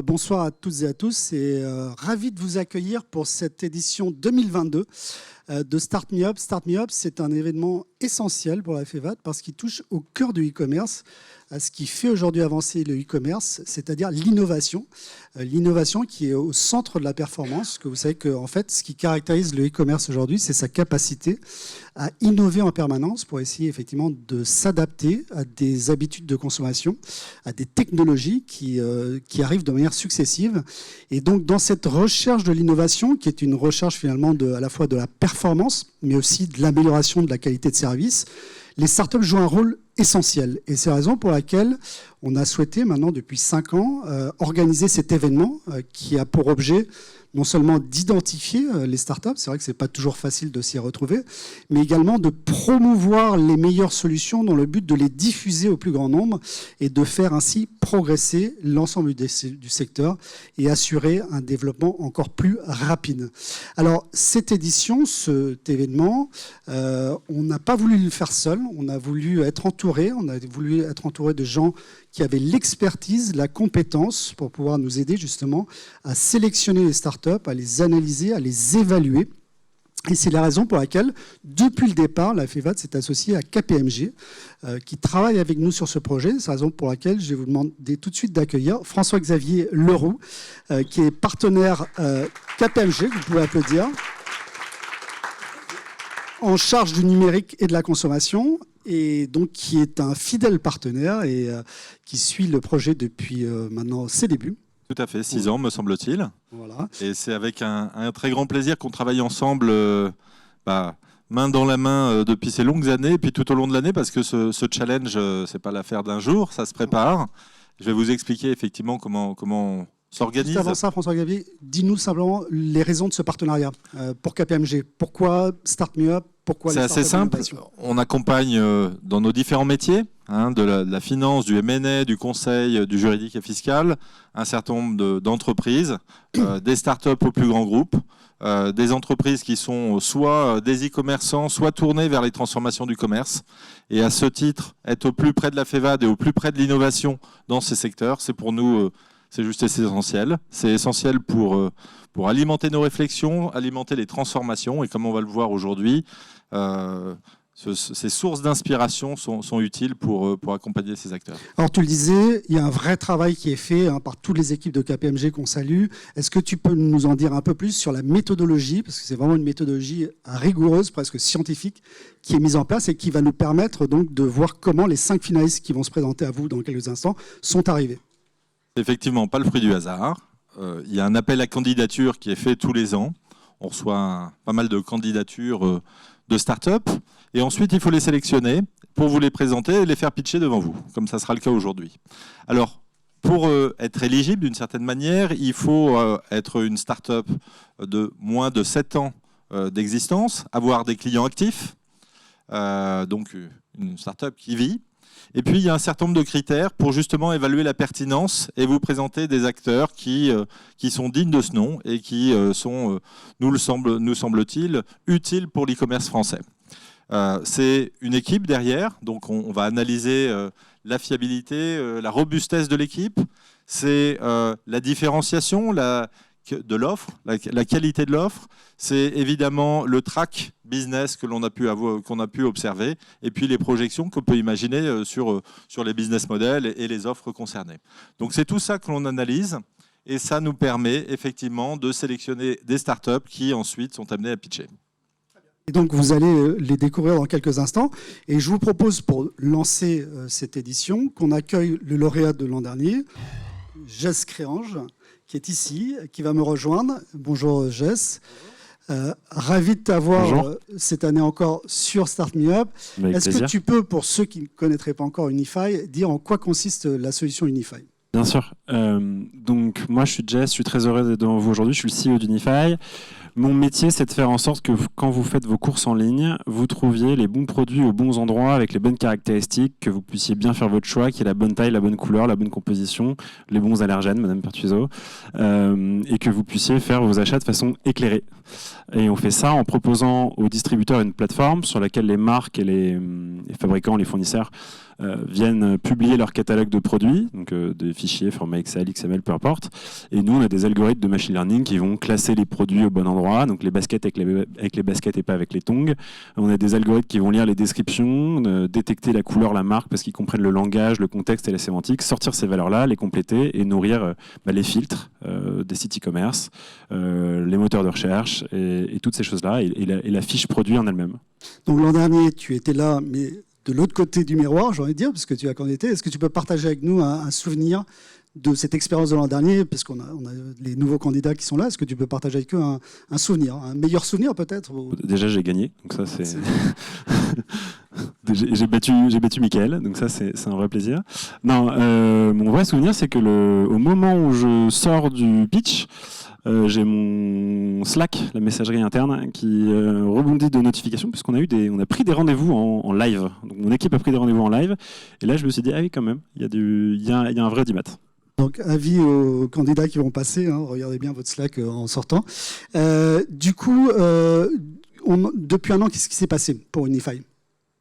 bonsoir à toutes et à tous et ravi de vous accueillir pour cette édition 2022 de Start Me Up. Start Me Up, c'est un événement essentiel pour la FEVAD parce qu'il touche au cœur du e-commerce, à ce qui fait aujourd'hui avancer le e-commerce, c'est-à-dire l'innovation. L'innovation qui est au centre de la performance, que vous savez que en fait, ce qui caractérise le e-commerce aujourd'hui, c'est sa capacité à innover en permanence pour essayer effectivement de s'adapter à des habitudes de consommation, à des technologies qui arrivent de manière successive. Et donc, dans cette recherche de l'innovation, qui est une recherche finalement à la fois de la performance, mais aussi de l'amélioration de la qualité de service, les startups jouent un rôle essentiel. Et c'est la raison pour laquelle on a souhaité maintenant, depuis 5 ans, organiser cet événement qui a pour objet non seulement d'identifier les startups, c'est vrai que ce n'est pas toujours facile de s'y retrouver, mais également de promouvoir les meilleures solutions dans le but de les diffuser au plus grand nombre et de faire ainsi progresser l'ensemble du secteur et assurer un développement encore plus rapide. Alors, cette édition, cet événement, on n'a pas voulu le faire seul, on a voulu être entouré de gens qui avaient l'expertise, la compétence pour pouvoir nous aider justement à sélectionner les startups, à les analyser, à les évaluer. Et c'est la raison pour laquelle, depuis le départ, la FEVAD s'est associée à KPMG, qui travaille avec nous sur ce projet. C'est la raison pour laquelle je vais vous demander tout de suite d'accueillir François-Xavier Leroux, qui est partenaire KPMG, vous pouvez applaudir, en charge du numérique et de la consommation, et donc qui est un fidèle partenaire et qui suit le projet depuis maintenant ses débuts. Tout à fait, 6 ans me semble-t-il. Voilà. Et c'est avec un très grand plaisir qu'on travaille ensemble, main dans la main depuis ces longues années, et puis tout au long de l'année, parce que ce challenge, c'est pas l'affaire d'un jour, ça se prépare. Je vais vous expliquer effectivement comment on s'organise. Juste avant ça, François-Xavier, dis-nous simplement les raisons de ce partenariat pour KPMG. Pourquoi Start Me Up? C'est assez simple. On accompagne dans nos différents métiers, de la finance, du M&A, du conseil, du juridique et fiscal, un certain nombre d'entreprises, des startups aux plus grands groupes, des entreprises qui sont soit des e-commerçants, soit tournées vers les transformations du commerce. Et à ce titre, être au plus près de la FEVAD et au plus près de l'innovation dans ces secteurs, c'est pour nous... c'est juste essentiel. C'est essentiel pour alimenter nos réflexions, alimenter les transformations. Et comme on va le voir aujourd'hui, ces sources d'inspiration sont utiles pour accompagner ces acteurs. Alors tu le disais, il y a un vrai travail qui est fait par toutes les équipes de KPMG qu'on salue. Est-ce que tu peux nous en dire un peu plus sur la méthodologie, parce que c'est vraiment une méthodologie rigoureuse, presque scientifique, qui est mise en place et qui va nous permettre donc de voir comment les 5 finalistes qui vont se présenter à vous dans quelques instants sont arrivés? Effectivement, pas le fruit du hasard. Il y a un appel à candidature qui est fait tous les ans. On reçoit pas mal de candidatures de start-up. Et ensuite, il faut les sélectionner pour vous les présenter et les faire pitcher devant vous, comme ça sera le cas aujourd'hui. Alors, pour être éligible d'une certaine manière, il faut être une start-up de moins de 7 ans d'existence, avoir des clients actifs, donc une start-up qui vit. Et puis, il y a un certain nombre de critères pour justement évaluer la pertinence et vous présenter des acteurs qui sont dignes de ce nom et qui sont, nous semble-t-il, utiles pour l'e-commerce français. C'est une équipe derrière, donc on va analyser la fiabilité, la robustesse de l'équipe, c'est la différenciation, de l'offre, la qualité de l'offre, c'est évidemment le track business qu'on a pu observer, et puis les projections qu'on peut imaginer sur les business models et les offres concernées. Donc c'est tout ça que l'on analyse, et ça nous permet effectivement de sélectionner des startups qui ensuite sont amenées à pitcher. Et donc vous allez les découvrir dans quelques instants, et je vous propose pour lancer cette édition qu'on accueille le lauréat de l'an dernier, Jess Créange, qui est ici, qui va me rejoindre. Bonjour Jess. Ravi de t'avoir cette année encore sur Start Me Up. Est-ce que tu peux, pour ceux qui ne connaîtraient pas encore Unify, dire en quoi consiste la solution Unify? Bien sûr. Donc moi je suis Jess, je suis très heureux d'être devant vous aujourd'hui, je suis le CEO d'Unify. Mon métier, c'est de faire en sorte que quand vous faites vos courses en ligne, vous trouviez les bons produits aux bons endroits avec les bonnes caractéristiques, que vous puissiez bien faire votre choix, qu'il y ait la bonne taille, la bonne couleur, la bonne composition, les bons allergènes, Madame Pertuiseau, et que vous puissiez faire vos achats de façon éclairée. Et on fait ça en proposant aux distributeurs une plateforme sur laquelle les marques et les fabricants, les fournisseurs viennent publier leur catalogue de produits, donc des fichiers format Excel, XML, peu importe. Et nous, on a des algorithmes de machine learning qui vont classer les produits au bon endroit, donc les baskets avec les baskets et pas avec les tongs. On a des algorithmes qui vont lire les descriptions, détecter la couleur, la marque, parce qu'ils comprennent le langage, le contexte et la sémantique, sortir ces valeurs-là, les compléter et nourrir les filtres des sites e-commerce, les moteurs de recherche et toutes ces choses-là, et la fiche produit en elle-même. Donc l'an dernier, tu étais là, mais de l'autre côté du miroir, j'ai envie de dire, parce que tu as candidaté. Est-ce que tu peux partager avec nous un souvenir de cette expérience de l'an dernier, parce qu'on a les nouveaux candidats qui sont là. Est-ce que tu peux partager avec eux un souvenir, un meilleur souvenir peut-être? Déjà, j'ai gagné, donc ça c'est... j'ai battu Mickaël, donc ça c'est un vrai plaisir. Non, mon vrai souvenir, c'est que au moment où je sors du pitch, j'ai mon Slack, la messagerie interne, qui rebondit de notifications, puisqu'on a pris des rendez-vous en live. Donc mon équipe a pris des rendez-vous en live, et là je me suis dit, ah oui quand même, il y a un vrai audimat. Donc, avis aux candidats qui vont passer, regardez bien votre Slack en sortant. Du coup, depuis un an, qu'est-ce qui s'est passé pour Unify ?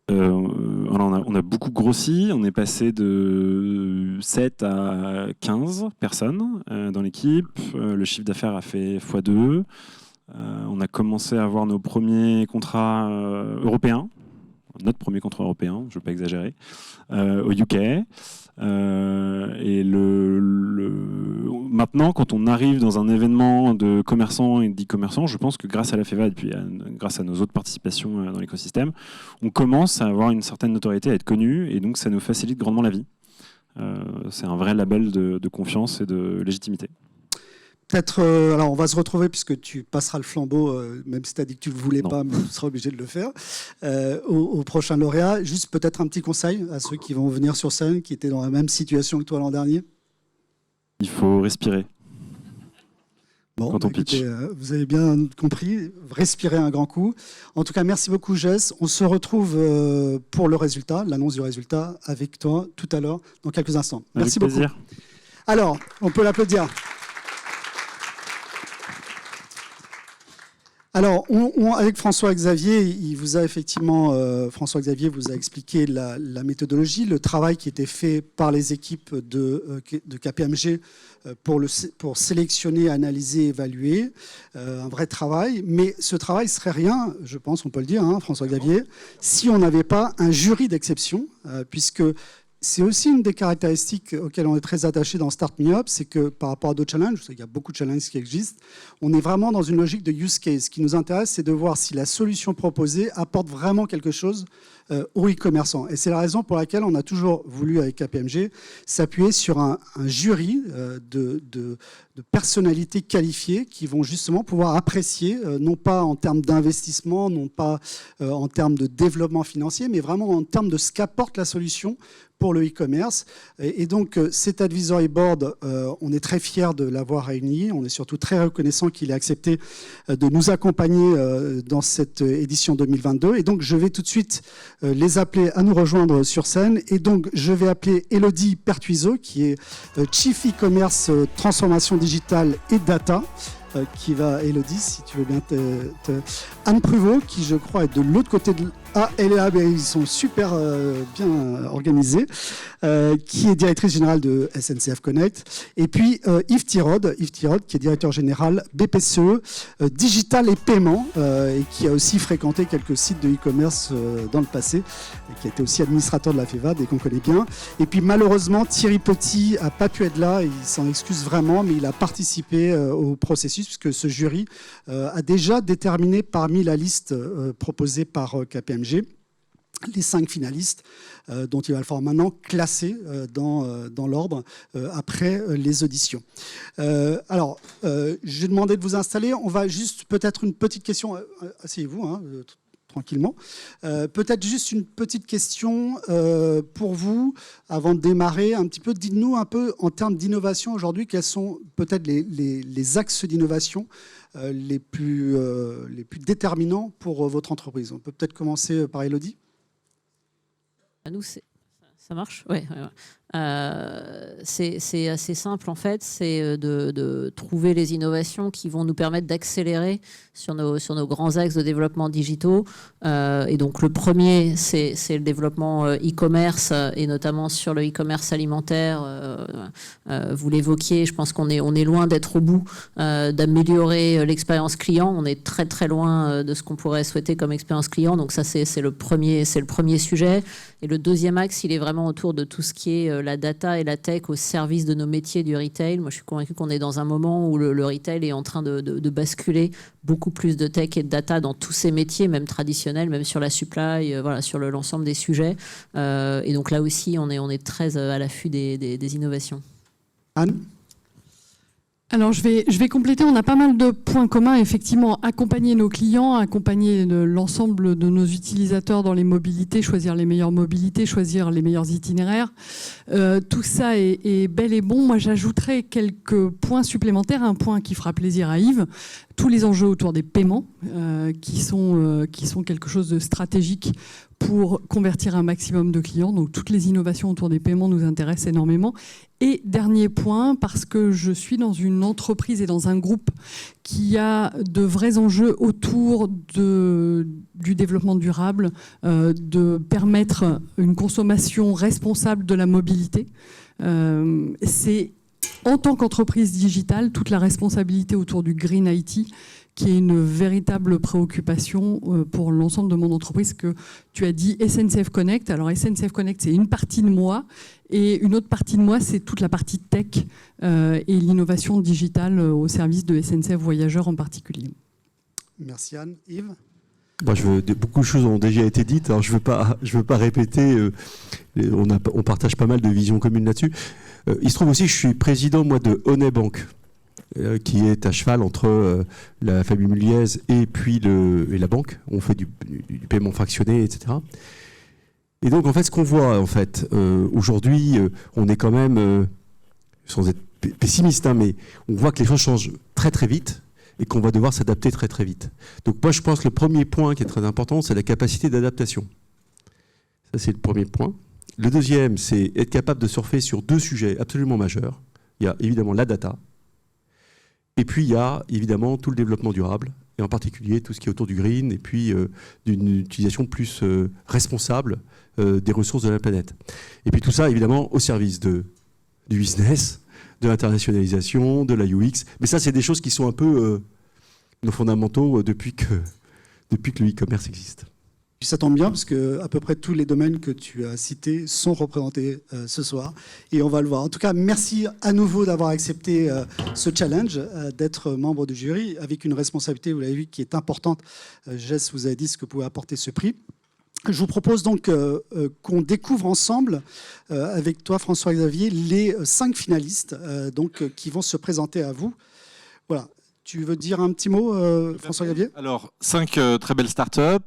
On a beaucoup grossi, on est passé de 7 à 15 personnes dans l'équipe, le chiffre d'affaires a fait x2, on a commencé à avoir nos premiers contrats européens, notre premier contrat européen, je ne veux pas exagérer, au UK. Et maintenant, quand on arrive dans un événement de commerçants et d'e-commerçants, je pense que grâce à la FEVA et puis grâce à nos autres participations dans l'écosystème, on commence à avoir une certaine notoriété, à être connu, et donc ça nous facilite grandement la vie. C'est un vrai label de confiance et de légitimité. Peut-être, alors on va se retrouver puisque tu passeras le flambeau, même si tu as dit que tu ne le voulais pas, mais tu seras obligé de le faire, au prochain lauréat. Juste peut-être un petit conseil à ceux qui vont venir sur scène, qui étaient dans la même situation que toi l'an dernier. Il faut respirer. Bon, quand on pitch. Vous avez bien compris, respirez un grand coup. En tout cas, merci beaucoup Jess. On se retrouve pour le résultat, l'annonce du résultat avec toi tout à l'heure, dans quelques instants. Merci beaucoup. Plaisir. Alors, on peut l'applaudir. Alors, avec François-Xavier, il vous a effectivement, François-Xavier vous a expliqué la méthodologie, le travail qui était fait par les équipes de KPMG pour sélectionner, analyser, évaluer, un vrai travail. Mais ce travail serait rien, je pense, on peut le dire, François-Xavier, si on n'avait pas un jury d'exception, puisque c'est aussi une des caractéristiques auxquelles on est très attaché dans Start Me Up, c'est que par rapport à d'autres challenges, il y a beaucoup de challenges qui existent, on est vraiment dans une logique de use case. Ce qui nous intéresse, c'est de voir si la solution proposée apporte vraiment quelque chose aux e-commerçants. Et c'est la raison pour laquelle on a toujours voulu, avec KPMG, s'appuyer sur un jury de personnalités qualifiées qui vont justement pouvoir apprécier, non pas en termes d'investissement, non pas en termes de développement financier, mais vraiment en termes de ce qu'apporte la solution pour le e-commerce. Et donc, cet advisory board, on est très fiers de l'avoir réuni. On est surtout très reconnaissant qu'il ait accepté de nous accompagner dans cette édition 2022. Et donc, je vais tout de suite les appeler à nous rejoindre sur scène. Et donc, je vais appeler Élodie Pertuiseau, qui est Chief e-commerce transformation digitale et data, qui va, Élodie, si tu veux bien, Anne Pruvot, qui je crois est de l'autre côté de... Ah, elle est là, mais ils sont super bien organisés, qui est directrice générale de SNCF Connect. Et puis Yves Tirode, qui est directeur général BPCE, Digital et Paiement, et qui a aussi fréquenté quelques sites de e-commerce dans le passé, et qui a été aussi administrateur de la FEVAD et qu'on connaît bien. Et puis malheureusement, Thierry Petit n'a pas pu être là, il s'en excuse vraiment, mais il a participé au processus, puisque ce jury a déjà déterminé parmi la liste proposée par KPMG les 5 finalistes dont il va falloir maintenant classer dans l'ordre après les auditions. Alors, j'ai demandé de vous installer. On va juste peut-être une petite question. Asseyez-vous, tranquillement. Peut-être juste une petite question pour vous, avant de démarrer un petit peu. Dites-nous un peu, en termes d'innovation aujourd'hui, quels sont peut-être les axes d'innovation les plus déterminants pour votre entreprise. On peut peut-être commencer par Élodie. Nous, ça marche? Ouais. C'est assez simple en fait, c'est de trouver les innovations qui vont nous permettre d'accélérer sur nos grands axes de développement digitaux. Et donc le premier, c'est le développement e-commerce et notamment sur le e-commerce alimentaire. Vous l'évoquiez, je pense qu'on est loin d'être au bout d'améliorer l'expérience client. On est très très loin de ce qu'on pourrait souhaiter comme expérience client. Donc ça c'est le premier sujet. Et le deuxième axe, il est vraiment autour de tout ce qui est la data et la tech au service de nos métiers du retail. Moi, je suis convaincue qu'on est dans un moment où le retail est en train de basculer beaucoup plus de tech et de data dans tous ces métiers, même traditionnels, même sur la supply, voilà, sur l'ensemble des sujets. Et donc là aussi, on est très à l'affût des innovations. Anne ? Alors je vais compléter, on a pas mal de points communs, effectivement, accompagner nos clients, accompagner l'ensemble de nos utilisateurs dans les mobilités, choisir les meilleures mobilités, choisir les meilleurs itinéraires. Tout ça est bel et bon. Moi j'ajouterais quelques points supplémentaires, un point qui fera plaisir à Yves, tous les enjeux autour des paiements qui sont quelque chose de stratégique pour convertir un maximum de clients. Donc toutes les innovations autour des paiements nous intéressent énormément. Et dernier point, parce que je suis dans une entreprise et dans un groupe qui a de vrais enjeux autour du développement durable, de permettre une consommation responsable de la mobilité. C'est en tant qu'entreprise digitale toute la responsabilité autour du Green IT qui est une véritable préoccupation pour l'ensemble de mon entreprise, que tu as dit SNCF Connect. Alors SNCF Connect, c'est une partie de moi, et une autre partie de moi, c'est toute la partie tech et l'innovation digitale au service de SNCF Voyageurs en particulier. Merci Anne. Yves ? Beaucoup de choses ont déjà été dites, alors je veux pas répéter, on partage pas mal de visions communes là-dessus. Il se trouve aussi que je suis président, moi, de Honey Bank, qui est à cheval entre la famille Muliez et puis la banque. On fait du paiement fractionné, etc. Et donc, en fait, ce qu'on voit, en fait, aujourd'hui, on est quand même, sans être pessimiste, hein, mais on voit que les choses changent très, très vite et qu'on va devoir s'adapter très, très vite. Donc, moi, je pense que le premier point qui est très important, c'est la capacité d'adaptation. Ça, c'est le premier point. Le deuxième, c'est être capable de surfer sur deux sujets absolument majeurs. Il y a évidemment la data, et puis il y a évidemment tout le développement durable, et en particulier tout ce qui est autour du green, et puis d'une utilisation plus responsable des ressources de la planète. Et puis tout ça, évidemment, au service du business, de l'internationalisation, de la UX. Mais ça, c'est des choses qui sont un peu nos fondamentaux depuis que le e-commerce existe. Ça tombe bien parce que à peu près tous les domaines que tu as cités sont représentés ce soir et on va le voir. En tout cas, merci à nouveau d'avoir accepté ce challenge, d'être membre du jury avec une responsabilité, vous l'avez vu, qui est importante. Jess vous a dit ce que pouvait apporter ce prix. Je vous propose donc qu'on découvre ensemble, avec toi François-Xavier, les 5 finalistes qui vont se présenter à vous. Voilà. Tu veux dire un petit mot, François-Xavier ? Alors, 5 très belles startups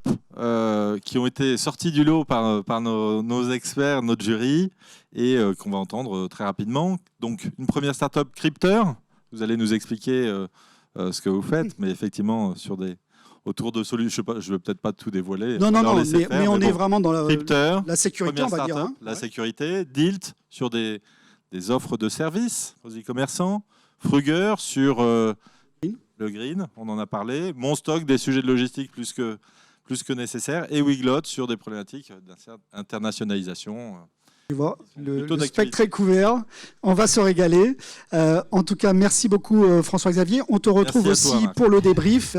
qui ont été sorties du lot par nos experts, notre jury, et qu'on va entendre très rapidement. Donc, une première startup, Crypter. Vous allez nous expliquer ce que vous faites, mais effectivement, autour de solutions, je ne vais peut-être pas tout dévoiler. Non, mais on est vraiment dans la sécurité, on va dire. Hein. La sécurité. Dilt, sur des offres de services aux e-commerçants. Fruger, sur... le green, on en a parlé. Monstock, des sujets de logistique plus que nécessaire. Et Wiglot sur des problématiques d'internationalisation. Tu vois, le spectre est couvert. On va se régaler. En tout cas, merci beaucoup François-Xavier. On te retrouve aussi pour le débrief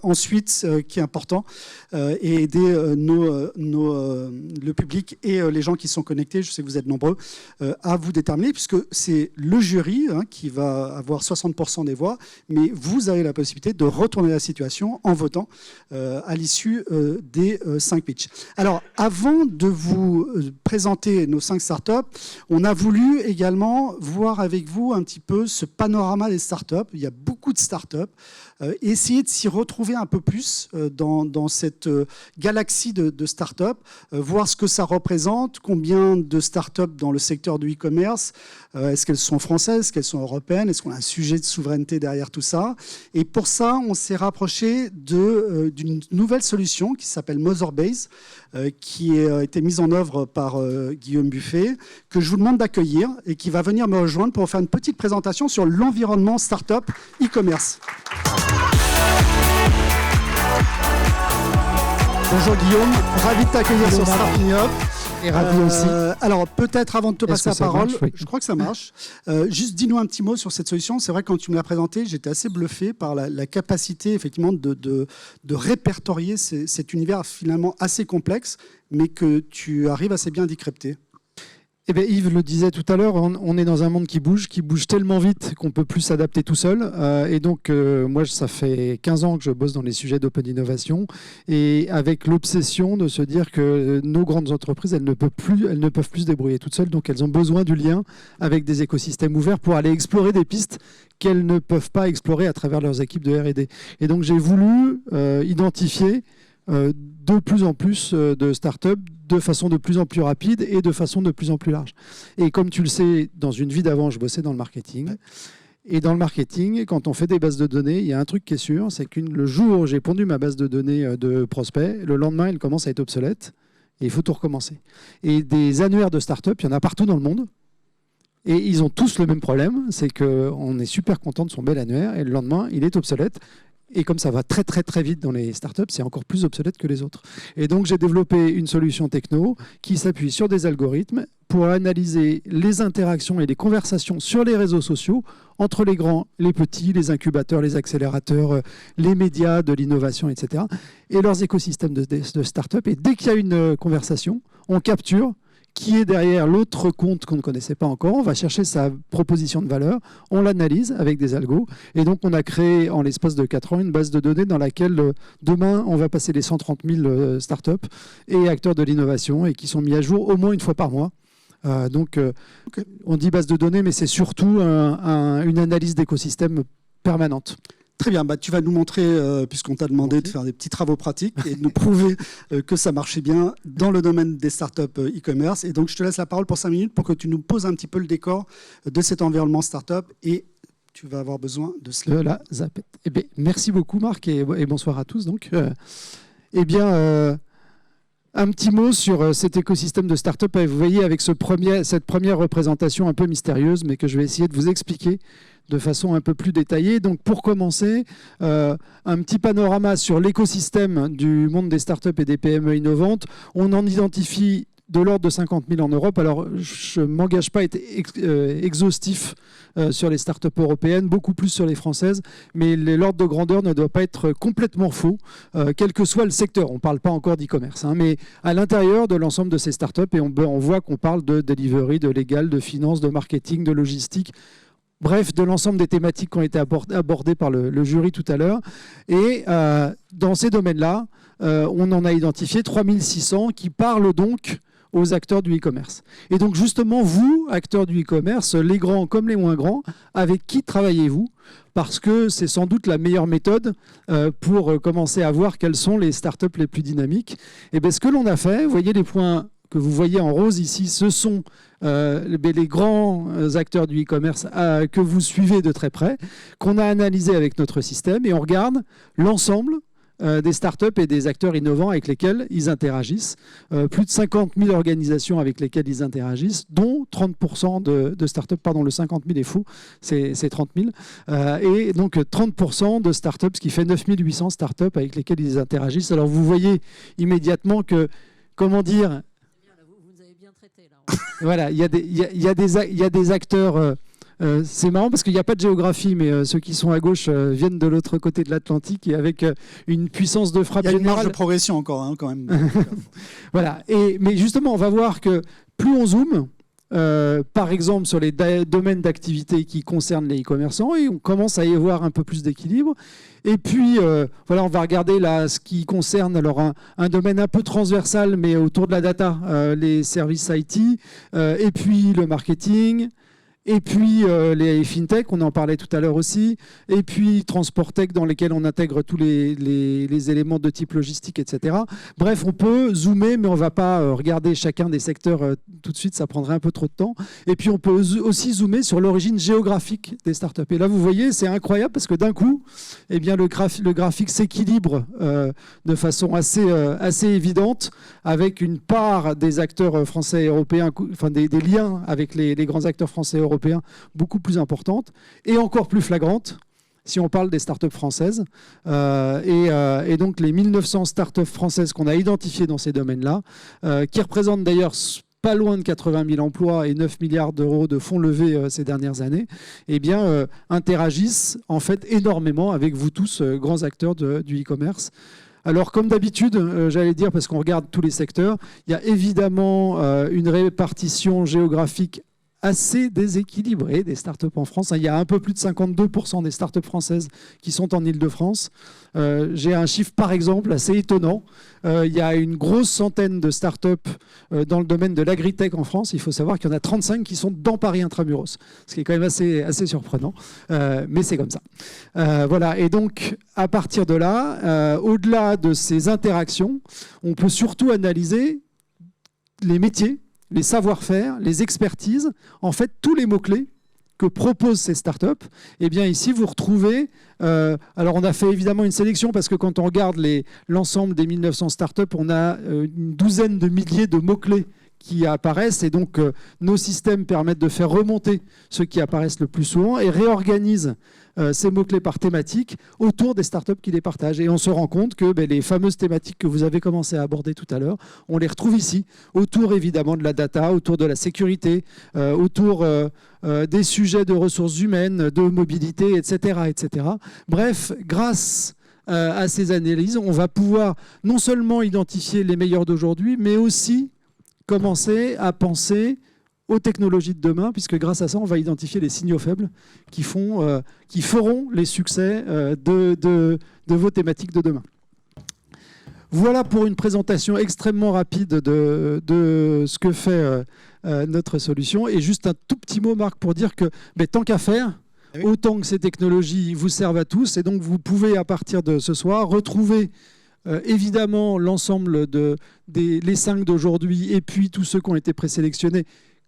ensuite, qui est important, et aider le public et les gens qui sont connectés, je sais que vous êtes nombreux, à vous déterminer, puisque c'est le jury qui va avoir 60% des voix, mais vous avez la possibilité de retourner la situation en votant à l'issue des 5 pitchs. Alors, avant de vous présenter nos nos 5 startups, on a voulu également voir avec vous un petit peu ce panorama des startups. Il y a beaucoup de startups. Essayer de s'y retrouver un peu plus dans cette galaxie de startups, voir ce que ça représente, combien de startups dans le secteur du e-commerce, est-ce qu'elles sont françaises, est-ce qu'elles sont européennes, est-ce qu'on a un sujet de souveraineté derrière tout ça. Et pour ça, on s'est rapproché d'une nouvelle solution qui s'appelle Motherbase, qui a été mise en œuvre par Guillaume Buffet, que je vous demande d'accueillir et qui va venir me rejoindre pour faire une petite présentation sur l'environnement startup e-commerce. Bonjour Guillaume, ravi de t'accueillir sur Start Me Up. Et ravi aussi. Alors peut-être avant de te passer la parole, marche, oui. Je crois que ça marche. Juste dis-nous un petit mot sur cette solution. C'est vrai que quand tu me l'as présentée, j'étais assez bluffé par la capacité effectivement de répertorier cet univers finalement assez complexe, mais que tu arrives assez bien à décrypter. Eh bien, Yves le disait tout à l'heure, on est dans un monde qui bouge tellement vite qu'on ne peut plus s'adapter tout seul. Et donc, moi, ça fait 15 ans que je bosse dans les sujets d'open innovation, et avec l'obsession de se dire que nos grandes entreprises, elles ne peuvent plus se débrouiller toutes seules, donc elles ont besoin du lien avec des écosystèmes ouverts pour aller explorer des pistes qu'elles ne peuvent pas explorer à travers leurs équipes de R&D. Et donc, j'ai voulu identifier de plus en plus de startups de façon de plus en plus rapide et de façon de plus en plus large. Et comme tu le sais, dans une vie d'avant, je bossais dans le marketing. Et dans le marketing, quand on fait des bases de données, il y a un truc qui est sûr, c'est que le jour où j'ai pondu ma base de données de prospects, le lendemain, elle commence à être obsolète et il faut tout recommencer. Et des annuaires de startups, il y en a partout dans le monde. Et ils ont tous le même problème, c'est qu'on est super content de son bel annuaire et le lendemain, il est obsolète. Et comme ça va très très très vite dans les startups, c'est encore plus obsolète que les autres. Et donc j'ai développé une solution techno qui s'appuie sur des algorithmes pour analyser les interactions et les conversations sur les réseaux sociaux entre les grands, les petits, les incubateurs, les accélérateurs, les médias de l'innovation, etc. et leurs écosystèmes de startups. Et dès qu'il y a une conversation, on capture qui est derrière l'autre compte qu'on ne connaissait pas encore. On va chercher sa proposition de valeur, on l'analyse avec des algos. Et donc, on a créé en l'espace de 4 ans une base de données dans laquelle demain, on va passer les 130 000 startups et acteurs de l'innovation et qui sont mis à jour au moins une fois par mois. On dit base de données, mais c'est surtout une analyse d'écosystème permanente. Très bien, tu vas nous montrer, puisqu'on t'a demandé de faire des petits travaux pratiques et de nous prouver que ça marchait bien dans le domaine des startups e-commerce. Et donc, je te laisse la parole pour 5 minutes pour que tu nous poses un petit peu le décor de cet environnement startup et tu vas avoir besoin de cela. De la zapette. Eh bien, merci beaucoup, Marc, et bonsoir à tous. Donc, un petit mot sur cet écosystème de start-up. Vous voyez, avec cette première représentation un peu mystérieuse, mais que je vais essayer de vous expliquer de façon un peu plus détaillée. Donc, pour commencer, un petit panorama sur l'écosystème du monde des startups et des PME innovantes. On en identifie de l'ordre de 50 000 en Europe. Alors, je ne m'engage pas à être exhaustif sur les startups européennes, beaucoup plus sur les françaises, mais l'ordre de grandeur ne doit pas être complètement faux, quel que soit le secteur. On ne parle pas encore d'e-commerce, mais à l'intérieur de l'ensemble de ces startups, et on voit qu'on parle de delivery, de légal, de finance, de marketing, de logistique, bref, de l'ensemble des thématiques qui ont été abordées par le jury tout à l'heure. Et dans ces domaines-là, on en a identifié 3600 qui parlent donc aux acteurs du e-commerce. Et donc justement, vous, acteurs du e-commerce, les grands comme les moins grands, avec qui travaillez-vous ? Parce que c'est sans doute la meilleure méthode pour commencer à voir quelles sont les startups les plus dynamiques. Et bien, ce que l'on a fait, vous voyez les points que vous voyez en rose ici, ce sont les grands acteurs du e-commerce que vous suivez de très près, qu'on a analysé avec notre système, et on regarde l'ensemble des startups et des acteurs innovants avec lesquels ils interagissent. Plus de 50 000 organisations avec lesquelles ils interagissent, dont 30% de startups, pardon, le 50 000 est faux, c'est 30 000. Et donc 30% de startups, ce qui fait 9 800 startups avec lesquelles ils interagissent. Alors vous voyez immédiatement que, comment dire... Vous nous avez bien traité, là. Voilà, il y a des acteurs... c'est marrant parce qu'il n'y a pas de géographie, mais ceux qui sont à gauche viennent de l'autre côté de l'Atlantique et avec une puissance de frappe générale. Il y a une marge de progression encore, quand même. Voilà. Mais justement, on va voir que plus on zoome, par exemple sur les domaines d'activité qui concernent les e-commerçants, et on commence à y avoir un peu plus d'équilibre. Et puis, voilà, on va regarder là ce qui concerne alors un domaine un peu transversal, mais autour de la data, les services IT, et puis le marketing, et puis les fintech, on en parlait tout à l'heure aussi, et puis transport tech dans lesquels on intègre tous les éléments de type logistique, etc. Bref, on peut zoomer, mais on ne va pas regarder chacun des secteurs tout de suite, ça prendrait un peu trop de temps. Et puis on peut aussi zoomer sur l'origine géographique des startups. Et là, vous voyez, c'est incroyable parce que d'un coup, eh bien, le graphique s'équilibre de façon assez évidente, avec une part des acteurs français et européens, enfin des liens avec les grands acteurs français et européens beaucoup plus importante et encore plus flagrante si on parle des startups françaises. Et donc les 1900 startups françaises qu'on a identifiées dans ces domaines-là, qui représentent d'ailleurs pas loin de 80 000 emplois et 9 milliards d'euros de fonds levés ces dernières années, eh bien, interagissent en fait énormément avec vous tous, grands acteurs du e-commerce. Alors, comme d'habitude, j'allais dire, parce qu'on regarde tous les secteurs, il y a évidemment une répartition géographique assez déséquilibré des startups en France. Il y a un peu plus de 52% des startups françaises qui sont en Île-de-France. J'ai un chiffre, par exemple, assez étonnant. Il y a une grosse centaine de startups dans le domaine de l'agritech en France. Il faut savoir qu'il y en a 35 qui sont dans Paris Intramuros, ce qui est quand même assez surprenant, mais c'est comme ça. Voilà. Et donc, à partir de là, au-delà de ces interactions, on peut surtout analyser les métiers, les savoir-faire, les expertises, en fait, tous les mots-clés que proposent ces startups. Eh bien, ici, vous retrouvez... alors, on a fait évidemment une sélection parce que quand on regarde l'ensemble des 1900 startups, on a une douzaine de milliers de mots-clés qui apparaissent. Et donc, nos systèmes permettent de faire remonter ceux qui apparaissent le plus souvent et réorganisent ces mots-clés par thématique autour des startups qui les partagent. Et on se rend compte que les fameuses thématiques que vous avez commencé à aborder tout à l'heure, on les retrouve ici, autour évidemment de la data, autour de la sécurité, autour des sujets de ressources humaines, de mobilité, etc. etc. Bref, grâce à ces analyses, on va pouvoir non seulement identifier les meilleurs d'aujourd'hui, mais aussi commencer à penser aux technologies de demain, puisque grâce à ça, on va identifier les signaux faibles qui feront les succès de vos thématiques de demain. Voilà pour une présentation extrêmement rapide de ce que fait notre solution. Et juste un tout petit mot, Marc, pour dire que tant qu'à faire, autant que ces technologies vous servent à tous, et donc vous pouvez, à partir de ce soir, retrouver évidemment l'ensemble les 5 d'aujourd'hui, et puis tous ceux qui ont été présélectionnés,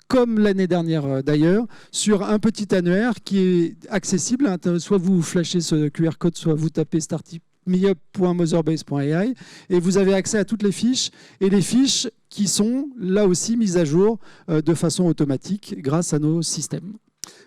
comme l'année dernière d'ailleurs, sur un petit annuaire qui est accessible. Soit vous flashez ce QR code, soit vous tapez startupmeup.motherbase.ai et vous avez accès à toutes les fiches, et les fiches qui sont là aussi mises à jour de façon automatique grâce à nos systèmes.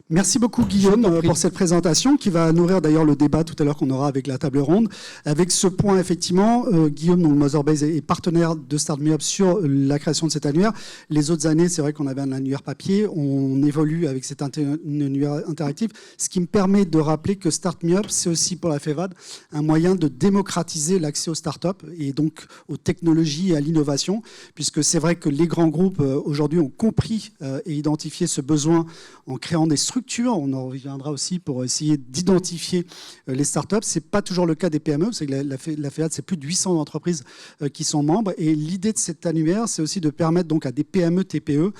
Merci beaucoup Guillaume pour cette présentation qui va nourrir d'ailleurs le débat tout à l'heure qu'on aura avec la table ronde. Avec ce point, effectivement, Guillaume, donc Motherbase, est partenaire de Start Me Up sur la création de cet annuaire. Les autres années, c'est vrai qu'on avait un annuaire papier. On évolue avec cet annuaire interactif, ce qui me permet de rappeler que Start Me Up, c'est aussi pour la FEVAD un moyen de démocratiser l'accès aux startups et donc aux technologies et à l'innovation, puisque c'est vrai que les grands groupes aujourd'hui ont compris et identifié ce besoin en créant des structures. On en reviendra aussi pour essayer d'identifier les startups. Ce n'est pas toujours le cas des PME. C'est que la FEVAD, c'est plus de 800 entreprises qui sont membres. Et l'idée de cet annuaire, c'est aussi de permettre donc à des PME, TPE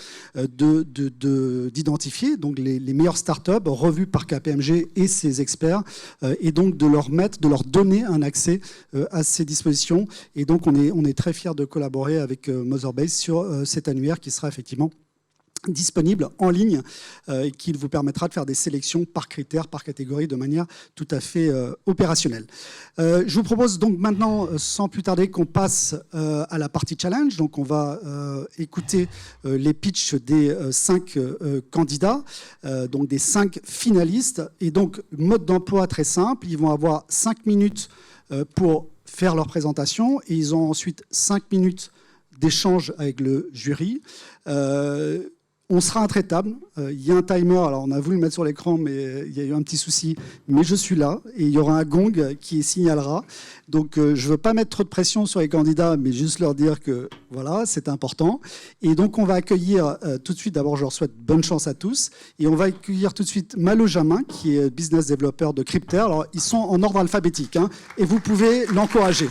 d'identifier donc les meilleures startups revues par KPMG et ses experts, et donc de leur donner un accès à ces dispositions. Et donc on est très fiers de collaborer avec Motherbase sur cet annuaire qui sera effectivement disponible en ligne et qui vous permettra de faire des sélections par critères, par catégorie, de manière tout à fait opérationnelle. Je vous propose donc maintenant, sans plus tarder, qu'on passe à la partie challenge. Donc on va écouter les pitchs des 5 candidats, donc des 5 finalistes. Et donc, mode d'emploi très simple, ils vont avoir 5 minutes pour faire leur présentation et ils ont ensuite 5 minutes d'échange avec le jury. On sera intraitable. Il y a un timer. Alors, on a voulu le mettre sur l'écran, mais il y a eu un petit souci. Mais je suis là. Et il y aura un gong qui signalera. Donc, je ne veux pas mettre trop de pression sur les candidats, mais juste leur dire que, voilà, c'est important. Et donc, on va accueillir tout de suite, d'abord, je leur souhaite bonne chance à tous. Et on va accueillir tout de suite Malo Jamin, qui est business developer de Crypter. Alors, ils sont en ordre alphabétique, hein, et vous pouvez l'encourager.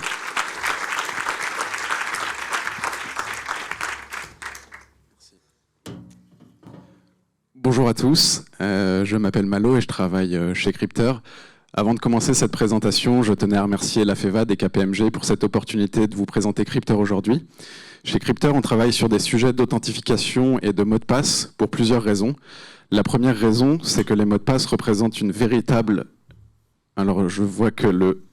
Bonjour à tous, je m'appelle Malo et je travaille chez Crypter. Avant de commencer cette présentation, je tenais à remercier la FEVAD et KPMG pour cette opportunité de vous présenter Crypter aujourd'hui. Chez Crypter, on travaille sur des sujets d'authentification et de mots de passe pour plusieurs raisons. La première raison, c'est que les mots de passe représentent une véritable... Alors, je vois que le...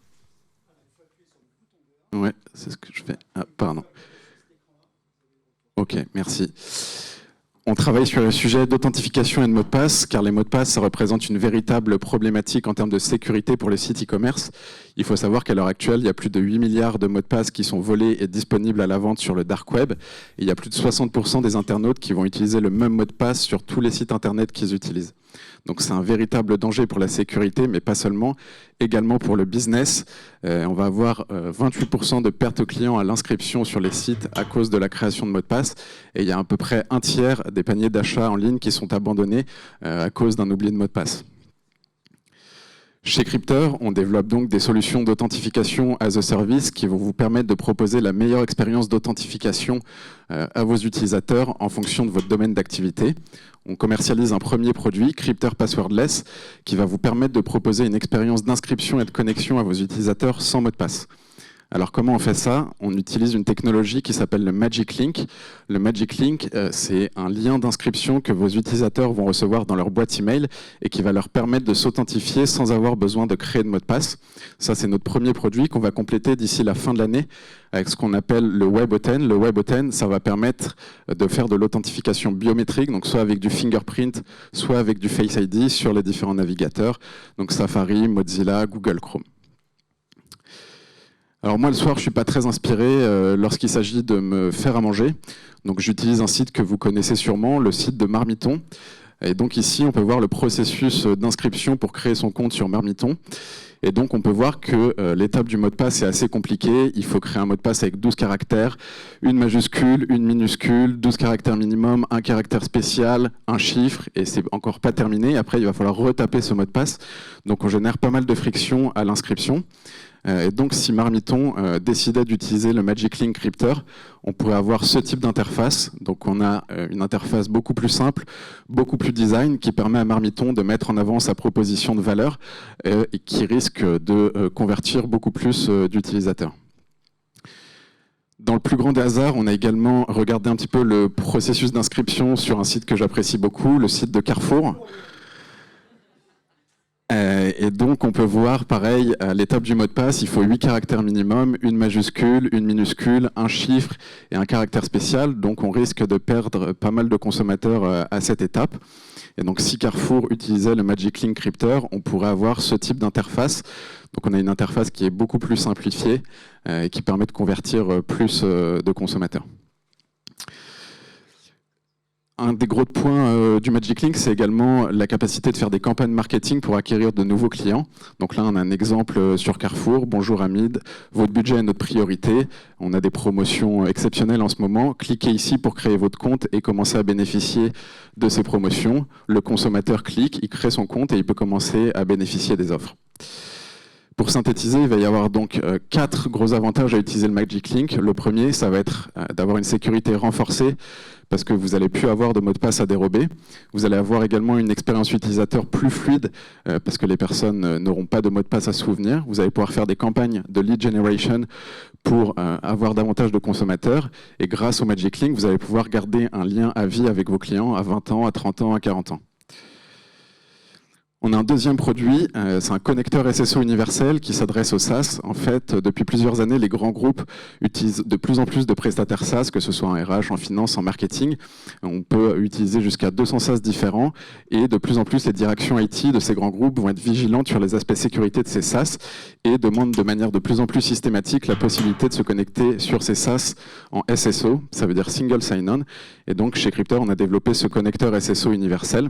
Ouais, c'est ce que je fais. Ah, pardon. Ok, merci. On travaille sur le sujet d'authentification et de mots de passe, car les mots de passe, ça représente une véritable problématique en termes de sécurité pour les sites e-commerce. Il faut savoir qu'à l'heure actuelle, il y a plus de 8 milliards de mots de passe qui sont volés et disponibles à la vente sur le dark web. Et il y a plus de 60% des internautes qui vont utiliser le même mot de passe sur tous les sites internet qu'ils utilisent. Donc c'est un véritable danger pour la sécurité, mais pas seulement, également pour le business. On va avoir 28% de pertes clients à l'inscription sur les sites à cause de la création de mots de passe. Et il y a à peu près un tiers des paniers d'achat en ligne qui sont abandonnés à cause d'un oubli de mot de passe. Chez Crypter, on développe donc des solutions d'authentification as a service qui vont vous permettre de proposer la meilleure expérience d'authentification à vos utilisateurs en fonction de votre domaine d'activité. On commercialise un premier produit, Crypter Passwordless, qui va vous permettre de proposer une expérience d'inscription et de connexion à vos utilisateurs sans mot de passe. Alors comment on fait ça? On utilise une technologie qui s'appelle le Magic Link. Le Magic Link, c'est un lien d'inscription que vos utilisateurs vont recevoir dans leur boîte email et qui va leur permettre de s'authentifier sans avoir besoin de créer de mot de passe. Ça, c'est notre premier produit qu'on va compléter d'ici la fin de l'année avec ce qu'on appelle le WebAuthn. Le WebAuthn, ça va permettre de faire de l'authentification biométrique, donc soit avec du fingerprint, soit avec du Face ID sur les différents navigateurs, donc Safari, Mozilla, Google Chrome. Alors moi, le soir, je ne suis pas très inspiré lorsqu'il s'agit de me faire à manger. Donc j'utilise un site que vous connaissez sûrement, le site de Marmiton. Et donc ici, on peut voir le processus d'inscription pour créer son compte sur Marmiton. Et donc on peut voir que l'étape du mot de passe est assez compliquée. Il faut créer un mot de passe avec 12 caractères, une majuscule, une minuscule, 12 caractères minimum, un caractère spécial, un chiffre, et c'est encore pas terminé. Après, il va falloir retaper ce mot de passe. Donc on génère pas mal de friction à l'inscription. Et donc, si Marmiton décidait d'utiliser le Magic Link Crypter, on pourrait avoir ce type d'interface. Donc, on a une interface beaucoup plus simple, beaucoup plus design, qui permet à Marmiton de mettre en avant sa proposition de valeur et qui risque de convertir beaucoup plus d'utilisateurs. Dans le plus grand des hasards, on a également regardé un petit peu le processus d'inscription sur un site que j'apprécie beaucoup, le site de Carrefour. Et donc, on peut voir, pareil, à l'étape du mot de passe, il faut 8 caractères minimum, une majuscule, une minuscule, un chiffre et un caractère spécial. Donc, on risque de perdre pas mal de consommateurs à cette étape. Et donc, si Carrefour utilisait le Magic Link Crypter, on pourrait avoir ce type d'interface. Donc, on a une interface qui est beaucoup plus simplifiée et qui permet de convertir plus de consommateurs. Un des gros points du Magic Link, c'est également la capacité de faire des campagnes marketing pour acquérir de nouveaux clients. Donc là, on a un exemple sur Carrefour. Bonjour Hamid, votre budget est notre priorité. On a des promotions exceptionnelles en ce moment. Cliquez ici pour créer votre compte et commencer à bénéficier de ces promotions. Le consommateur clique, il crée son compte et il peut commencer à bénéficier des offres. Pour synthétiser, il va y avoir donc 4 gros avantages à utiliser le Magic Link. Le premier, ça va être d'avoir une sécurité renforcée parce que vous n'allez plus avoir de mot de passe à dérober. Vous allez avoir également une expérience utilisateur plus fluide parce que les personnes n'auront pas de mot de passe à se souvenir. Vous allez pouvoir faire des campagnes de lead generation pour avoir davantage de consommateurs. Et grâce au Magic Link, vous allez pouvoir garder un lien à vie avec vos clients à 20 ans, à 30 ans, à 40 ans. On a un deuxième produit, c'est un connecteur SSO universel qui s'adresse au SaaS. En fait, depuis plusieurs années, les grands groupes utilisent de plus en plus de prestataires SaaS, que ce soit en RH, en finance, en marketing. On peut utiliser jusqu'à 200 SaaS différents et de plus en plus, les directions IT de ces grands groupes vont être vigilantes sur les aspects sécurité de ces SaaS et demandent de manière de plus en plus systématique la possibilité de se connecter sur ces SaaS en SSO, ça veut dire Single Sign-On. Et donc, chez Cryptor, on a développé ce connecteur SSO universel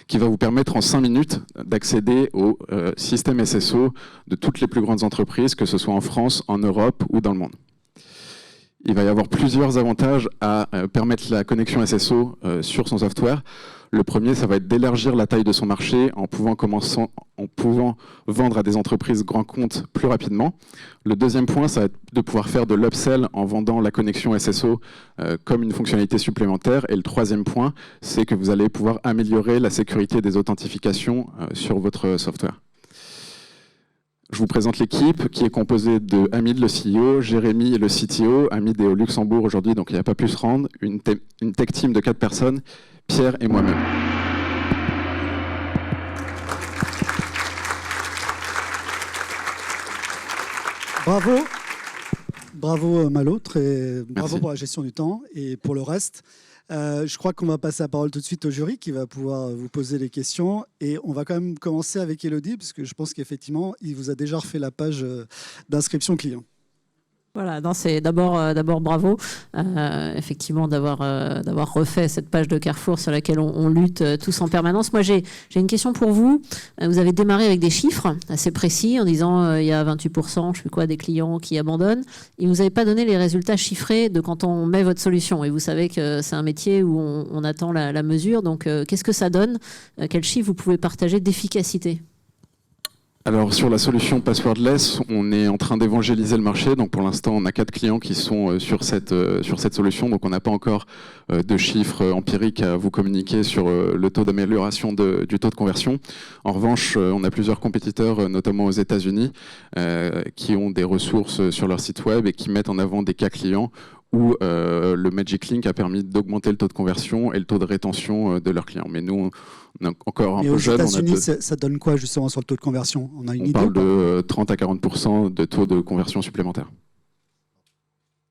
qui va vous permettre en 5 minutes d'accéder au système SSO de toutes les plus grandes entreprises, que ce soit en France, en Europe ou dans le monde. Il va y avoir plusieurs avantages à permettre la connexion SSO sur son software. Le premier, ça va être d'élargir la taille de son marché en pouvant vendre à des entreprises grands comptes plus rapidement. Le deuxième point, ça va être de pouvoir faire de l'upsell en vendant la connexion SSO comme une fonctionnalité supplémentaire. Et le troisième point, c'est que vous allez pouvoir améliorer la sécurité des authentifications sur votre software. Je vous présente l'équipe qui est composée de Hamid, le CEO, Jérémy, le CTO. Hamid est au Luxembourg aujourd'hui, donc il n'a pas pu se rendre. Une tech team de 4 personnes, Pierre et moi-même. Bravo. Bravo Malo, bravo Merci. pour la gestion du temps et pour le reste. Je crois qu'on va passer la parole tout de suite au jury qui va pouvoir vous poser les questions. Et on va quand même commencer avec Elodie, parce que je pense qu'effectivement, il vous a déjà refait la page d'inscription client. Voilà, c'est d'abord bravo, effectivement, d'avoir refait cette page de Carrefour sur laquelle on lutte tous en permanence. Moi, j'ai une question pour vous. Vous avez démarré avec des chiffres assez précis en disant il y a 28%, je sais quoi, des clients qui abandonnent. Et vous n'avez pas donné les résultats chiffrés de quand on met votre solution. Et vous savez que c'est un métier où on attend la mesure. Donc, qu'est-ce que ça donne? Quels chiffres vous pouvez partager d'efficacité? Alors sur la solution passwordless, on est en train d'évangéliser le marché. Donc pour l'instant, on a 4 clients qui sont sur cette solution. Donc on n'a pas encore de chiffres empiriques à vous communiquer sur le taux d'amélioration du taux de conversion. En revanche, on a plusieurs compétiteurs, notamment aux États-Unis, qui ont des ressources sur leur site web et qui mettent en avant des cas clients où le Magic Link a permis d'augmenter le taux de conversion et le taux de rétention de leurs clients. Mais nous, on est encore un peu jeune. Aux États-Unis, ça donne quoi justement sur le taux de conversion? On a une idée? On parle de 30 à 40% de taux de conversion supplémentaire.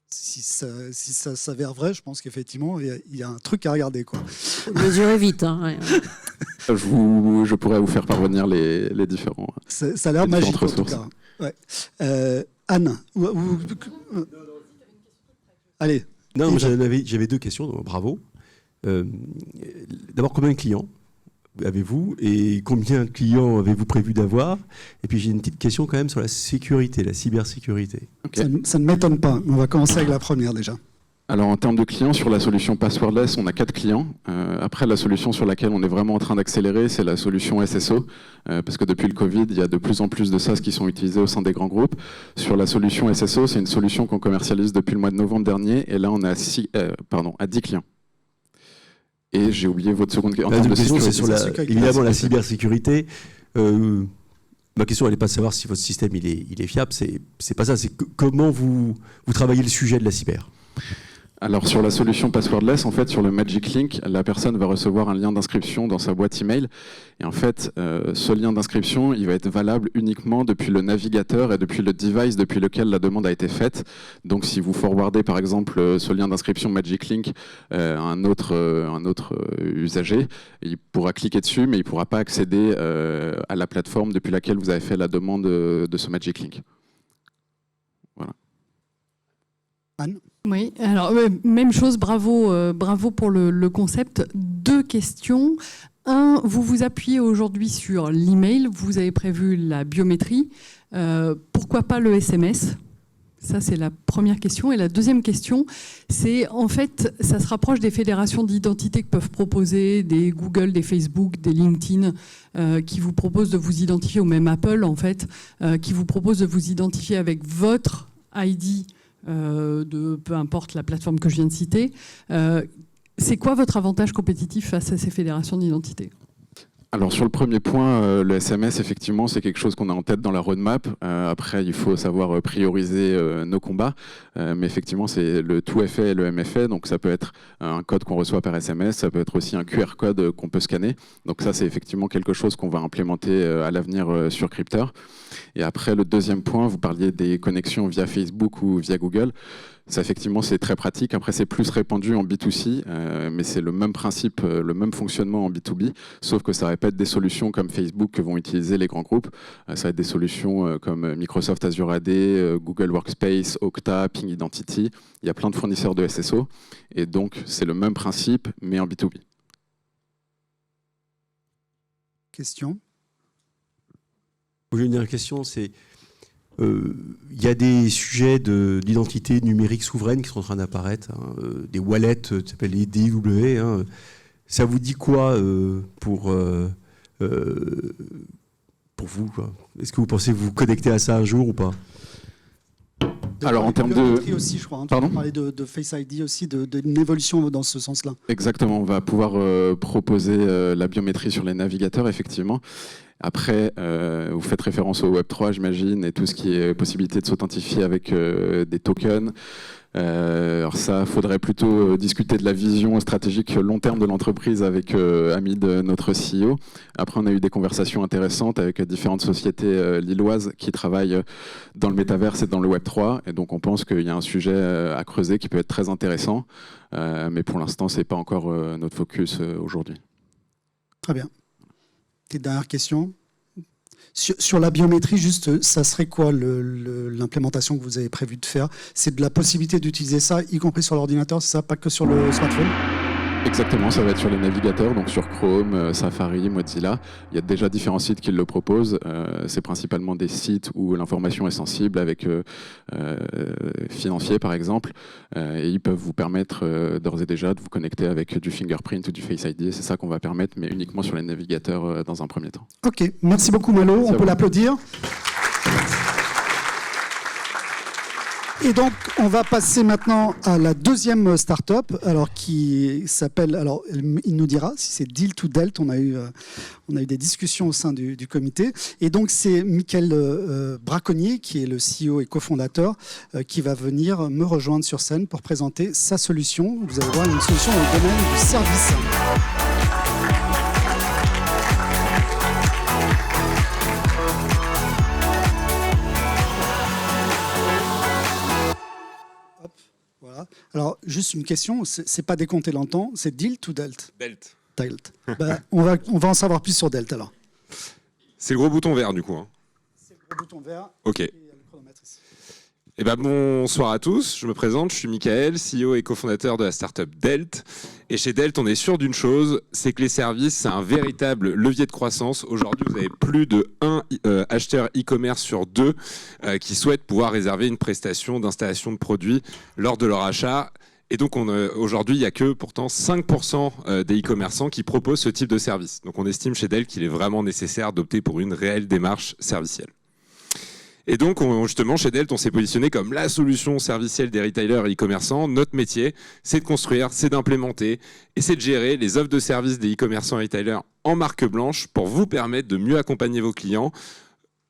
Si ça s'avère vrai, je pense qu'effectivement, il y a un truc à regarder, quoi. Mesurez vite. Hein, ouais. Je pourrais vous faire parvenir les différents. Ça a l'air magique, en tout ressources. cas. Ouais. Anne, allez. Non, j'avais 2 questions, donc bravo. D'abord, combien de clients avez-vous et combien de clients avez-vous prévu d'avoir? Et puis j'ai une petite question quand même sur la sécurité, la cybersécurité. Okay. Ça ne m'étonne pas. On va commencer avec la première déjà. Alors en termes de clients, sur la solution passwordless, on a 4 clients. Après, la solution sur laquelle on est vraiment en train d'accélérer, c'est la solution SSO, parce que depuis le Covid, il y a de plus en plus de SaaS qui sont utilisés au sein des grands groupes. Sur la solution SSO, c'est une solution qu'on commercialise depuis le mois de novembre dernier, et là on a 10 clients. Et j'ai oublié votre seconde question. La deuxième question, c'est sur évidemment la cybersécurité. Ma question, elle n'est pas de savoir si votre système il est fiable, c'est pas ça, c'est comment vous travaillez le sujet de la cyber. Alors sur la solution passwordless, en fait, sur le Magic Link, la personne va recevoir un lien d'inscription dans sa boîte email. Et en fait, ce lien d'inscription, il va être valable uniquement depuis le navigateur et depuis le device depuis lequel la demande a été faite. Donc si vous forwardez par exemple ce lien d'inscription Magic Link à un autre usager, il pourra cliquer dessus, mais il ne pourra pas accéder à la plateforme depuis laquelle vous avez fait la demande de ce Magic Link. Voilà. Anne ? Oui, alors même chose, bravo pour le concept. 2 questions. 1, vous vous appuyez aujourd'hui sur l'email, vous avez prévu la biométrie. Pourquoi pas le SMS ? Ça, c'est la première question. Et la deuxième question, c'est en fait, ça se rapproche des fédérations d'identité que peuvent proposer des Google, des Facebook, des LinkedIn, qui vous proposent de vous identifier, ou même Apple, en fait, qui vous propose de vous identifier avec votre ID de peu importe la plateforme que je viens de citer. C'est quoi votre avantage compétitif face à ces fédérations d'identité ? Alors sur le premier point, le SMS, effectivement, c'est quelque chose qu'on a en tête dans la roadmap. Après, il faut savoir prioriser nos combats. Mais effectivement, c'est le tout-FA et le MFA. Donc ça peut être un code qu'on reçoit par SMS, ça peut être aussi un QR code qu'on peut scanner. Donc ça, c'est effectivement quelque chose qu'on va implémenter à l'avenir sur Crypter. Et après, le deuxième point, vous parliez des connexions via Facebook ou via Google. Ça, effectivement, c'est très pratique. Après, c'est plus répandu en B2C, mais c'est le même principe, le même fonctionnement en B2B, sauf que ça répète des solutions comme Facebook que vont utiliser les grands groupes. Ça va être des solutions comme Microsoft Azure AD, Google Workspace, Okta, Ping Identity. Il y a plein de fournisseurs de SSO, et donc c'est le même principe, mais en B2B. Question. J'ai une dernière question, c'est il y a des sujets d'identité numérique souveraine qui sont en train d'apparaître, hein, des wallets qui s'appellent les DIW. Hein. Ça vous dit quoi pour vous, quoi? Est-ce que vous pensez vous connecter à ça un jour ou pas? Alors, en termes de... aussi, je crois. Hein, Pardon ? Tu parlais de Face ID aussi, d'une évolution dans ce sens-là. Exactement, on va pouvoir proposer la biométrie sur les navigateurs, effectivement. Après, vous faites référence au Web3, j'imagine, et tout ce qui est possibilité de s'authentifier avec des tokens. Alors ça, faudrait plutôt discuter de la vision stratégique long terme de l'entreprise avec Hamid, notre CEO. Après, on a eu des conversations intéressantes avec différentes sociétés lilloises qui travaillent dans le métaverse et dans le Web3. Et donc, on pense qu'il y a un sujet à creuser qui peut être très intéressant. Mais pour l'instant, ce n'est pas encore notre focus aujourd'hui. Très bien. Petite dernière question. Sur la biométrie, juste, ça serait quoi l'implémentation que vous avez prévu de faire? C'est de la possibilité d'utiliser ça, y compris sur l'ordinateur, c'est ça, pas que sur le smartphone? Exactement, ça va être sur les navigateurs, donc sur Chrome, Safari, Mozilla. Il y a déjà différents sites qui le proposent. C'est principalement des sites où l'information est sensible, avec financier par exemple. Et ils peuvent vous permettre d'ores et déjà de vous connecter avec du fingerprint ou du Face ID. C'est ça qu'on va permettre, mais uniquement sur les navigateurs dans un premier temps. Ok, merci beaucoup Malo, on peut l'applaudir. Et donc, on va passer maintenant à la deuxième start-up, alors qui s'appelle, alors il nous dira si c'est Deal to Delt. On a eu des discussions au sein du comité. Et donc, c'est Michael Braconnier, qui est le CEO et cofondateur, qui va venir me rejoindre sur scène pour présenter sa solution. Vous allez voir, une solution dans le domaine du service. Voilà. Alors, juste une question, c'est pas décompter longtemps, c'est Deal to Delt. Delt. Delt. Ben, on va en savoir plus sur Delt alors. C'est le gros bouton vert du coup. Hein. C'est le gros bouton vert. Ok. Et il y a le chronomètre ici. Eh ben, bonsoir à tous, je me présente, je suis Michael, CEO et cofondateur de la startup Delt. Et chez Delt, on est sûr d'une chose, c'est que les services, c'est un véritable levier de croissance. Aujourd'hui, vous avez plus de 1 acheteur e-commerce sur 2 qui souhaitent pouvoir réserver une prestation d'installation de produits lors de leur achat. Et donc, aujourd'hui, il n'y a que pourtant 5% des e-commerçants qui proposent ce type de service. Donc, on estime chez Delt qu'il est vraiment nécessaire d'opter pour une réelle démarche servicielle. Et donc, justement, chez Delt, on s'est positionné comme la solution servicielle des retailers et e-commerçants. Notre métier, c'est de construire, c'est d'implémenter et c'est de gérer les offres de services des e-commerçants et retailers en marque blanche pour vous permettre de mieux accompagner vos clients,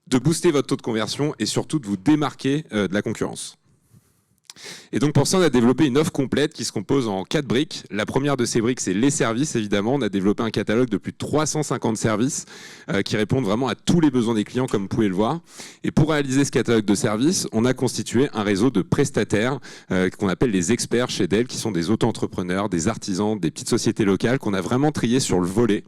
de booster votre taux de conversion et surtout de vous démarquer de la concurrence. Et donc pour ça, on a développé une offre complète qui se compose en 4 briques. La première de ces briques, c'est les services, évidemment. On a développé un catalogue de plus de 350 services qui répondent vraiment à tous les besoins des clients, comme vous pouvez le voir. Et pour réaliser ce catalogue de services, on a constitué un réseau de prestataires qu'on appelle les experts chez Delt, qui sont des auto-entrepreneurs, des artisans, des petites sociétés locales qu'on a vraiment triés sur le volet.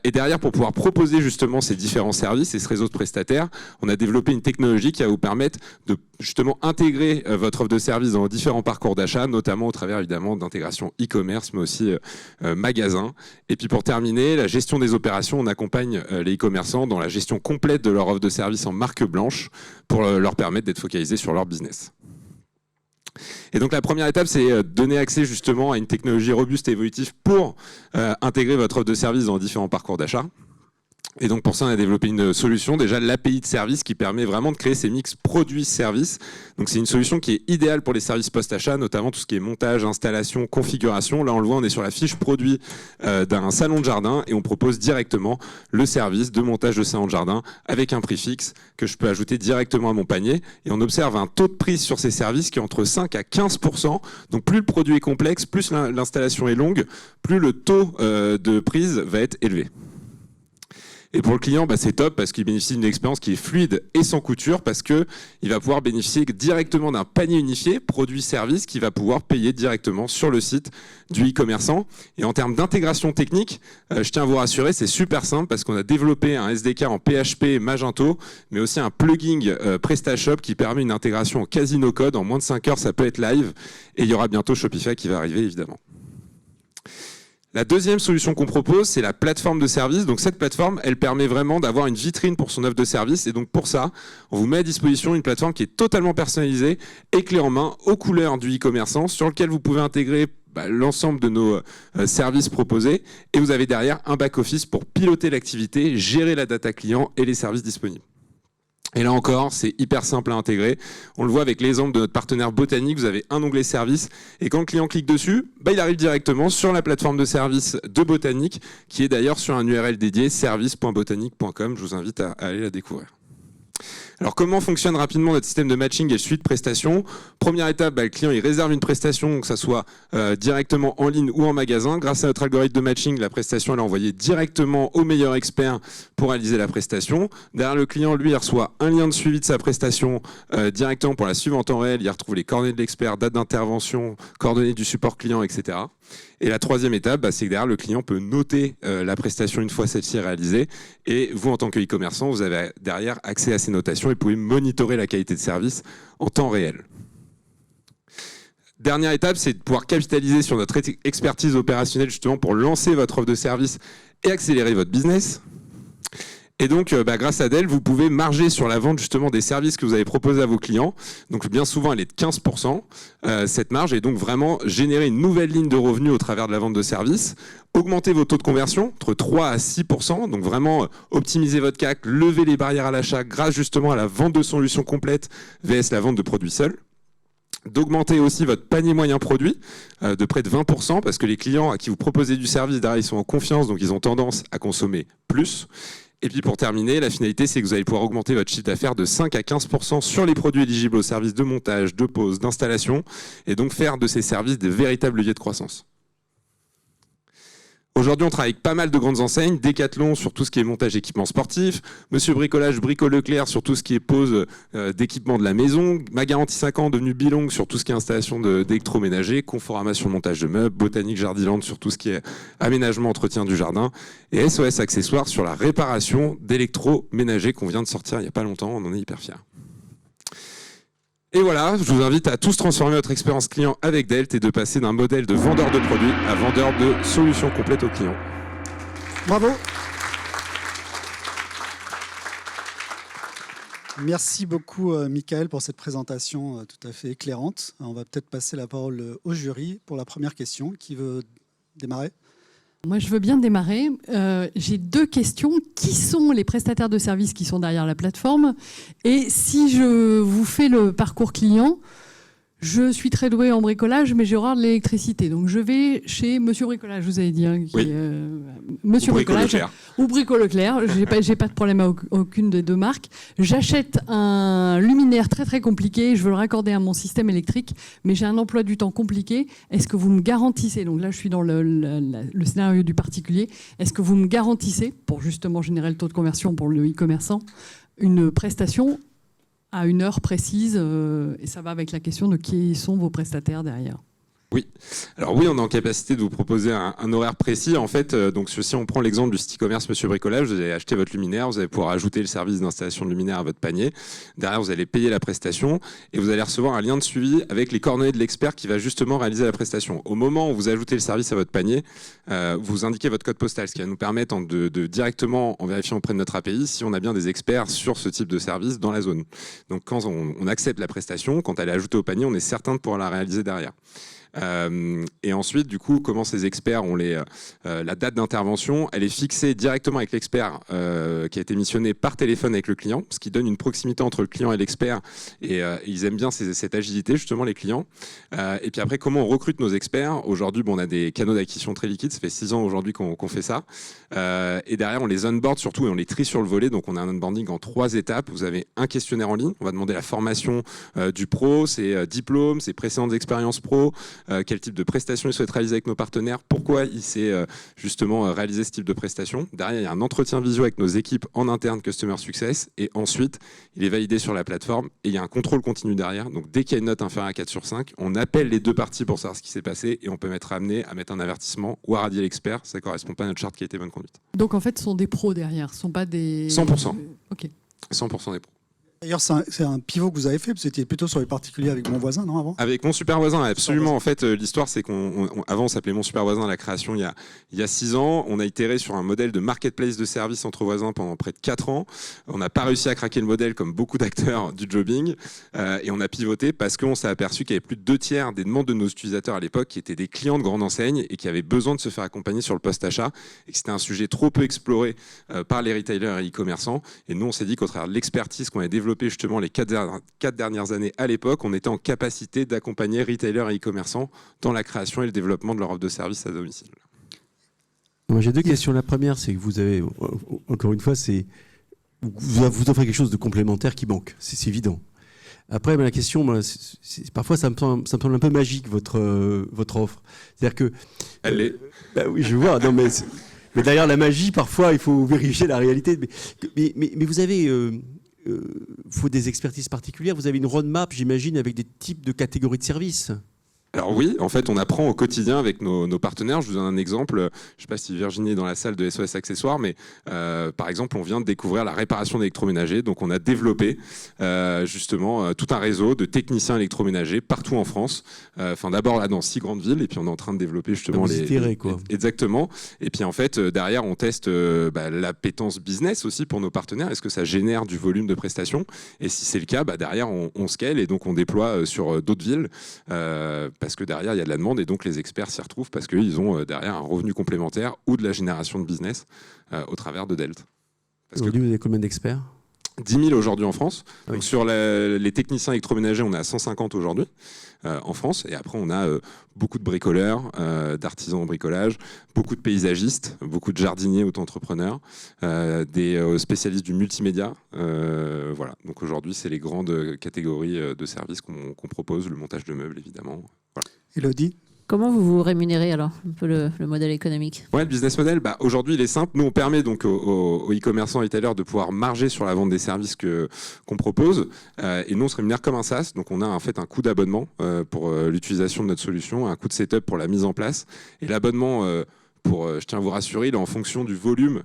Et derrière, pour pouvoir proposer justement ces différents services et ce réseau de prestataires, on a développé une technologie qui va vous permettre de justement intégrer votre offre de service dans différents parcours d'achat, notamment au travers évidemment d'intégration e-commerce, mais aussi magasin. Et puis pour terminer, la gestion des opérations, on accompagne les e-commerçants dans la gestion complète de leur offre de service en marque blanche pour leur permettre d'être focalisés sur leur business. Et donc la première étape, c'est donner accès justement à une technologie robuste et évolutive pour intégrer votre offre de service dans différents parcours d'achat. Et donc pour ça, on a développé une solution, déjà l'API de service qui permet vraiment de créer ces mix produits-services. Donc c'est une solution qui est idéale pour les services post-achat, notamment tout ce qui est montage, installation, configuration. Là, on le voit, on est sur la fiche produit d'un salon de jardin et on propose directement le service de montage de salon de jardin avec un prix fixe que je peux ajouter directement à mon panier. Et on observe un taux de prise sur ces services qui est entre 5 à 15%. Donc plus le produit est complexe, plus l'installation est longue, plus le taux de prise va être élevé. Et pour le client, c'est top parce qu'il bénéficie d'une expérience qui est fluide et sans couture parce qu'il va pouvoir bénéficier directement d'un panier unifié, produit-service, qui va pouvoir payer directement sur le site du e-commerçant. Et en termes d'intégration technique, je tiens à vous rassurer, c'est super simple parce qu'on a développé un SDK en PHP Magento, mais aussi un plugin PrestaShop qui permet une intégration en quasi no-code. En moins de 5 heures, ça peut être live. Et il y aura bientôt Shopify qui va arriver, évidemment. La deuxième solution qu'on propose, c'est la plateforme de service. Donc cette plateforme, elle permet vraiment d'avoir une vitrine pour son offre de service. Et donc pour ça, on vous met à disposition une plateforme qui est totalement personnalisée et clé en main aux couleurs du e-commerçant, sur lequel vous pouvez intégrer l'ensemble de nos services proposés. Et vous avez derrière un back-office pour piloter l'activité, gérer la data client et les services disponibles. Et là encore, c'est hyper simple à intégrer. On le voit avec l'exemple de notre partenaire Botanique. Vous avez un onglet service et quand le client clique dessus, il arrive directement sur la plateforme de service de Botanique, qui est d'ailleurs sur un URL dédié service.botanique.com. Je vous invite à aller la découvrir. Alors comment fonctionne rapidement notre système de matching et suite de prestations? Première étape, le client il réserve une prestation, que ça soit directement en ligne ou en magasin. Grâce à notre algorithme de matching, la prestation elle est envoyée directement au meilleur expert pour réaliser la prestation. Derrière, le client, lui, il reçoit un lien de suivi de sa prestation directement pour la suivre en temps réel. Il retrouve les coordonnées de l'expert, date d'intervention, coordonnées du support client, etc. Et la troisième étape, c'est que derrière, le client peut noter la prestation une fois celle-ci réalisée. Et vous, en tant que e-commerçant, vous avez derrière accès à ces notations et vous pouvez monitorer la qualité de service en temps réel. Dernière étape, c'est de pouvoir capitaliser sur notre expertise opérationnelle justement pour lancer votre offre de service et accélérer votre business. Et donc, grâce à Dell, vous pouvez marger sur la vente justement des services que vous avez proposés à vos clients. Donc, bien souvent, elle est de 15%, cette marge, et donc vraiment générer une nouvelle ligne de revenus au travers de la vente de services. Augmenter vos taux de conversion entre 3 à 6%, donc vraiment optimiser votre CAC, lever les barrières à l'achat grâce justement à la vente de solutions complètes vs la vente de produits seuls. D'augmenter aussi votre panier moyen produit de près de 20% parce que les clients à qui vous proposez du service, derrière, ils sont en confiance, donc ils ont tendance à consommer plus. Et puis pour terminer, la finalité, c'est que vous allez pouvoir augmenter votre chiffre d'affaires de 5 à 15% sur les produits éligibles aux services de montage, de pose, d'installation, et donc faire de ces services des véritables leviers de croissance. Aujourd'hui, on travaille avec pas mal de grandes enseignes, Decathlon sur tout ce qui est montage d'équipements sportifs, Monsieur Bricolage, Brico Leclerc sur tout ce qui est pose d'équipements de la maison, Ma Garantie 5 ans devenu Bilong sur tout ce qui est installation d'électroménager, Conforama sur le montage de meubles, Botanique Jardiland sur tout ce qui est aménagement, entretien du jardin, et SOS Accessoires sur la réparation d'électroménager qu'on vient de sortir il n'y a pas longtemps, on en est hyper fiers. Et voilà, je vous invite à tous transformer votre expérience client avec Delt et de passer d'un modèle de vendeur de produits à vendeur de solutions complètes aux clients. Bravo. Merci beaucoup, Michael, pour cette présentation tout à fait éclairante. On va peut-être passer la parole au jury pour la première question. Qui veut démarrer ? Moi, je veux bien démarrer. J'ai deux questions. Qui sont les prestataires de services qui sont derrière la plateforme? Et si je vous fais le parcours client, je suis très douée en bricolage, mais j'ai horreur de l'électricité. Donc, je vais chez Monsieur Bricolage, vous avez dit. Hein, qui, oui. Monsieur Brico Bricolage Leclerc. Ou Brico Leclerc. J'ai pas de problème à aucune des deux marques. J'achète un luminaire très, très compliqué. Je veux le raccorder à mon système électrique, mais j'ai un emploi du temps compliqué. Est-ce que vous me garantissez, donc là, je suis dans le scénario du particulier, est-ce que vous me garantissez, pour justement générer le taux de conversion pour le e-commerçant, une prestation à une heure précise, et ça va avec la question de qui sont vos prestataires derrière. Oui. Alors oui, on est en capacité de vous proposer un horaire précis. En fait, donc si on prend l'exemple du site e-commerce Monsieur Bricolage, vous allez acheter votre luminaire, vous allez pouvoir ajouter le service d'installation de luminaire à votre panier. Derrière, vous allez payer la prestation et vous allez recevoir un lien de suivi avec les coordonnées de l'expert qui va justement réaliser la prestation. Au moment où vous ajoutez le service à votre panier, vous indiquez votre code postal, ce qui va nous permettre de directement, en vérifiant auprès de notre API, si on a bien des experts sur ce type de service dans la zone. Donc quand on accepte la prestation, quand elle est ajoutée au panier, on est certain de pouvoir la réaliser derrière. Et ensuite, du coup, comment ces experts ont la date d'intervention, elle est fixée directement avec l'expert qui a été missionné par téléphone avec le client, ce qui donne une proximité entre le client et l'expert. Et ils aiment bien cette agilité, justement, les clients. Et puis après, comment on recrute nos experts? Aujourd'hui, on a des canaux d'acquisition très liquides. Ça fait 6 ans aujourd'hui qu'on fait ça. Et derrière, on les onboard surtout et on les trie sur le volet. Donc, on a un onboarding en 3 étapes. Vous avez un questionnaire en ligne. On va demander la formation du pro, ses diplômes, ses précédentes expériences pro, quel type de prestations il souhaite réaliser avec nos partenaires, pourquoi il s'est justement réalisé ce type de prestations. Derrière, il y a un entretien visio avec nos équipes en interne Customer Success. Et ensuite, il est validé sur la plateforme et il y a un contrôle continu derrière. Donc, dès qu'il y a une note inférieure à 4 sur 5, on appelle les 2 parties pour savoir ce qui s'est passé et on peut être amené à mettre un avertissement ou à radier l'expert. Ça ne correspond pas à notre charte qui a été bonne conduite. Donc en fait, ce sont des pros derrière, ce ne sont pas des... 100%. Ok. 100% des pros. D'ailleurs, c'est un pivot que vous avez fait, parce que c'était plutôt sur les particuliers avec Mon Voisin, non, avant? Avec Mon Super Voisin, absolument. En fait, l'histoire, c'est qu'avant, on s'appelait Mon Super Voisin à la création il y a 6 ans. On a itéré sur un modèle de marketplace de services entre voisins pendant près de 4 ans. On n'a pas réussi à craquer le modèle comme beaucoup d'acteurs du jobbing. Et on a pivoté parce qu'on s'est aperçu qu'il y avait plus de 2 tiers des demandes de nos utilisateurs à l'époque qui étaient des clients de grandes enseignes et qui avaient besoin de se faire accompagner sur le post-achat et que c'était un sujet trop peu exploré par les retailers et e-commerçants. Et nous, on s'est dit qu'au travers de l'expertise qu'on a développée justement les 4 dernières années à l'époque, on était en capacité d'accompagner retailers et e-commerçants dans la création et le développement de leur offre de services à domicile. Moi, j'ai 2 questions. La première, c'est que vous avez, encore une fois, vous offrez quelque chose de complémentaire qui manque, c'est évident. Après, la question, parfois, ça me semble un peu magique, votre offre. C'est-à-dire que... Elle l'est. Oui, je vois. Non, mais derrière la magie, parfois, il faut vérifier la réalité. Mais vous avez... faut des expertises particulières. Vous avez une roadmap, j'imagine, avec des types de catégories de services. Alors oui, en fait, on apprend au quotidien avec nos partenaires. Je vous donne un exemple. Je ne sais pas si Virginie est dans la salle de SOS Accessoires, mais par exemple, on vient de découvrir la réparation d'électroménagers. Donc, on a développé justement tout un réseau de techniciens électroménagers partout en France. D'abord là dans 6 grandes villes, et puis on est en train de développer justement quoi. Exactement. Et puis en fait, derrière, on teste l'appétence business aussi pour nos partenaires. Est-ce que ça génère du volume de prestations? Et si c'est le cas, derrière, on scale et donc on déploie sur d'autres villes. Parce que derrière, il y a de la demande et donc les experts s'y retrouvent parce qu'ils ont derrière un revenu complémentaire ou de la génération de business au travers de Delt. Aujourd'hui, vous avez combien d'experts? 10 000 aujourd'hui en France. Oui. Donc sur les techniciens électroménagers, on est à 150 aujourd'hui en France. Et après, on a beaucoup de bricoleurs, d'artisans en bricolage, beaucoup de paysagistes, beaucoup de jardiniers auto-entrepreneurs, des spécialistes du multimédia. Voilà. Donc aujourd'hui, c'est les grandes catégories de services qu'on propose, le montage de meubles évidemment. Voilà. Élodie? Comment vous vous rémunérez alors, un peu le modèle économique? Ouais, le business model, aujourd'hui, il est simple. Nous, on permet donc aux e-commerçants et retailers de pouvoir marger sur la vente des services qu'on propose. Et nous, on se rémunère comme un SaaS. Donc, on a en fait un coût d'abonnement pour l'utilisation de notre solution, un coût de setup pour la mise en place. Et l'abonnement, je tiens à vous rassurer, il est en fonction du volume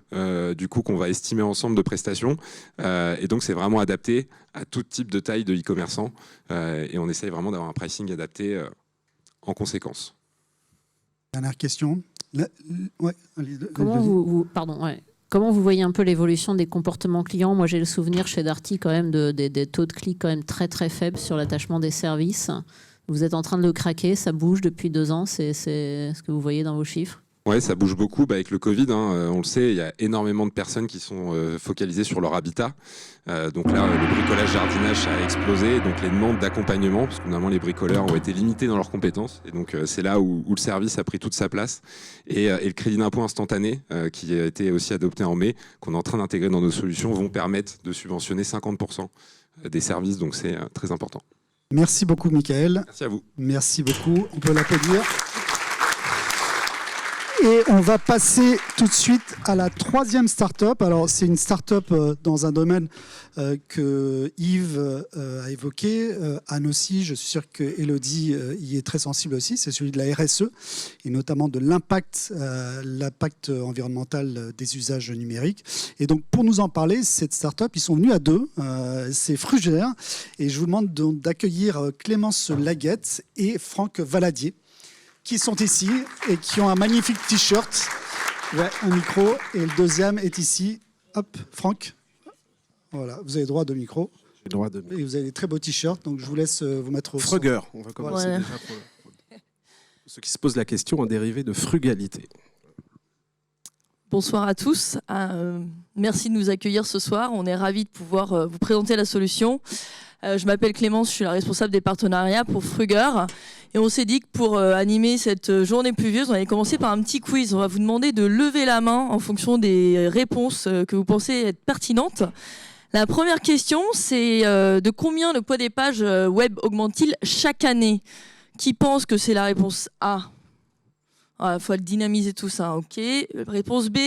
du coût qu'on va estimer ensemble de prestations. Et donc, c'est vraiment adapté à tout type de taille de e-commerçant. Et on essaye vraiment d'avoir un pricing adapté en conséquence. Dernière question. Comment vous voyez un peu l'évolution des comportements clients? Moi, j'ai le souvenir chez Darty quand même des taux de clics quand même très très faibles sur l'attachement des services. Vous êtes en train de le craquer, ça bouge depuis 2 ans, c'est ce que vous voyez dans vos chiffres? Oui, ça bouge beaucoup avec le Covid. On le sait, il y a énormément de personnes qui sont focalisées sur leur habitat. Donc là, le bricolage jardinage, ça a explosé. Donc les demandes d'accompagnement, parce que normalement les bricoleurs ont été limités dans leurs compétences. Et donc c'est là où le service a pris toute sa place. Et le crédit d'impôt instantané, qui a été aussi adopté en mai, qu'on est en train d'intégrer dans nos solutions, vont permettre de subventionner 50% des services. Donc c'est très important. Merci beaucoup, Michael. Merci à vous. Merci beaucoup. On peut l'applaudir. Et on va passer tout de suite à la 3e start-up. Alors, c'est une start-up dans un domaine que Yves a évoqué, Anne aussi. Je suis sûr que Élodie y est très sensible aussi. C'est celui de la RSE et notamment de l'impact environnemental des usages numériques. Et donc, pour nous en parler, cette start-up, ils sont venus à 2. C'est Frugère. Et je vous demande donc d'accueillir Clémence Laguette et Franck Valadier, qui sont ici et qui ont un magnifique t-shirt. Ouais, un micro. Et le deuxième est ici. Hop, Franck. Voilà, vous avez droit à 2 micros. J'ai droit à 2 micros. Et vous avez des très beaux t-shirts, donc je vous laisse vous mettre au Frugger, on va commencer déjà. ceux qui se posent la question, un dérivé de frugalité. Bonsoir à tous. Merci de nous accueillir ce soir. On est ravis de pouvoir vous présenter la solution. Je m'appelle Clémence, je suis la responsable des partenariats pour Fruger. Et on s'est dit que pour animer cette journée pluvieuse, on allait commencer par un petit quiz. On va vous demander de lever la main en fonction des réponses que vous pensez être pertinentes. La première question, c'est de combien le poids des pages web augmente-t-il chaque année? Qui pense que c'est la réponse A? Il faut dynamiser tout ça, ok. Réponse B,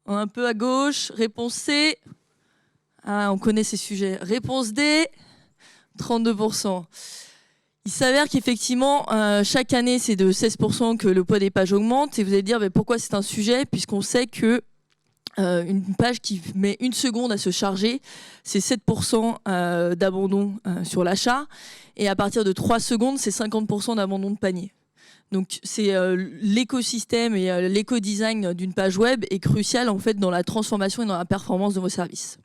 un peu à gauche. Réponse C, on connaît ces sujets. Réponse D, 32%. Il s'avère qu'effectivement, chaque année, c'est de 16% que le poids des pages augmente. Et vous allez dire, mais pourquoi c'est un sujet? Puisqu'on sait que une page qui met 1 seconde à se charger, c'est 7% d'abandon sur l'achat. Et à partir de 3 secondes, c'est 50% d'abandon de panier. Donc c'est l'écosystème et l'éco-design d'une page web est crucial en fait dans la transformation et dans la performance de vos services.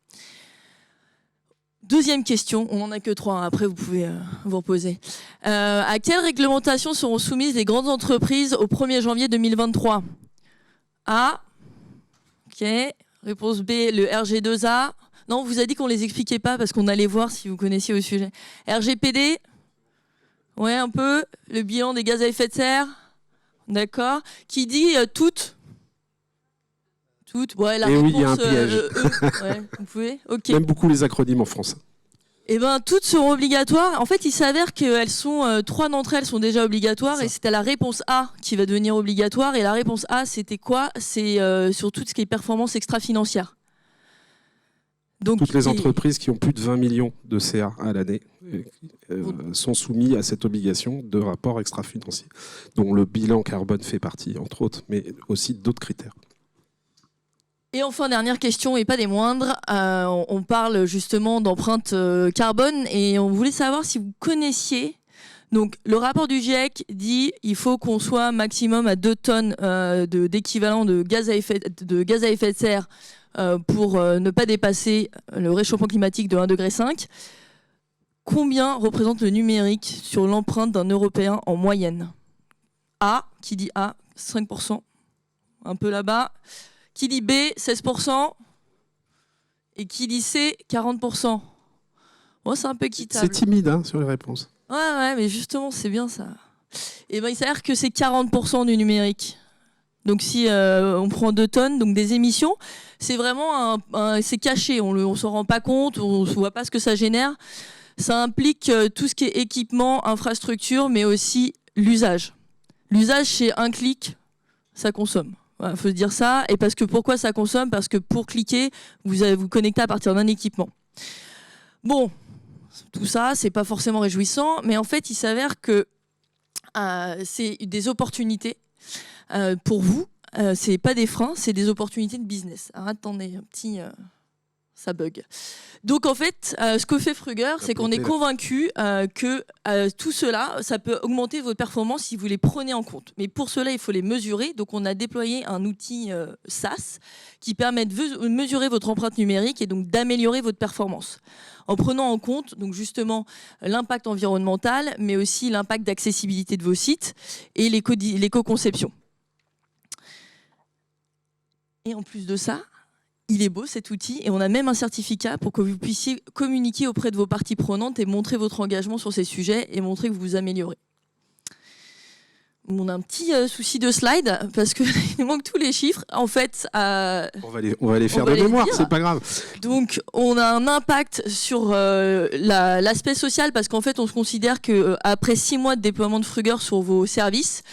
Deuxième question, on n'en a que 3, après vous pouvez vous reposer. À quelle réglementation seront soumises les grandes entreprises au 1er janvier 2023? A. Ok. Réponse B, le RG2A. Non, on vous a dit qu'on ne les expliquait pas parce qu'on allait voir si vous connaissiez le sujet. RGPD. Ouais, un peu. Le bilan des gaz à effet de serre. D'accord. Qui dit toutes. Toutes. Ouais, la réponse, oui, il y a un piège. Ouais, vous pouvez. Ok. J'aime beaucoup les acronymes en France. Eh ben, toutes seront obligatoires. En fait, il s'avère qu'elles sont 3 d'entre elles sont déjà obligatoires et c'était la réponse A qui va devenir obligatoire. Et la réponse A, c'était quoi? C'est sur tout ce qui est performance extra-financière. Donc, toutes les entreprises qui ont plus de 20 millions de CA à l'année sont soumises à cette obligation de rapport extra-financier, dont le bilan carbone fait partie, entre autres, mais aussi d'autres critères. Et enfin, dernière question, et pas des moindres, on parle justement d'empreinte carbone et on voulait savoir si vous connaissiez. Donc, le rapport du GIEC dit qu'il faut qu'on soit maximum à 2 tonnes d'équivalent de gaz à effet de serre pour ne pas dépasser le réchauffement climatique de 1,5 degré. Combien représente le numérique sur l'empreinte d'un Européen en moyenne? A, qui dit A, 5%, un peu là-bas. Qui dit B, 16%. Et qui dit C, 40%. Bon, c'est un peu équitable. C'est timide hein, sur les réponses. Ouais, mais justement, c'est bien ça. Et ben, il s'avère que c'est 40% du numérique. Donc si on prend 2 tonnes, donc des émissions, c'est vraiment c'est caché, on s'en rend pas compte, on ne voit pas ce que ça génère. Ça implique tout ce qui est équipement, infrastructure, mais aussi l'usage. L'usage, c'est un clic, ça consomme. Il faut se dire ça. Et parce que pourquoi ça consomme? Parce que pour cliquer, vous allez vous connecter à partir d'un équipement. Bon, tout ça, c'est pas forcément réjouissant, mais en fait, il s'avère que c'est des opportunités pour vous. C'est pas des freins, c'est des opportunités de business. Alors, attendez, un petit... ça bug. Donc en fait, ce que fait Fruger, c'est qu'on est convaincu que tout cela, ça peut augmenter votre performance si vous les prenez en compte. Mais pour cela, il faut les mesurer. Donc on a déployé un outil SaaS qui permet de mesurer votre empreinte numérique et donc d'améliorer votre performance. En prenant en compte donc justement l'impact environnemental, mais aussi l'impact d'accessibilité de vos sites et l'éco-conception. Et en plus de ça, il est beau cet outil et on a même un certificat pour que vous puissiez communiquer auprès de vos parties prenantes et montrer votre engagement sur ces sujets et montrer que vous vous améliorez. On a un petit souci de slide parce qu'il manque tous les chiffres. En fait, on va les faire de mémoire, c'est pas grave. Donc, on a un impact sur l'aspect social parce qu'en fait, on se considère qu'après 6 mois de déploiement de Fruger sur vos services,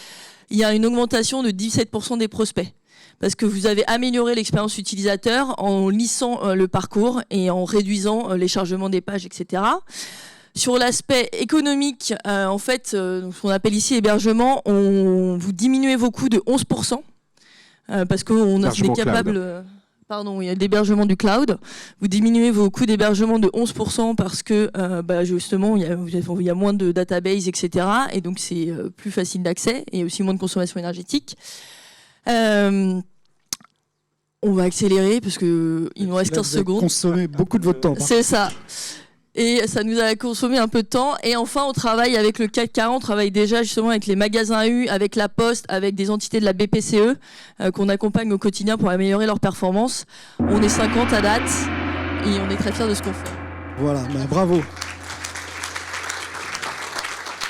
il y a une augmentation de 17% des prospects. Parce que vous avez amélioré l'expérience utilisateur en lissant le parcours et en réduisant les chargements des pages, etc. Sur l'aspect économique, en fait, ce qu'on appelle ici hébergement, vous diminuez vos coûts de 11%, parce qu'on est capable... Pardon, il y a l'hébergement du cloud. Vous diminuez vos coûts d'hébergement de 11% parce que justement, il y a moins de database, etc. Et donc, c'est plus facile d'accès et aussi moins de consommation énergétique. On va accélérer parce qu'il nous reste 15 secondes. Consommer beaucoup de votre temps. C'est ça. Et ça nous a consommé un peu de temps. Et enfin, on travaille avec le CAC 40, on travaille déjà justement avec les magasins U, avec la Poste, avec des entités de la BPCE qu'on accompagne au quotidien pour améliorer leur performance. On est 50 à date et on est très fiers de ce qu'on fait. Voilà, bravo.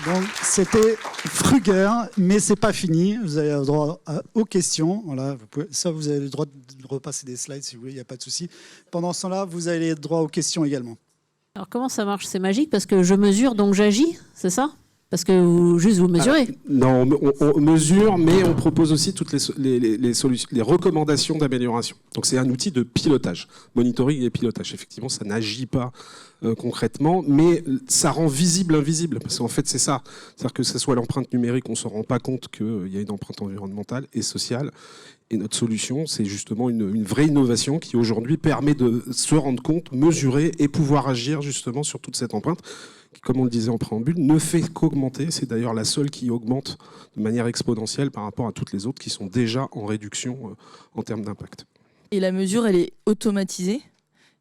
Donc c'était Fruger, mais c'est pas fini. Vous avez le droit aux questions. Voilà, vous avez le droit de repasser des slides si vous voulez, il n'y a pas de souci. Pendant ce temps-là, vous avez le droit aux questions également. Alors comment ça marche? C'est magique parce que je mesure donc j'agis, c'est ça? Parce que vous mesurez. Non, on mesure, mais on propose aussi toutes les recommandations d'amélioration. Donc c'est un outil de pilotage, monitoring et pilotage. Effectivement, ça n'agit pas concrètement, mais ça rend visible l'invisible. Parce qu'en fait, c'est ça. C'est-à-dire que ce soit l'empreinte numérique, on ne se rend pas compte qu'il y a une empreinte environnementale et sociale. Et notre solution, c'est justement une vraie innovation qui aujourd'hui permet de se rendre compte, mesurer et pouvoir agir justement sur toute cette empreinte qui, comme on le disait en préambule, ne fait qu'augmenter. C'est d'ailleurs la seule qui augmente de manière exponentielle par rapport à toutes les autres qui sont déjà en réduction en termes d'impact. Et la mesure, elle est automatisée.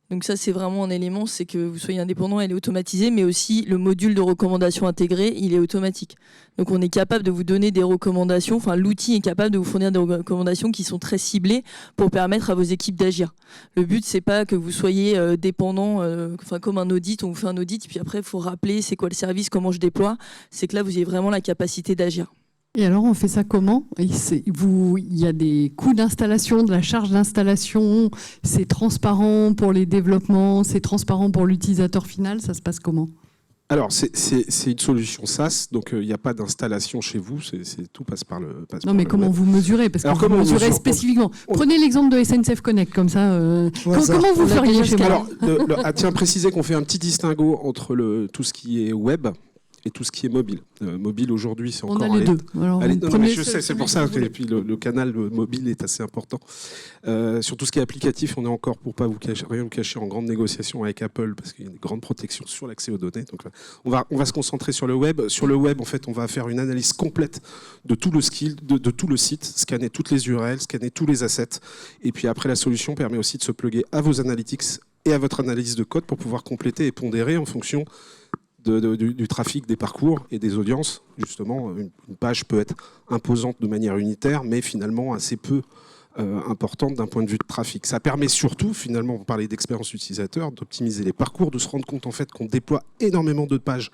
Donc ça, c'est vraiment un élément, c'est que vous soyez indépendant, elle est automatisée, mais aussi le module de recommandation intégré, il est automatique. Donc on est capable de vous donner des recommandations, enfin l'outil est capable de vous fournir des recommandations qui sont très ciblées pour permettre à vos équipes d'agir. Le but, c'est pas que vous soyez dépendant, comme un audit, on vous fait un audit, puis après, il faut rappeler c'est quoi le service, comment je déploie. C'est que là, vous avez vraiment la capacité d'agir. Et alors, on fait ça comment? Il y a des coûts d'installation, de la charge d'installation, c'est transparent pour les développements, c'est transparent pour l'utilisateur final, ça se passe comment? Alors, c'est une solution SaaS, donc il n'y a pas d'installation chez vous, tout passe par le Non, mais comment vous mesurez? Parce que vous mesurez spécifiquement. Prenez l'exemple de SNCF Connect, comme ça. Comment vous feriez chez moi? Alors, tiens, préciser qu'on fait un petit distinguo entre tout ce qui est web et tout ce qui est mobile. Mobile aujourd'hui, c'est encore... On a les deux. Alors, je sais, c'est pour ça. Et puis le canal mobile est assez important. Sur tout ce qui est applicatif, on est encore, pour pas rien vous cacher, en grande négociation avec Apple, parce qu'il y a une grande protection sur l'accès aux données. Donc, on va se concentrer sur le web. Sur le web, en fait, on va faire une analyse complète de tout le de tout le site, scanner toutes les URL, scanner tous les assets. Et puis après, la solution permet aussi de se plugger à vos analytics et à votre analyse de code pour pouvoir compléter et pondérer en fonction du trafic, des parcours et des audiences. Justement, une page peut être imposante de manière unitaire, mais finalement assez peu importante d'un point de vue de trafic. Ça permet surtout, finalement, vous parlez d'expérience utilisateur, d'optimiser les parcours, de se rendre compte en fait qu'on déploie énormément de pages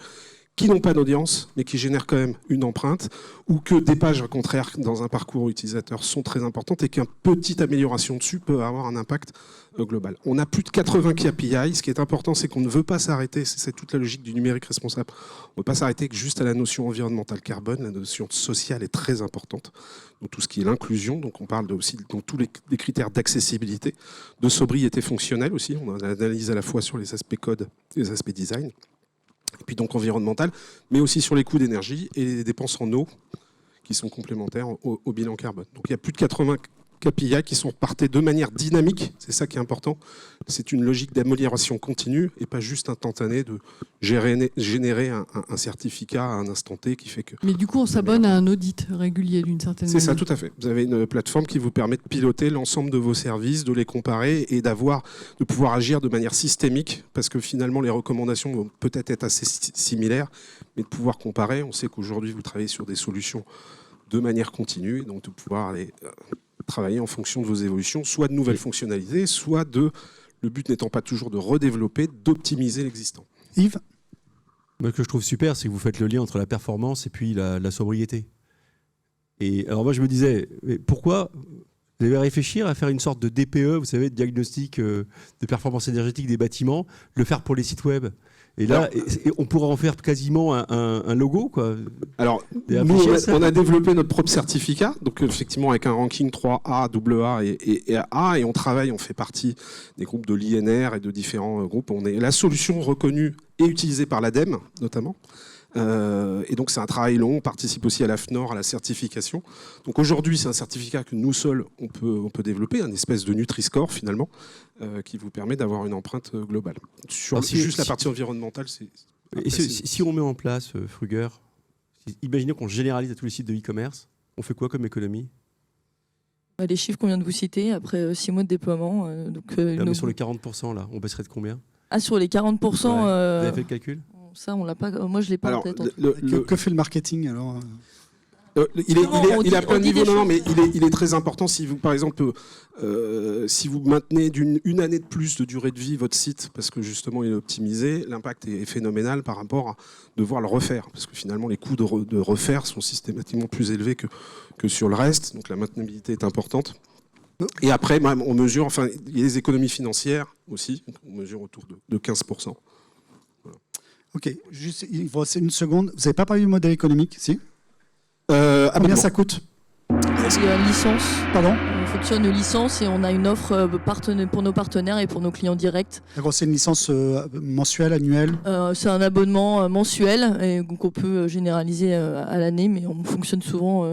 qui n'ont pas d'audience, mais qui génèrent quand même une empreinte, ou que des pages, au contraire, dans un parcours utilisateur sont très importantes et qu'une petite amélioration dessus peut avoir un impact global. On a plus de 80 KPI. Ce qui est important, c'est qu'on ne veut pas s'arrêter, c'est toute la logique du numérique responsable. On ne veut pas s'arrêter juste à la notion environnementale carbone, la notion sociale est très importante. Donc tout ce qui est l'inclusion, donc on parle aussi de tous les critères d'accessibilité, de sobriété fonctionnelle aussi, on analyse à la fois sur les aspects code et les aspects design. Et puis donc environnemental, mais aussi sur les coûts d'énergie et les dépenses en eau qui sont complémentaires au bilan carbone. Donc il y a plus de 80 KPI qui sont repartés de manière dynamique, c'est ça qui est important. C'est une logique d'amélioration continue et pas juste instantanée de générer un certificat à un instant T qui fait que... Mais du coup, on s'abonne à un audit régulier d'une certaine manière. C'est ça, tout à fait. Vous avez une plateforme qui vous permet de piloter l'ensemble de vos services, de les comparer et de pouvoir agir de manière systémique, parce que finalement, les recommandations vont peut-être être assez similaires, mais de pouvoir comparer. On sait qu'aujourd'hui, vous travaillez sur des solutions de manière continue, et donc de pouvoir aller travailler en fonction de vos évolutions, soit de nouvelles fonctionnalités, soit le but n'étant pas toujours de redévelopper, d'optimiser l'existant. Yves ? Ce que je trouve super, c'est que vous faites le lien entre la performance et puis la sobriété. Et alors moi, je me disais, pourquoi vous allez réfléchir à faire une sorte de DPE, vous savez, de diagnostic de performance énergétique des bâtiments, le faire pour les sites web. Et là, on pourra en faire quasiment un logo, quoi. Alors, nous, on a développé notre propre certificat, donc effectivement avec un ranking 3A, AA et A, et on fait partie des groupes de l'INR et de différents groupes. On est la solution reconnue et utilisée par l'ADEME, notamment. Et donc c'est un travail long, on participe aussi à l'AFNOR, à la certification. Donc aujourd'hui c'est un certificat que nous seuls on peut développer, une espèce de Nutri-Score finalement, qui vous permet d'avoir une empreinte globale. Sur la partie environnementale, c'est... Et si on met en place Fruger, imaginez qu'on généralise à tous les sites de e-commerce, on fait quoi comme économie? Les chiffres qu'on vient de vous citer, après 6 mois de déploiement. Mais sur les 40%, là, on baisserait de combien? Ah, sur les 40%. Vous avez fait le calcul? Ça, on l'a pas. Moi, je l'ai pas en tête. En tout. Que fait le marketing alors? Il est à plein de niveaux, non, mais il est très important si vous, par exemple, si vous maintenez une année de plus de durée de vie votre site, parce que justement il est optimisé, l'impact est phénoménal par rapport à devoir le refaire, parce que finalement les coûts de refaire sont systématiquement plus élevés que sur le reste, donc la maintenabilité est importante. Et après, on mesure, enfin, il y a des économies financières aussi, on mesure autour de 15%. Voilà. Ok, juste il faut une seconde. Vous n'avez pas parlé du modèle économique, si? Combien ça coûte? Il y a une licence. Pardon? On fonctionne de licence et on a une offre pour nos partenaires et pour nos clients directs. D'accord, c'est une licence mensuelle, annuelle? C'est un abonnement mensuel et donc on peut généraliser à l'année, mais on fonctionne souvent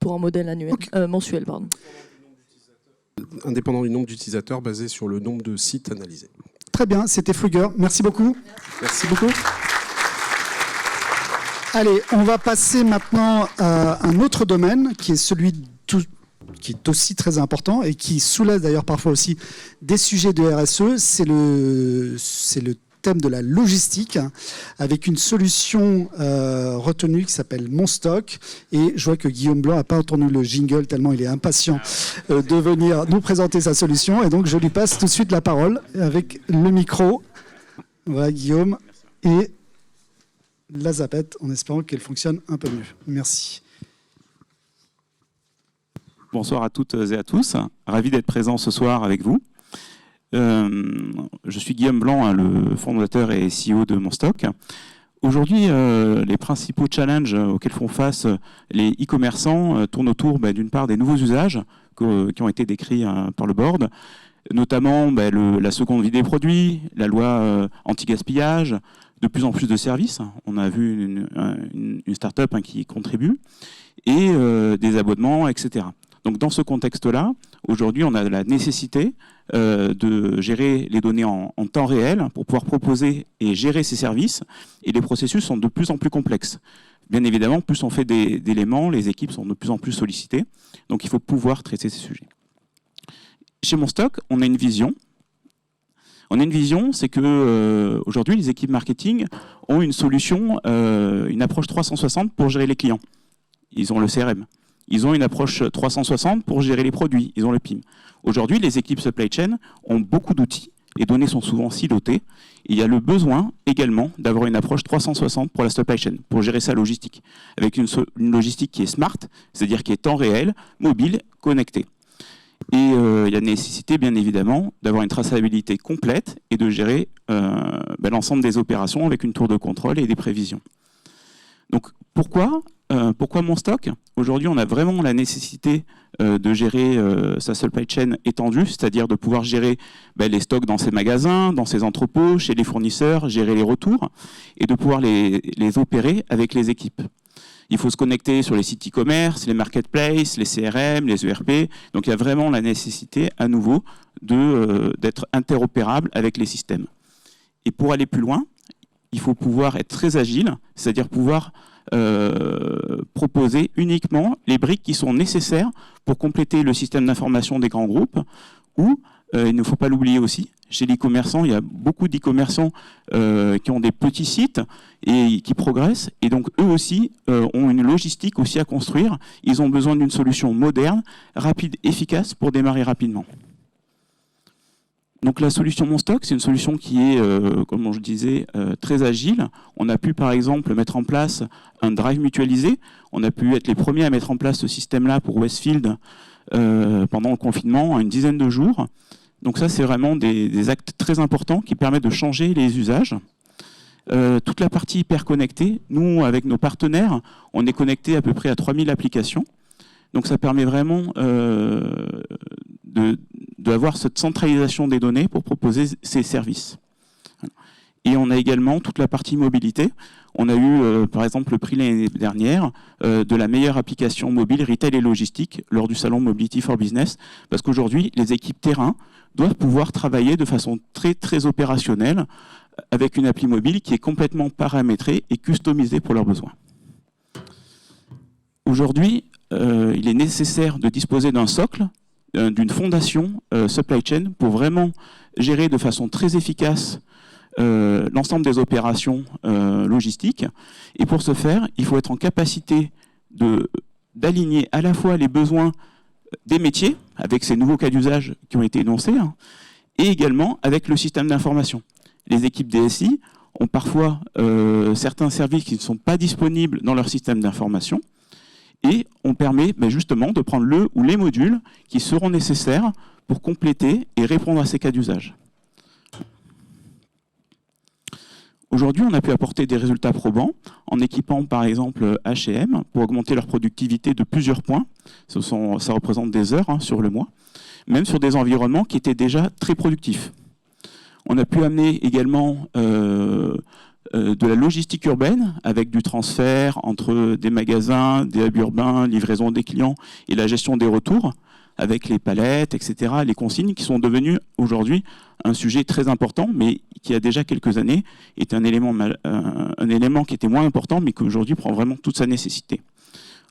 pour un modèle annuel, mensuel. Pardon. Indépendant du nombre d'utilisateurs, basé sur le nombre de sites analysés. Très bien, c'était Flugger. Merci beaucoup. Merci beaucoup. Allez, on va passer maintenant à un autre domaine qui est celui qui est aussi très important et qui soulève d'ailleurs parfois aussi des sujets de RSE. C'est le thème de la logistique avec une solution retenue qui s'appelle Monstock. Et je vois que Guillaume Blanc n'a pas entendu le jingle tellement il est impatient de venir nous présenter sa solution. Et donc je lui passe tout de suite la parole avec le micro. Voilà Guillaume. Et la zapette en espérant qu'elle fonctionne un peu mieux. Merci. Bonsoir à toutes et à tous. Ravi d'être présent ce soir avec vous. Je suis Guillaume Blanc, le fondateur et CEO de Monstock. Aujourd'hui, les principaux challenges auxquels font face les e-commerçants tournent autour d'une part des nouveaux usages qui ont été décrits par le board, notamment la seconde vie des produits, la loi anti-gaspillage, de plus en plus de services. On a vu une start-up qui y contribue, et des abonnements, etc. Donc dans ce contexte-là, aujourd'hui, on a la nécessité de gérer les données en temps réel pour pouvoir proposer et gérer ces services. Et les processus sont de plus en plus complexes. Bien évidemment, plus on fait d'éléments, les équipes sont de plus en plus sollicitées. Donc il faut pouvoir traiter ces sujets. Chez Monstock, on a une vision. On a une vision, c'est que aujourd'hui, les équipes marketing ont une solution, une approche 360 pour gérer les clients. Ils ont le CRM. Ils ont une approche 360 pour gérer les produits. Ils ont le PIM. Aujourd'hui, les équipes supply chain ont beaucoup d'outils. Les données sont souvent silotées. Et il y a le besoin également d'avoir une approche 360 pour la supply chain, pour gérer sa logistique, avec une logistique qui est smart, c'est-à-dire qui est temps réel, mobile, connectée. Et il y a nécessité, bien évidemment, d'avoir une traçabilité complète et de gérer l'ensemble des opérations avec une tour de contrôle et des prévisions. Donc, pourquoi Monstock? Aujourd'hui, on a vraiment la nécessité de gérer sa supply chain étendue, c'est-à-dire de pouvoir gérer les stocks dans ses magasins, dans ses entrepôts, chez les fournisseurs, gérer les retours, et de pouvoir les opérer avec les équipes. Il faut se connecter sur les sites e-commerce, les marketplaces, les CRM, les ERP. Donc il y a vraiment la nécessité à nouveau d'être interopérable avec les systèmes. Et pour aller plus loin, il faut pouvoir être très agile, c'est-à-dire pouvoir proposer uniquement les briques qui sont nécessaires pour compléter le système d'information des grands groupes, ou, il ne faut pas l'oublier aussi, chez l'e-commerçant, il y a beaucoup d'e-commerçants qui ont des petits sites et qui progressent, et donc eux aussi ont une logistique aussi à construire. Ils ont besoin d'une solution moderne, rapide, efficace pour démarrer rapidement. Donc la solution Monstock, c'est une solution qui est, comme je disais, très agile. On a pu par exemple mettre en place un drive mutualisé. On a pu être les premiers à mettre en place ce système-là pour Westfield pendant le confinement, en une dizaine de jours. Donc ça, c'est vraiment des actes très importants qui permettent de changer les usages. Toute la partie hyper connectée, nous, avec nos partenaires, on est connecté à peu près à 3000 applications. Donc ça permet vraiment d'avoir cette centralisation des données pour proposer ces services. Et on a également toute la partie mobilité. On a eu, par exemple, le prix l'année dernière de la meilleure application mobile retail et logistique lors du salon Mobility for Business, parce qu'aujourd'hui, les équipes terrain doivent pouvoir travailler de façon très, très opérationnelle avec une appli mobile qui est complètement paramétrée et customisée pour leurs besoins. Aujourd'hui, il est nécessaire de disposer d'un socle, d'une fondation supply chain pour vraiment gérer de façon très efficace l'ensemble des opérations logistiques. Et pour ce faire, il faut être en capacité d'aligner à la fois les besoins des métiers, avec ces nouveaux cas d'usage qui ont été énoncés, et également avec le système d'information. Les équipes DSI ont parfois certains services qui ne sont pas disponibles dans leur système d'information, et on permet justement de prendre le ou les modules qui seront nécessaires pour compléter et répondre à ces cas d'usage. Aujourd'hui, on a pu apporter des résultats probants en équipant par exemple H&M pour augmenter leur productivité de plusieurs points. Ça représente des heures sur le mois, même sur des environnements qui étaient déjà très productifs. On a pu amener également de la logistique urbaine avec du transfert entre des magasins, des hubs urbains, livraison des clients et la gestion des retours avec les palettes, etc., les consignes qui sont devenues aujourd'hui un sujet très important, mais qui il y a déjà quelques années était un élément qui était moins important, mais qui aujourd'hui prend vraiment toute sa nécessité.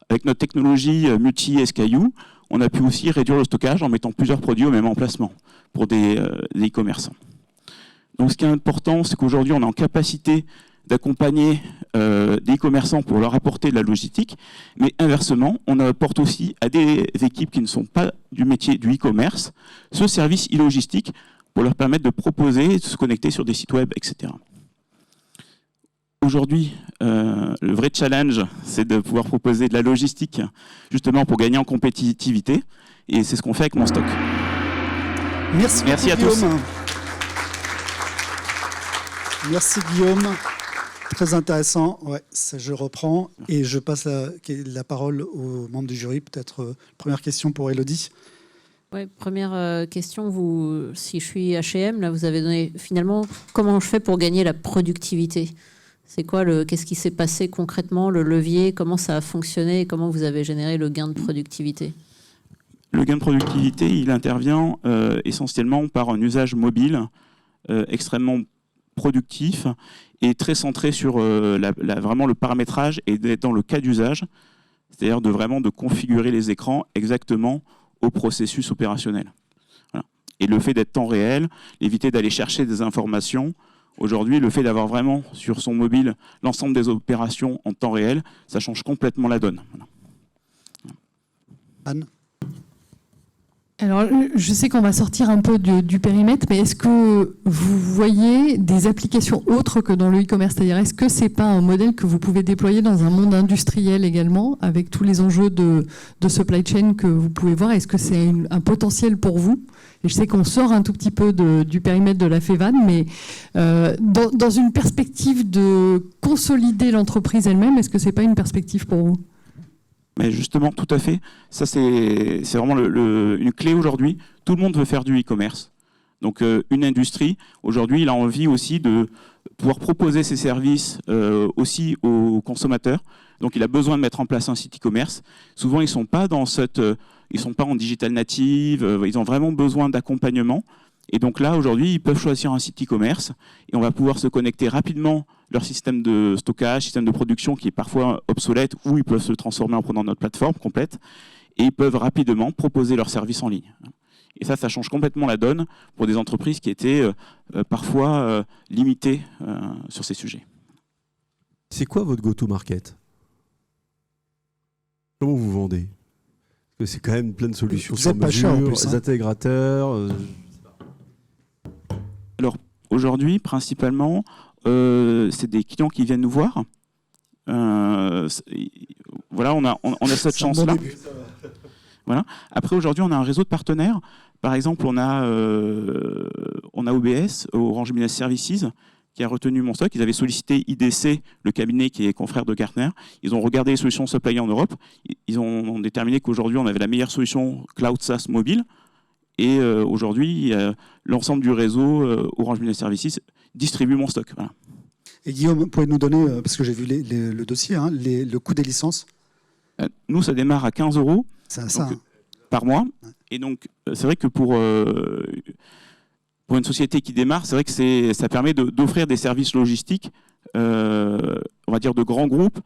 Avec notre technologie multi-SKU, on a pu aussi réduire le stockage en mettant plusieurs produits au même emplacement pour des e-commerçants. Donc ce qui est important, c'est qu'aujourd'hui on est en capacité d'accompagner des e-commerçants pour leur apporter de la logistique, mais inversement, on apporte aussi à des équipes qui ne sont pas du métier du e-commerce ce service e-logistique pour leur permettre de proposer, de se connecter sur des sites web, etc. Aujourd'hui, le vrai challenge, c'est de pouvoir proposer de la logistique justement pour gagner en compétitivité, et c'est ce qu'on fait avec Monstock. Merci à tous. Merci Guillaume. Très intéressant. Ouais, ça, je reprends et je passe la parole aux membres du jury. Peut-être première question pour Élodie. Ouais, première question. Si je suis H&M, là, vous avez donné finalement comment je fais pour gagner la productivité. C'est quoi qu'est-ce qui s'est passé concrètement, le levier, comment ça a fonctionné et comment vous avez généré le gain de productivité? Le gain de productivité, il intervient essentiellement par un usage mobile extrêmement productif et très centré sur vraiment le paramétrage et d'être dans le cas d'usage, c'est-à-dire de configurer les écrans exactement au processus opérationnel. Voilà. Et le fait d'être temps réel, éviter d'aller chercher des informations. Aujourd'hui, le fait d'avoir vraiment sur son mobile l'ensemble des opérations en temps réel, ça change complètement la donne. Voilà. Anne ? Alors, je sais qu'on va sortir un peu du périmètre, mais est-ce que vous voyez des applications autres que dans le e-commerce? C'est-à-dire, est-ce que ce n'est pas un modèle que vous pouvez déployer dans un monde industriel également, avec tous les enjeux de supply chain que vous pouvez voir? Est-ce que c'est un potentiel pour vous? Et je sais qu'on sort un tout petit peu du périmètre de la FEVAD, mais dans une perspective de consolider l'entreprise elle-même, est-ce que ce n'est pas une perspective pour vous? Mais justement, tout à fait. Ça, c'est vraiment une clé aujourd'hui. Tout le monde veut faire du e-commerce. Donc, une industrie, aujourd'hui, il a envie aussi de pouvoir proposer ses services aussi aux consommateurs. Donc, il a besoin de mettre en place un site e-commerce. Souvent, ils sont pas en digital native. Ils ont vraiment besoin d'accompagnement. Et donc là, aujourd'hui, ils peuvent choisir un site e-commerce et on va pouvoir se connecter rapidement leur système de stockage, système de production qui est parfois obsolète, ou ils peuvent se transformer en prenant notre plateforme complète et ils peuvent rapidement proposer leurs services en ligne. Et ça change complètement la donne pour des entreprises qui étaient parfois limitées sur ces sujets. C'est quoi votre go-to-market? Comment vous vendez? Parce que c'est quand même plein de solutions sur mesure, les intégrateurs. Alors aujourd'hui, principalement, c'est des clients qui viennent nous voir. Voilà, on a cette chance-là. Voilà. Après, aujourd'hui, on a un réseau de partenaires. Par exemple, on a OBS, Orange Business Services, qui a retenu Monstock. Ils avaient sollicité IDC, le cabinet qui est confrère de Gartner. Ils ont regardé les solutions supply en Europe. Ils ont déterminé qu'aujourd'hui, on avait la meilleure solution cloud SaaS mobile. Et aujourd'hui, l'ensemble du réseau Orange Business Services distribue Monstock. Voilà. Et Guillaume, pouvez nous donner, parce que j'ai vu le dossier, le coût des licences? Nous, ça démarre à 15 € par mois. Ouais. Et donc, c'est vrai que pour une société qui démarre, c'est vrai que ça permet d'offrir des services logistiques, on va dire de grands groupes,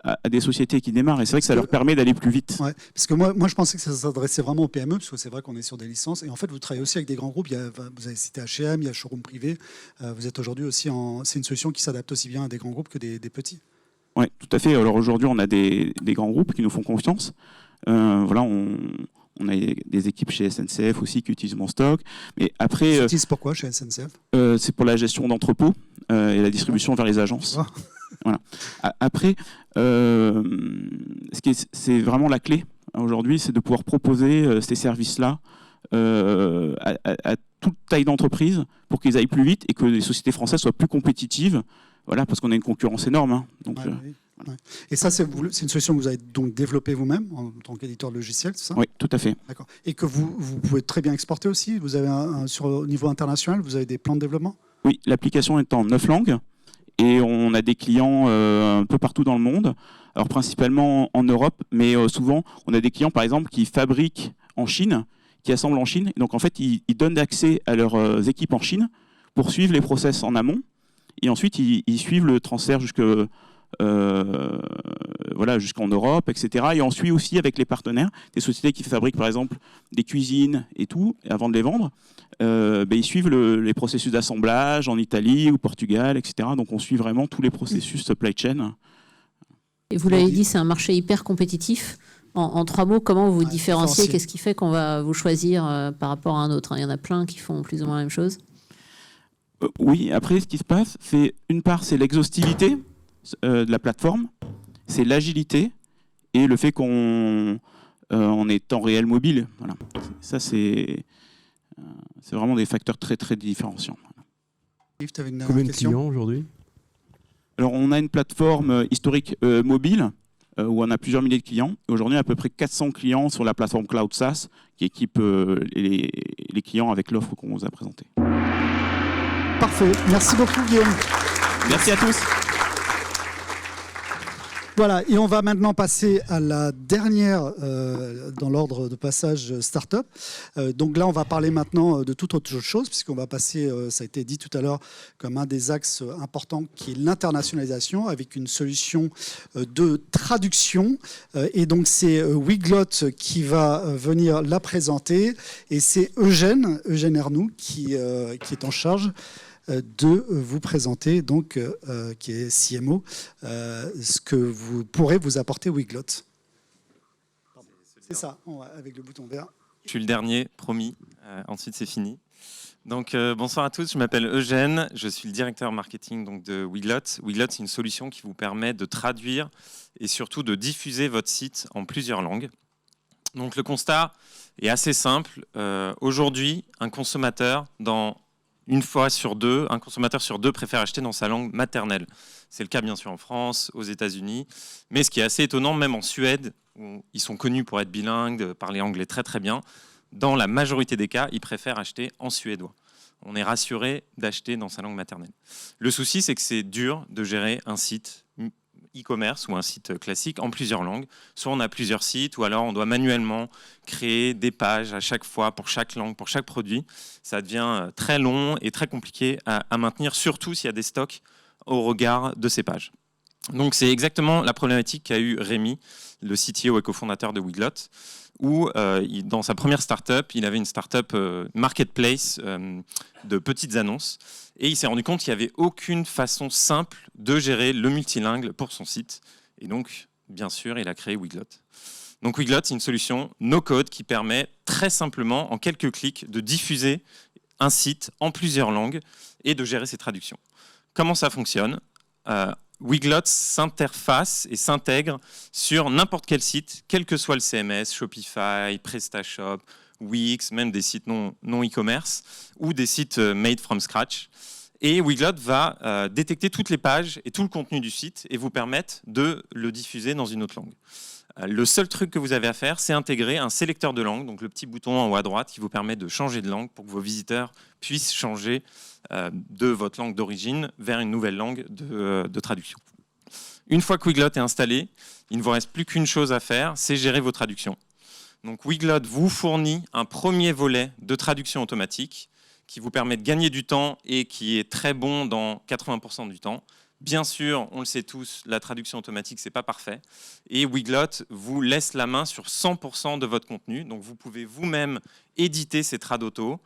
à des sociétés qui démarrent. Et c'est vrai que ça leur permet d'aller plus vite. Ouais, parce que moi, je pensais que ça s'adressait vraiment aux PME, parce que c'est vrai qu'on est sur des licences. Et en fait, vous travaillez aussi avec des grands groupes. Vous avez cité H&M, il y a Showroom Privé. Vous êtes aujourd'hui aussi c'est une solution qui s'adapte aussi bien à des grands groupes que des petits. Oui, tout à fait. Alors aujourd'hui, on a des grands groupes qui nous font confiance. Voilà, on a des équipes chez SNCF aussi qui utilisent Monstock. Mais après, Ils utilisent pourquoi chez SNCF? C'est pour la gestion d'entrepôts et la distribution vers les agences. Voilà. Après, c'est vraiment la clé aujourd'hui, c'est de pouvoir proposer ces services-là à toute taille d'entreprise pour qu'ils aillent plus vite et que les sociétés françaises soient plus compétitives. Voilà, parce qu'on a une concurrence énorme. Hein. Donc, oui. Ouais. Et ça, c'est une solution que vous avez donc développée vous-même en tant qu'éditeur de logiciel, c'est ça? Oui, tout à fait. D'accord. Et que vous pouvez très bien exporter aussi? Vous avez au niveau international, vous avez des plans de développement? Oui, l'application est en 9 langues et on a des clients un peu partout dans le monde. Alors principalement en Europe, mais souvent on a des clients par exemple qui fabriquent en Chine, qui assemblent en Chine. Donc en fait, ils donnent accès à leurs équipes en Chine pour suivre les process en amont. Et ensuite, ils suivent le transfert jusqu'en Europe, etc. Et on suit aussi avec les partenaires, des sociétés qui fabriquent par exemple des cuisines et tout, et avant de les vendre, ils suivent les processus d'assemblage en Italie ou Portugal, etc. Donc on suit vraiment tous les processus supply chain. Et vous l'avez dit, c'est un marché hyper compétitif. En 3 mots, comment vous différenciez? Qu'est-ce qui fait qu'on va vous choisir par rapport à un autre? Il y en a plein qui font plus ou moins la même chose. Oui, après, ce qui se passe, c'est une part, c'est l'exhaustivité de la plateforme, c'est l'agilité et le fait qu'on est temps réel mobile. Voilà. Ça, c'est vraiment des facteurs très, très différenciants. Yves, tu avais une Combien de question? clients aujourd'hui? Alors, on a une plateforme historique mobile où on a plusieurs milliers de clients. Aujourd'hui, on a à peu près 400 clients sur la plateforme Cloud SaaS qui équipe les clients avec l'offre qu'on vous a présentée. Parfait. Merci beaucoup, Guillaume. Merci à tous. Voilà, et on va maintenant passer à la dernière dans l'ordre de passage start-up. Donc là, on va parler maintenant de toute autre chose, puisqu'on va passer, ça a été dit tout à l'heure, comme un des axes importants, qui est l'internationalisation, avec une solution de traduction. Et donc, c'est Wiglot qui va venir la présenter. Et c'est Eugène Ernoult qui est en charge de vous présenter, donc, qui est CMO, ce que vous pourrez vous apporter Wiglot. C'est ça, avec le bouton vert. Je suis le dernier, promis. Ensuite, c'est fini. Donc, bonsoir à tous. Je m'appelle Eugène. Je suis le directeur marketing donc, de Wiglot. Wiglot, c'est une solution qui vous permet de traduire et surtout de diffuser votre site en plusieurs langues. Donc, le constat est assez simple. Aujourd'hui, un consommateur un consommateur sur deux préfère acheter dans sa langue maternelle. C'est le cas bien sûr en France, aux États-Unis, mais ce qui est assez étonnant, même en Suède, où ils sont connus pour être bilingues, de parler anglais très très bien, dans la majorité des cas, ils préfèrent acheter en suédois. On est rassuré d'acheter dans sa langue maternelle. Le souci, c'est que c'est dur de gérer un site e-commerce ou un site classique en plusieurs langues. Soit on a plusieurs sites, ou alors on doit manuellement créer des pages à chaque fois pour chaque langue, pour chaque produit. Ça devient très long et très compliqué à maintenir, surtout s'il y a des stocks au regard de ces pages. Donc c'est exactement la problématique qu'a eu Rémi, le CTO et cofondateur de Wiglot, où dans sa première startup, il avait une startup marketplace de petites annonces, et il s'est rendu compte qu'il n'y avait aucune façon simple de gérer le multilingue pour son site. Et donc, bien sûr, il a créé Wiglot. Donc Wiglot, c'est une solution no-code qui permet très simplement, en quelques clics, de diffuser un site en plusieurs langues et de gérer ses traductions. Comment ça fonctionne ? Wiglot s'interface et s'intègre sur n'importe quel site, quel que soit le CMS, Shopify, PrestaShop, Wix, même des sites non e-commerce ou des sites made from scratch. Et Wiglot va détecter toutes les pages et tout le contenu du site et vous permettre de le diffuser dans une autre langue. Le seul truc que vous avez à faire, c'est intégrer un sélecteur de langue, donc le petit bouton en haut à droite qui vous permet de changer de langue pour que vos visiteurs puissent changer de votre langue d'origine vers une nouvelle langue de traduction. Une fois que Wiglot est installé, il ne vous reste plus qu'une chose à faire, c'est gérer vos traductions. Donc Wiglot vous fournit un premier volet de traduction automatique qui vous permet de gagner du temps et qui est très bon dans 80% du temps. Bien sûr, on le sait tous, la traduction automatique, c'est pas parfait. Et Weglot vous laisse la main sur 100% de votre contenu. Donc, vous pouvez vous-même éditer ces trades auto,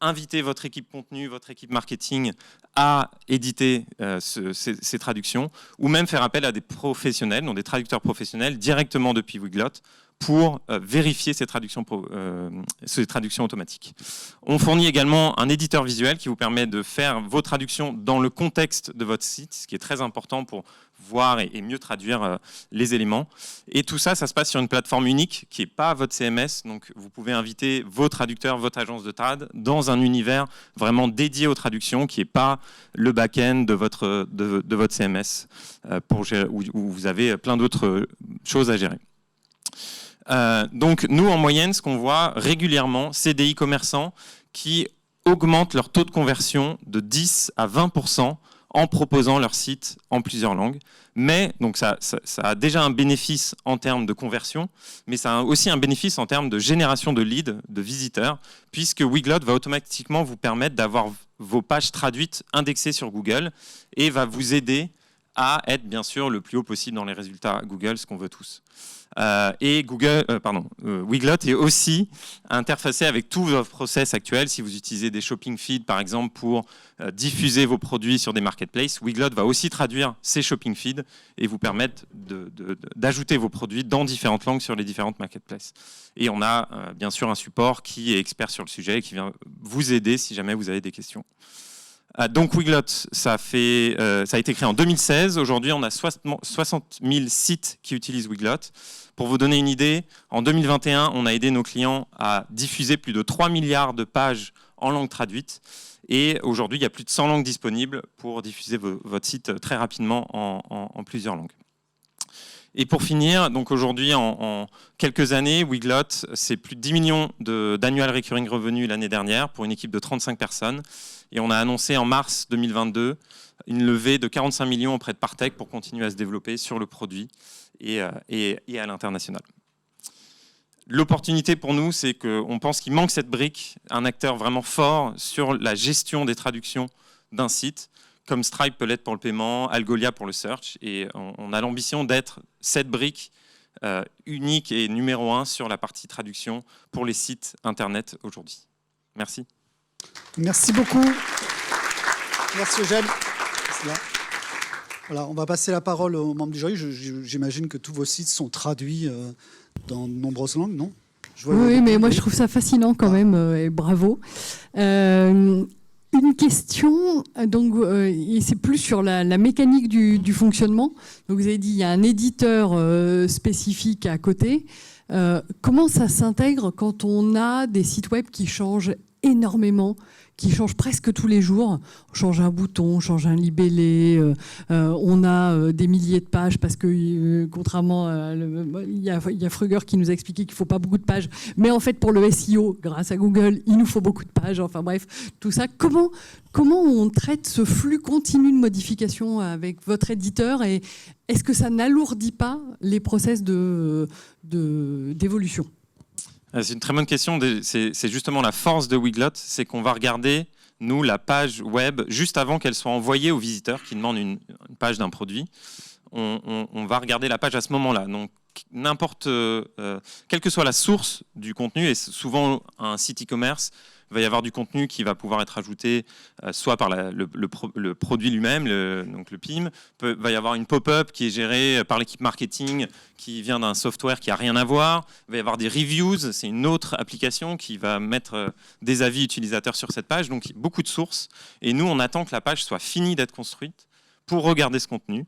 inviter votre équipe contenu, votre équipe marketing à éditer ces traductions, ou même faire appel à des professionnels, donc des traducteurs professionnels, directement depuis Weglot, pour vérifier ces traductions automatiques. On fournit également un éditeur visuel qui vous permet de faire vos traductions dans le contexte de votre site, ce qui est très important pour voir et mieux traduire les éléments. Et tout ça, ça se passe sur une plateforme unique qui n'est pas votre CMS. Donc, vous pouvez inviter vos traducteurs, votre agence de trad, dans un univers vraiment dédié aux traductions, qui n'est pas le back-end de votre CMS, où vous avez plein d'autres choses à gérer. Donc nous, en moyenne, ce qu'on voit régulièrement, c'est des e-commerçants qui augmentent leur taux de conversion de 10 à 20% en proposant leur site en plusieurs langues. Mais donc ça a déjà un bénéfice en termes de conversion, mais ça a aussi un bénéfice en termes de génération de leads, de visiteurs, puisque Weglot va automatiquement vous permettre d'avoir vos pages traduites indexées sur Google et va vous aider à être bien sûr le plus haut possible dans les résultats Google, ce qu'on veut tous. Et Weglot est aussi interfacé avec tous vos process actuels. Si vous utilisez des shopping feeds, par exemple, pour diffuser vos produits sur des marketplaces, Weglot va aussi traduire ces shopping feeds et vous permettre d'ajouter vos produits dans différentes langues sur les différentes marketplaces. Et on a bien sûr un support qui est expert sur le sujet et qui vient vous aider si jamais vous avez des questions. Donc Weglot, ça a été créé en 2016. Aujourd'hui, on a 60 000 sites qui utilisent Weglot. Pour vous donner une idée, en 2021, on a aidé nos clients à diffuser plus de 3 milliards de pages en langue traduite. Et aujourd'hui, il y a plus de 100 langues disponibles pour diffuser votre site très rapidement en plusieurs langues. Et pour finir, donc aujourd'hui, en quelques années, Weglot, c'est plus de 10 millions d'annual recurring revenus l'année dernière pour une équipe de 35 personnes. Et on a annoncé en mars 2022 une levée de 45 millions auprès de Partech pour continuer à se développer sur le produit et à l'international. L'opportunité pour nous, c'est qu'on pense qu'il manque cette brique, un acteur vraiment fort sur la gestion des traductions d'un site, comme Stripe peut l'être pour le paiement, Algolia pour le search. Et on a l'ambition d'être cette brique unique et numéro 1 sur la partie traduction pour les sites Internet aujourd'hui. Merci. Merci beaucoup. Merci Eugène. Voilà, on va passer la parole aux membres du jury. J'imagine que tous vos sites sont traduits dans de nombreuses langues, non? Oui, mais moi je trouve ça fascinant quand même, et bravo. Une question, donc, c'est plus sur la mécanique du fonctionnement. Donc, vous avez dit il y a un éditeur spécifique à côté. Comment ça s'intègre quand on a des sites web qui changent énormément, qui changent presque tous les jours? On change un bouton, on change un libellé, on a des milliers de pages parce que contrairement à il y a Fruger qui nous a expliqué qu'il ne faut pas beaucoup de pages, mais en fait pour le SEO, grâce à Google, il nous faut beaucoup de pages. Enfin bref, tout ça. Comment on traite ce flux continu de modifications avec votre éditeur, et est-ce que ça n'alourdit pas les process d'évolution? C'est une très bonne question. C'est justement la force de Weglot, c'est qu'on va regarder, nous, la page web juste avant qu'elle soit envoyée aux visiteurs qui demandent une page d'un produit. On va regarder la page à ce moment-là. Donc, quelle que soit la source du contenu, et souvent un site e-commerce, il va y avoir du contenu qui va pouvoir être ajouté soit par le produit lui-même, donc le PIM. Il va y avoir une pop-up qui est gérée par l'équipe marketing qui vient d'un software qui n'a rien à voir. Il va y avoir des reviews, c'est une autre application qui va mettre des avis utilisateurs sur cette page. Donc beaucoup de sources. Et nous, on attend que la page soit finie d'être construite pour regarder ce contenu,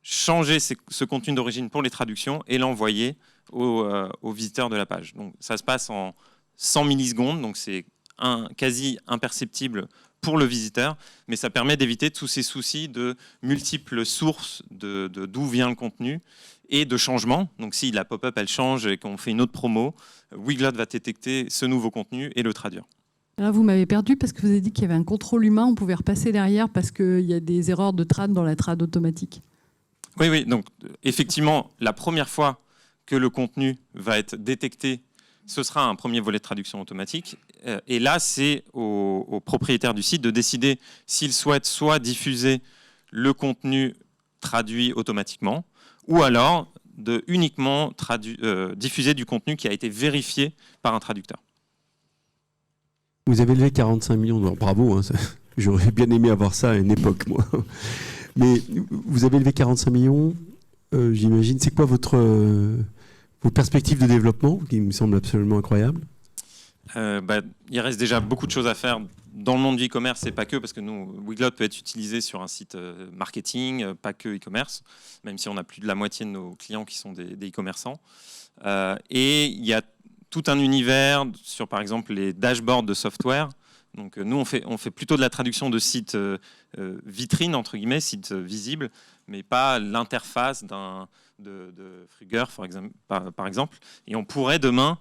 changer ce contenu d'origine pour les traductions et l'envoyer aux visiteurs de la page. Donc ça se passe en 100 millisecondes, donc c'est quasi imperceptible pour le visiteur, mais ça permet d'éviter tous ces soucis de multiples sources d'où vient le contenu et de changement. Donc si la pop-up elle change et qu'on fait une autre promo, Weglot va détecter ce nouveau contenu et le traduire. Là, vous m'avez perdu parce que vous avez dit qu'il y avait un contrôle humain, on pouvait repasser derrière parce qu'il y a des erreurs de trad dans la trad automatique. Oui, donc effectivement, la première fois que le contenu va être détecté, ce sera un premier volet de traduction automatique. Et là, c'est au propriétaire du site de décider s'il souhaite soit diffuser le contenu traduit automatiquement, ou alors de uniquement diffuser du contenu qui a été vérifié par un traducteur. Vous avez levé 45 millions, alors bravo, hein, j'aurais bien aimé avoir ça à une époque, moi. Mais vous avez levé 45 millions, j'imagine. C'est quoi vos perspectives de développement, qui me semblent absolument incroyables? Il reste déjà beaucoup de choses à faire dans le monde du e-commerce, et pas que, parce que nous, Weglot peut être utilisé sur un site marketing, pas que e-commerce, même si on a plus de la moitié de nos clients qui sont des e-commerçants. Et il y a tout un univers sur, par exemple, les dashboards de software. Donc nous, on fait plutôt de la traduction de sites vitrines, entre guillemets, sites visibles, mais pas l'interface de Fruger, par exemple. Et on pourrait demain,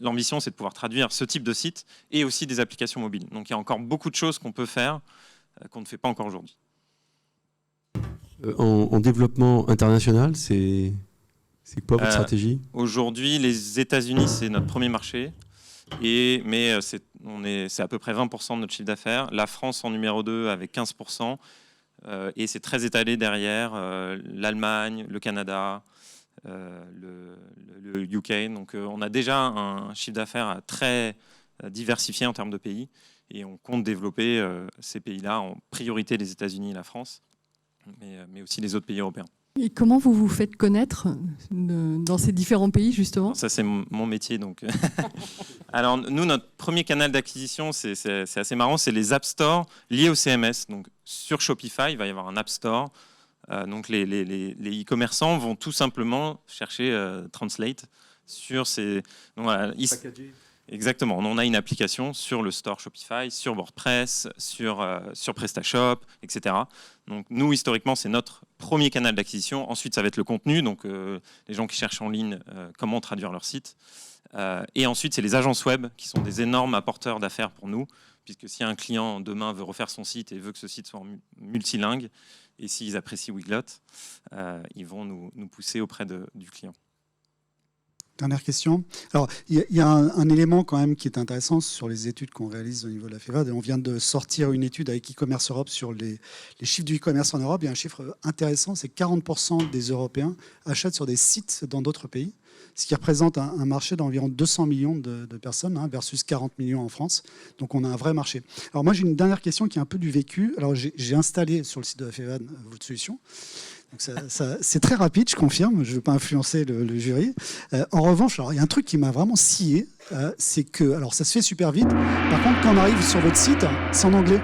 l'ambition, c'est de pouvoir traduire ce type de site et aussi des applications mobiles. Donc il y a encore beaucoup de choses qu'on peut faire qu'on ne fait pas encore aujourd'hui. En développement international, c'est quoi votre stratégie? Aujourd'hui, les États-Unis, c'est notre premier marché. Mais c'est à peu près 20% de notre chiffre d'affaires. La France en numéro 2 avec 15%. Et c'est très étalé derrière l'Allemagne, le Canada, le UK. Donc on a déjà un chiffre d'affaires très diversifié en termes de pays. Et on compte développer ces pays-là, en priorité les États-Unis et la France, mais aussi les autres pays européens. Et comment vous vous faites connaître dans ces différents pays, justement? Ça, c'est mon métier. Donc. Alors, nous, notre premier canal d'acquisition, c'est assez marrant, c'est les App Store liés au CMS. Donc, sur Shopify, il va y avoir un App Store. Donc, les e-commerçants vont tout simplement chercher Translate sur ces... Donc, voilà, exactement. On a une application sur le store Shopify, sur WordPress, sur PrestaShop, etc. Donc nous, historiquement, c'est notre premier canal d'acquisition. Ensuite, ça va être le contenu, donc les gens qui cherchent en ligne comment traduire leur site. Et ensuite, c'est les agences web qui sont des énormes apporteurs d'affaires pour nous, puisque si un client demain veut refaire son site et veut que ce site soit multilingue, et s'ils apprécient Weglot, ils vont nous pousser auprès du client. Dernière question. Alors, il y a un élément quand même qui est intéressant sur les études qu'on réalise au niveau de la FEVAD. On vient de sortir une étude avec e-commerce Europe sur les chiffres du e-commerce en Europe. Il y a un chiffre intéressant, c'est que 40% des Européens achètent sur des sites dans d'autres pays, ce qui représente un marché d'environ 200 millions de personnes versus 40 millions en France. Donc, on a un vrai marché. Alors, moi, j'ai une dernière question qui est un peu du vécu. Alors, j'ai installé sur le site de la FEVAD votre solution. Donc c'est très rapide, je confirme, je ne veux pas influencer le jury. En revanche, il y a un truc qui m'a vraiment scié, c'est que, alors ça se fait super vite, par contre quand on arrive sur votre site, c'est en anglais.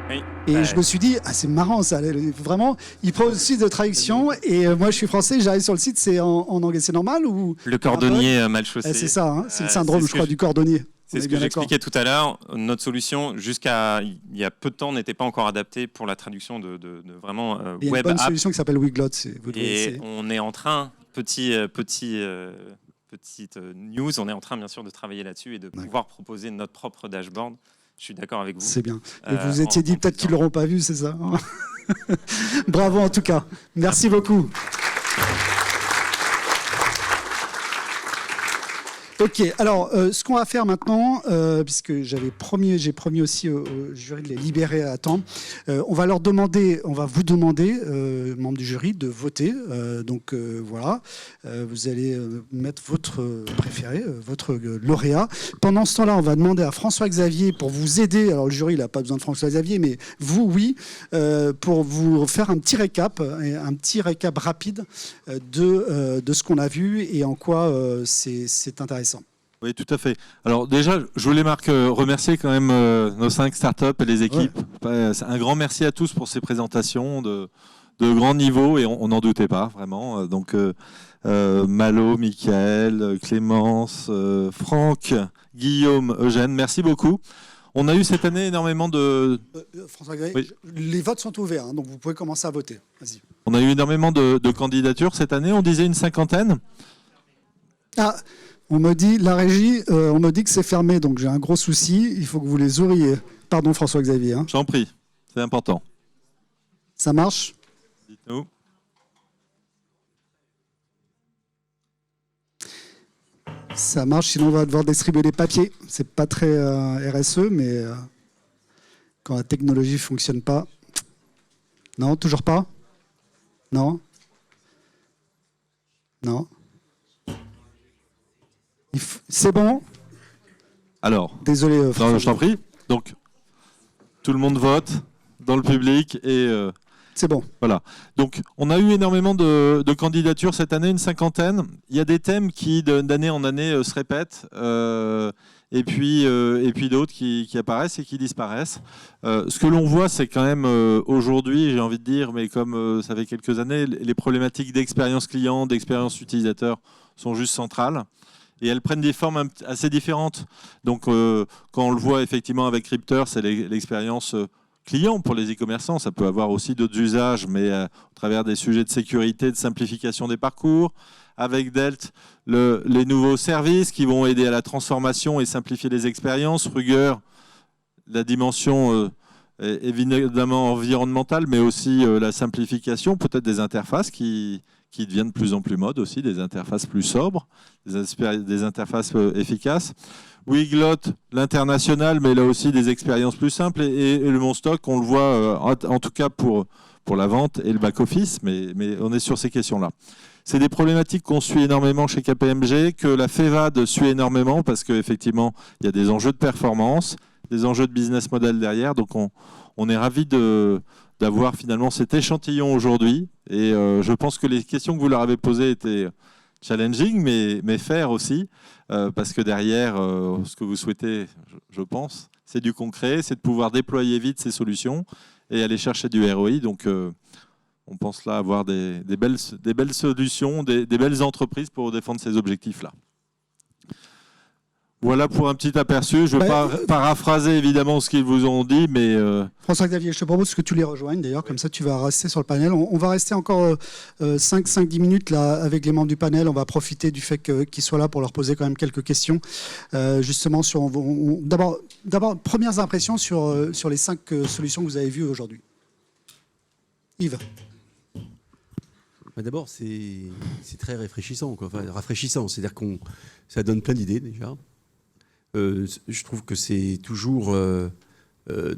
Oui. Et je me suis dit, c'est marrant ça, vraiment, il prend aussi de traduction, et moi je suis français, j'arrive sur le site, c'est en anglais, c'est normal ou... Le cordonnier mal chaussé. C'est ça, hein, c'est le syndrome, je crois, du cordonnier. C'est ce que j'expliquais tout à l'heure. Notre solution, jusqu'à il y a peu de temps, n'était pas encore adaptée pour la traduction de vraiment web app. Il y a une bonne solution qui s'appelle Weglot. Et on est en train, petite news, on est en train bien sûr de travailler là-dessus et de pouvoir proposer notre propre dashboard. Je suis d'accord avec vous. C'est bien. Et vous vous étiez dit peut-être qu'ils ne l'auront pas vu, c'est ça? Bravo en tout cas. Merci beaucoup. Ok, alors ce qu'on va faire maintenant, puisque j'ai promis aussi au jury de les libérer à temps, on va vous demander, membres du jury, de voter. Donc voilà, vous allez mettre votre préféré, votre lauréat. Pendant ce temps-là, on va demander à François-Xavier pour vous aider. Alors le jury, il n'a pas besoin de François-Xavier, mais vous, oui, pour vous faire un petit récap rapide de ce qu'on a vu et en quoi c'est intéressant. Oui, tout à fait. Alors déjà, je voulais, Marc, remercier quand même nos 5 startups et les équipes. Ouais. Un grand merci à tous pour ces présentations de grand niveau, et on n'en doutait pas, vraiment. Donc, Malo, Mickaël, Clémence, Franck, Guillaume, Eugène, merci beaucoup. On a eu cette année énormément de... François-Xavier, oui. Les votes sont ouverts, hein, donc vous pouvez commencer à voter. Vas-y. On a eu énormément de candidatures cette année, on disait une 50aine. Ah, on me dit, la régie, on me dit que c'est fermé, donc j'ai un gros souci, il faut que vous les ouvriez. Pardon François-Xavier. Hein. J'en prie, c'est important. Ça marche? Dites-nous. Ça marche, sinon on va devoir distribuer les papiers. C'est pas très RSE, mais quand la technologie ne fonctionne pas... Non, toujours pas? Non? Non? C'est bon? Alors, désolé. Non, je t'en prie. Donc, tout le monde vote dans le public et c'est bon. Voilà. Donc, on a eu énormément de candidatures cette année, une cinquantaine. Il y a des thèmes qui, d'année en année, se répètent. Et puis d'autres qui apparaissent et qui disparaissent. Ce que l'on voit, c'est quand même aujourd'hui, j'ai envie de dire, mais comme ça fait quelques années, les problématiques d'expérience client, d'expérience utilisateur sont juste centrales. Et elles prennent des formes assez différentes. Donc, quand on le voit effectivement avec Crypter, c'est l'expérience client pour les e-commerçants. Ça peut avoir aussi d'autres usages, mais au travers des sujets de sécurité, de simplification des parcours. Avec Delt, les nouveaux services qui vont aider à la transformation et simplifier les expériences. Ruger, la dimension évidemment environnementale, mais aussi la simplification, peut-être des interfaces qui deviennent de plus en plus mode aussi, des interfaces plus sobres, des interfaces efficaces. Wiglot, l'international, mais là aussi des expériences plus simples. Et le Monstock, on le voit en tout cas pour la vente et le back-office, mais on est sur ces questions-là. C'est des problématiques qu'on suit énormément chez KPMG, que la FEVAD suit énormément parce qu'effectivement, il y a des enjeux de performance, des enjeux de business model derrière. Donc, on est ravis d'avoir finalement cet échantillon aujourd'hui. Et je pense que les questions que vous leur avez posées étaient challenging, mais fair aussi. Parce que derrière, ce que vous souhaitez, je pense, c'est du concret, c'est de pouvoir déployer vite ces solutions et aller chercher du ROI. Donc, on pense là avoir des belles solutions, des belles entreprises pour défendre ces objectifs-là. Voilà pour un petit aperçu. Je ne vais pas paraphraser évidemment ce qu'ils vous ont dit, mais... François-Xavier, je te propose que tu les rejoignes d'ailleurs, comme ça tu vas rester sur le panel. On va rester encore 5-10 minutes là, avec les membres du panel. On va profiter du fait qu'ils soient là pour leur poser quand même quelques questions. Justement, d'abord, premières impressions sur les 5 solutions que vous avez vues aujourd'hui. Yves. D'abord, c'est très rafraîchissant, quoi. Enfin, rafraîchissant, c'est-à-dire que ça donne plein d'idées déjà. Je trouve que c'est toujours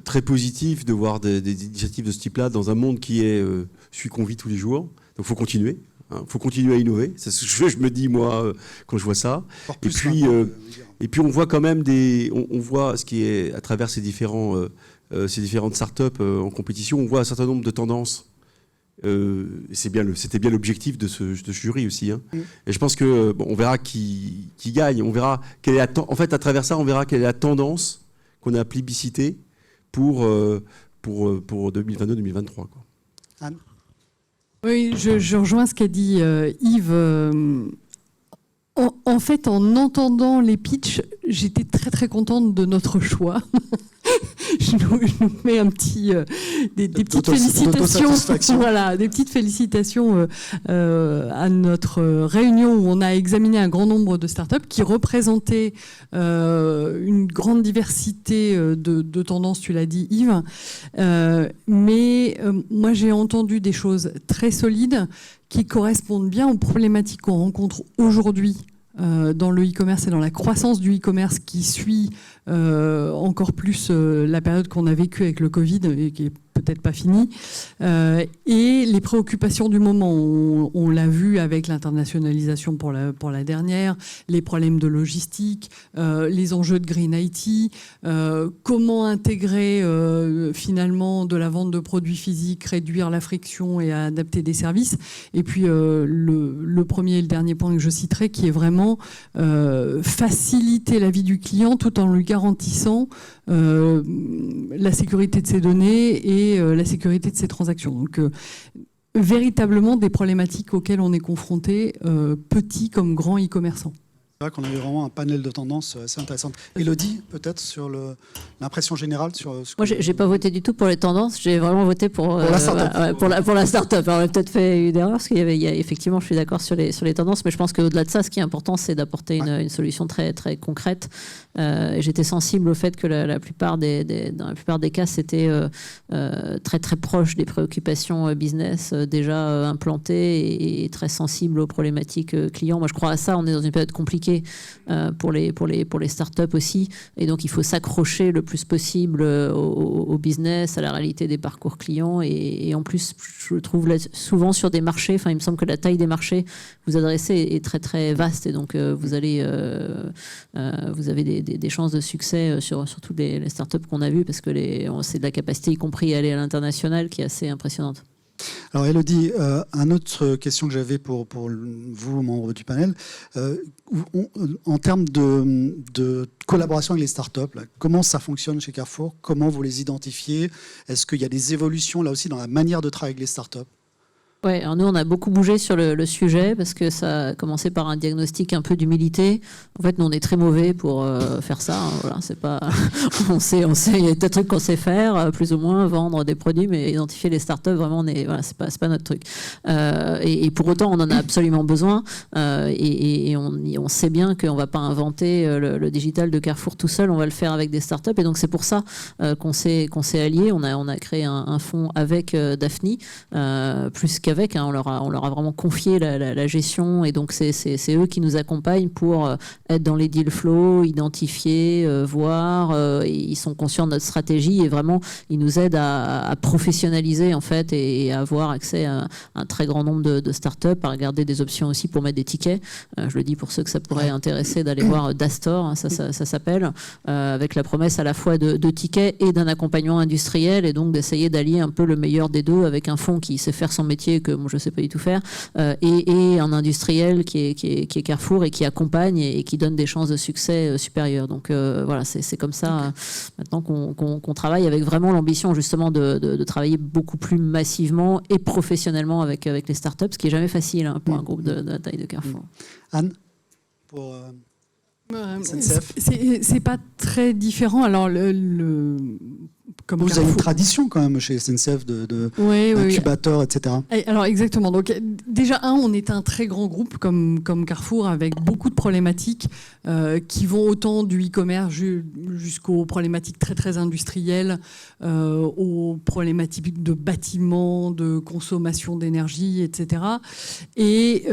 très positif de voir des initiatives de ce type-là dans un monde qui est celui qu'on vit tous les jours. Donc il faut continuer. Il faut continuer à innover. C'est ce que je me dis, moi, quand je vois ça. Et puis on voit quand même on voit ce qui est, à travers ces différentes startups en compétition, on voit un certain nombre de tendances. C'était bien l'objectif de ce jury aussi. Hein. Et je pense que on verra qui gagne. On verra quelle est en fait, à travers ça, on verra quelle est la tendance qu'on a plébiscitée pour 2022-2023. Anne. Oui, je rejoins ce qu'a dit Yves. En fait, en entendant les pitchs, j'étais très très contente de notre choix. je nous mets des petites félicitations. Voilà, des petites félicitations à notre réunion où on a examiné un grand nombre de startups qui représentaient une grande diversité de tendances, tu l'as dit Yves. Mais moi j'ai entendu des choses très solides qui correspondent bien aux problématiques qu'on rencontre aujourd'hui dans le e-commerce et dans la croissance du e-commerce qui suit encore plus la période qu'on a vécue avec le Covid et qui est peut-être pas finie, et les préoccupations du moment. On l'a vu avec l'internationalisation pour la dernière, les problèmes de logistique, les enjeux de Green IT, comment intégrer finalement de la vente de produits physiques, réduire la friction et adapter des services. Et puis le premier et le dernier point que je citerai qui est vraiment faciliter la vie du client tout en lui garantissant la sécurité de ses données et la sécurité de ses transactions. Donc, véritablement des problématiques auxquelles on est confronté, petits comme grands e-commerçants. C'est vrai qu'on avait vraiment un panel de tendances assez intéressant. Élodie, peut-être sur l'impression générale sur ce que... Moi, j'ai pas voté du tout pour les tendances. J'ai vraiment voté pour la start-up. pour la start-up. Alors, on a peut-être fait une erreur parce qu'il y a effectivement, je suis d'accord sur les tendances, mais je pense qu'au-delà de ça, ce qui est important, c'est d'apporter une solution très très concrète. Et j'étais sensible au fait que dans la plupart des cas, c'était très très proche des préoccupations business déjà implantées et très sensible aux problématiques clients. Moi, je crois à ça. On est dans une période compliquée. compliqué pour les startups aussi. Et donc, il faut s'accrocher le plus possible au business, à la réalité des parcours clients. Et en plus, je trouve souvent sur des marchés, il me semble que la taille des marchés que vous adressez est très, très vaste. Et donc, vous avez des chances de succès sur toutes les startups qu'on a vues, parce que c'est de la capacité, y compris à aller à l'international, qui est assez impressionnante. Alors Elodie, une autre question que j'avais pour vous, membres du panel, en termes de collaboration avec les startups, là, comment ça fonctionne chez Carrefour? Comment vous les identifiez? Est-ce qu'il y a des évolutions là aussi dans la manière de travailler avec les startups? Ouais, alors nous, on a beaucoup bougé sur le sujet parce que ça a commencé par un diagnostic un peu d'humilité. En fait, nous, on est très mauvais pour faire ça. Hein, voilà, c'est pas... on sait, il y a des trucs qu'on sait faire, plus ou moins, vendre des produits, mais identifier les startups, vraiment, c'est pas notre truc. Et pour autant, on en a absolument besoin. Et on sait bien qu'on va pas inventer le digital de Carrefour tout seul. On va le faire avec des startups. Et donc, c'est pour ça qu'on s'est alliés. On a créé un fonds avec Daphne, plus qu'avec. On leur a vraiment confié la gestion, et donc c'est eux qui nous accompagnent pour être dans les deal flow, identifier, voir. Ils sont conscients de notre stratégie et vraiment ils nous aident à professionnaliser en fait et à avoir accès à un très grand nombre de startups, à regarder des options aussi pour mettre des tickets. Je le dis pour ceux que ça pourrait intéresser d'aller voir Dastor, hein, ça s'appelle, avec la promesse à la fois de tickets et d'un accompagnement industriel, et donc d'essayer d'allier un peu le meilleur des deux avec un fonds qui sait faire son métier que moi je ne sais pas du tout faire, et un industriel qui est Carrefour et qui accompagne et qui donne des chances de succès supérieures. Donc voilà, c'est comme ça maintenant qu'on travaille, avec vraiment l'ambition justement de travailler beaucoup plus massivement et professionnellement avec les startups, ce qui n'est jamais facile hein, pour un groupe de la taille de Carrefour. Anne, pour SNCF. C'est pas très différent. Alors vous avez une tradition quand même chez SNCF d'incubateur, etc. Alors exactement. Donc déjà on est un très grand groupe comme Carrefour, avec beaucoup de problématiques qui vont autant du e-commerce jusqu'aux problématiques très très industrielles, aux problématiques de bâtiments, de consommation d'énergie, etc. Et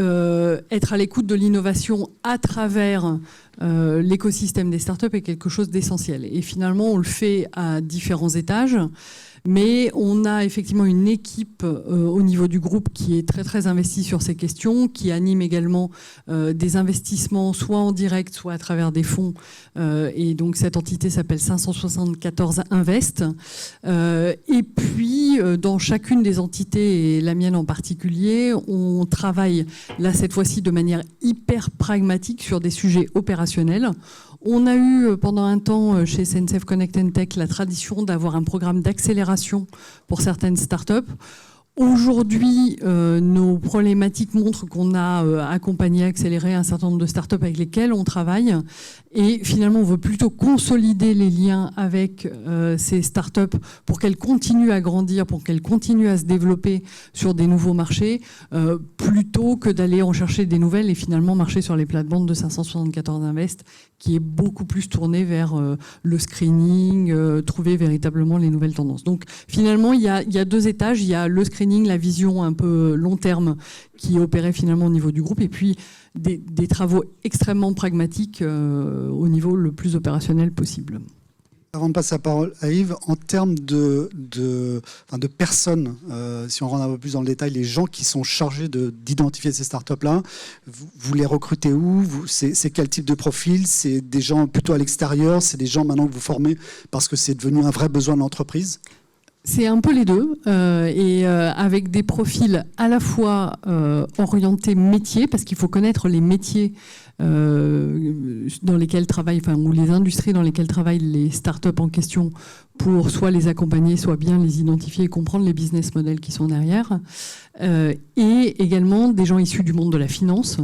être à l'écoute de l'innovation à travers l'écosystème des startups est quelque chose d'essentiel. Et finalement, on le fait à différents étages. Mais on a effectivement une équipe au niveau du groupe qui est très très investie sur ces questions, qui anime également des investissements soit en direct, soit à travers des fonds. Et donc cette entité s'appelle 574 Invest. Et puis dans chacune des entités, et la mienne en particulier, on travaille là cette fois-ci de manière hyper pragmatique sur des sujets opérationnels. On a eu pendant un temps chez SNCF Connect & Tech la tradition d'avoir un programme d'accélération pour certaines startups. Aujourd'hui, nos problématiques montrent qu'on a accompagné, accéléré un certain nombre de startups avec lesquelles on travaille. Et finalement, on veut plutôt consolider les liens avec ces startups pour qu'elles continuent à grandir, pour qu'elles continuent à se développer sur des nouveaux marchés, plutôt que d'aller en chercher des nouvelles et finalement marcher sur les plates-bandes de 574 Invest, qui est beaucoup plus tourné vers le screening, trouver véritablement les nouvelles tendances. Donc finalement, il y a deux étages. Il y a le screening, la vision un peu long terme qui est opérée finalement au niveau du groupe, et puis des travaux extrêmement pragmatiques au niveau le plus opérationnel possible. Avant de passer la parole à Yves, en termes de personnes, si on rentre un peu plus dans le détail, les gens qui sont chargés d'identifier ces startups-là, vous les recrutez où? C'est quel type de profil? C'est des gens plutôt à l'extérieur? C'est des gens maintenant que vous formez parce que c'est devenu un vrai besoin de l'entreprise? C'est un peu les deux, et avec des profils à la fois orientés métiers, parce qu'il faut connaître les métiers dans lesquels travaillent, ou les industries dans lesquelles travaillent les startups en question, pour soit les accompagner, soit bien les identifier et comprendre les business models qui sont derrière. Et également des gens issus du monde de la finance.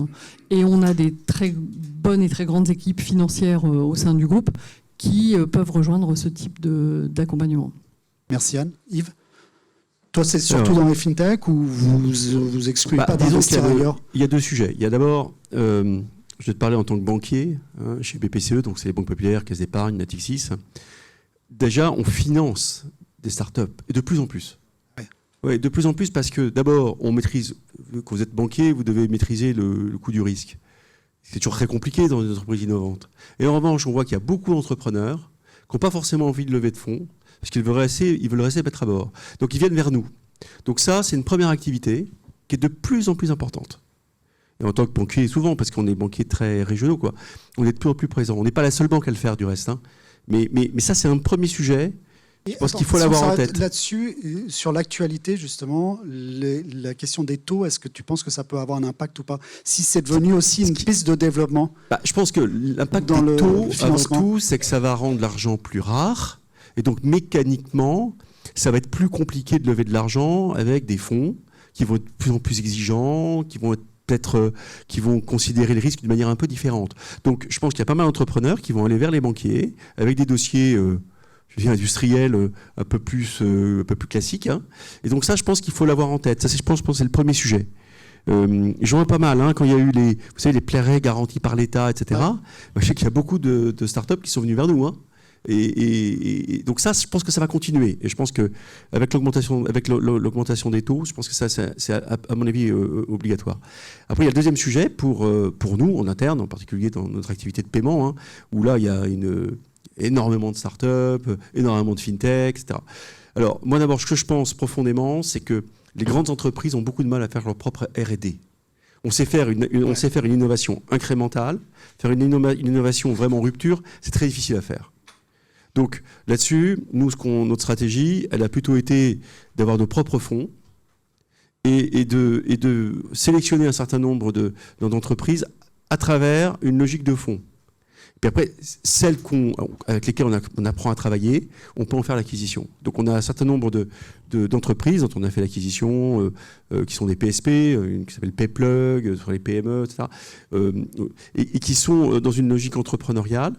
Et on a des très bonnes et très grandes équipes financières au sein du groupe qui peuvent rejoindre ce type d'accompagnement. Merci Anne. Yves, toi c'est surtout dans les fintech, ou vous excluez pas d'investir ailleurs? Il y a deux sujets. Il y a d'abord, je vais te parler en tant que banquier, chez BPCE, donc c'est les banques populaires, Caisse d'épargne, Natixis. Déjà, on finance des startups, et de plus en plus. Ouais, de plus en plus, parce que d'abord, on maîtrise, quand vous êtes banquier, vous devez maîtriser le coût du risque. C'est toujours très compliqué dans une entreprise innovante. Et en revanche, on voit qu'il y a beaucoup d'entrepreneurs qui n'ont pas forcément envie de lever de fonds, parce qu'ils veulent rester mettre à bord. Donc ils viennent vers nous. Donc ça, c'est une première activité qui est de plus en plus importante. Et en tant que banquier, souvent, parce qu'on est banquier très régionaux, quoi, on est de plus en plus présent. On n'est pas la seule banque à le faire, du reste. Hein. Mais ça, c'est un premier sujet. Je pense qu'il faut l'avoir en tête. Là-dessus, sur l'actualité, justement, la question des taux, est-ce que tu penses que ça peut avoir un impact ou pas? Si c'est devenu aussi une piste de développement. Je pense que l'impact des taux, avant tout, c'est que ça va rendre l'argent plus rare. Et donc, mécaniquement, ça va être plus compliqué de lever de l'argent avec des fonds qui vont être de plus en plus exigeants, qui vont considérer le risque d'une manière un peu différente. Donc, je pense qu'il y a pas mal d'entrepreneurs qui vont aller vers les banquiers avec des dossiers industriels un peu plus classiques. Hein. Et donc ça, je pense qu'il faut l'avoir en tête. Ça, je pense que c'est le premier sujet. J'en vois pas mal, hein, quand il y a eu les prêts garantis par l'État, etc. Ouais. Je sais qu'il y a beaucoup de startups qui sont venus vers nous. Hein. Et donc ça, je pense que ça va continuer. Et je pense qu'avec l'augmentation des taux, je pense que ça, c'est à mon avis obligatoire. Après, il y a le deuxième sujet pour nous, en interne, en particulier dans notre activité de paiement, hein, où là, il y a énormément de startups, énormément de fintech, etc. Alors, moi d'abord, ce que je pense profondément, c'est que les grandes entreprises ont beaucoup de mal à faire leur propre R&D. On sait faire une innovation incrémentale, faire une innovation vraiment rupture, c'est très difficile à faire. Donc là-dessus, nous, notre stratégie, elle a plutôt été d'avoir nos propres fonds et de sélectionner un certain nombre d'entreprises à travers une logique de fonds. Puis après, celles avec lesquelles on apprend à travailler, on peut en faire l'acquisition. Donc on a un certain nombre d'entreprises dont on a fait l'acquisition, qui sont des PSP, une qui s'appelle PayPlug, sur les PME, etc., et qui sont dans une logique entrepreneuriale.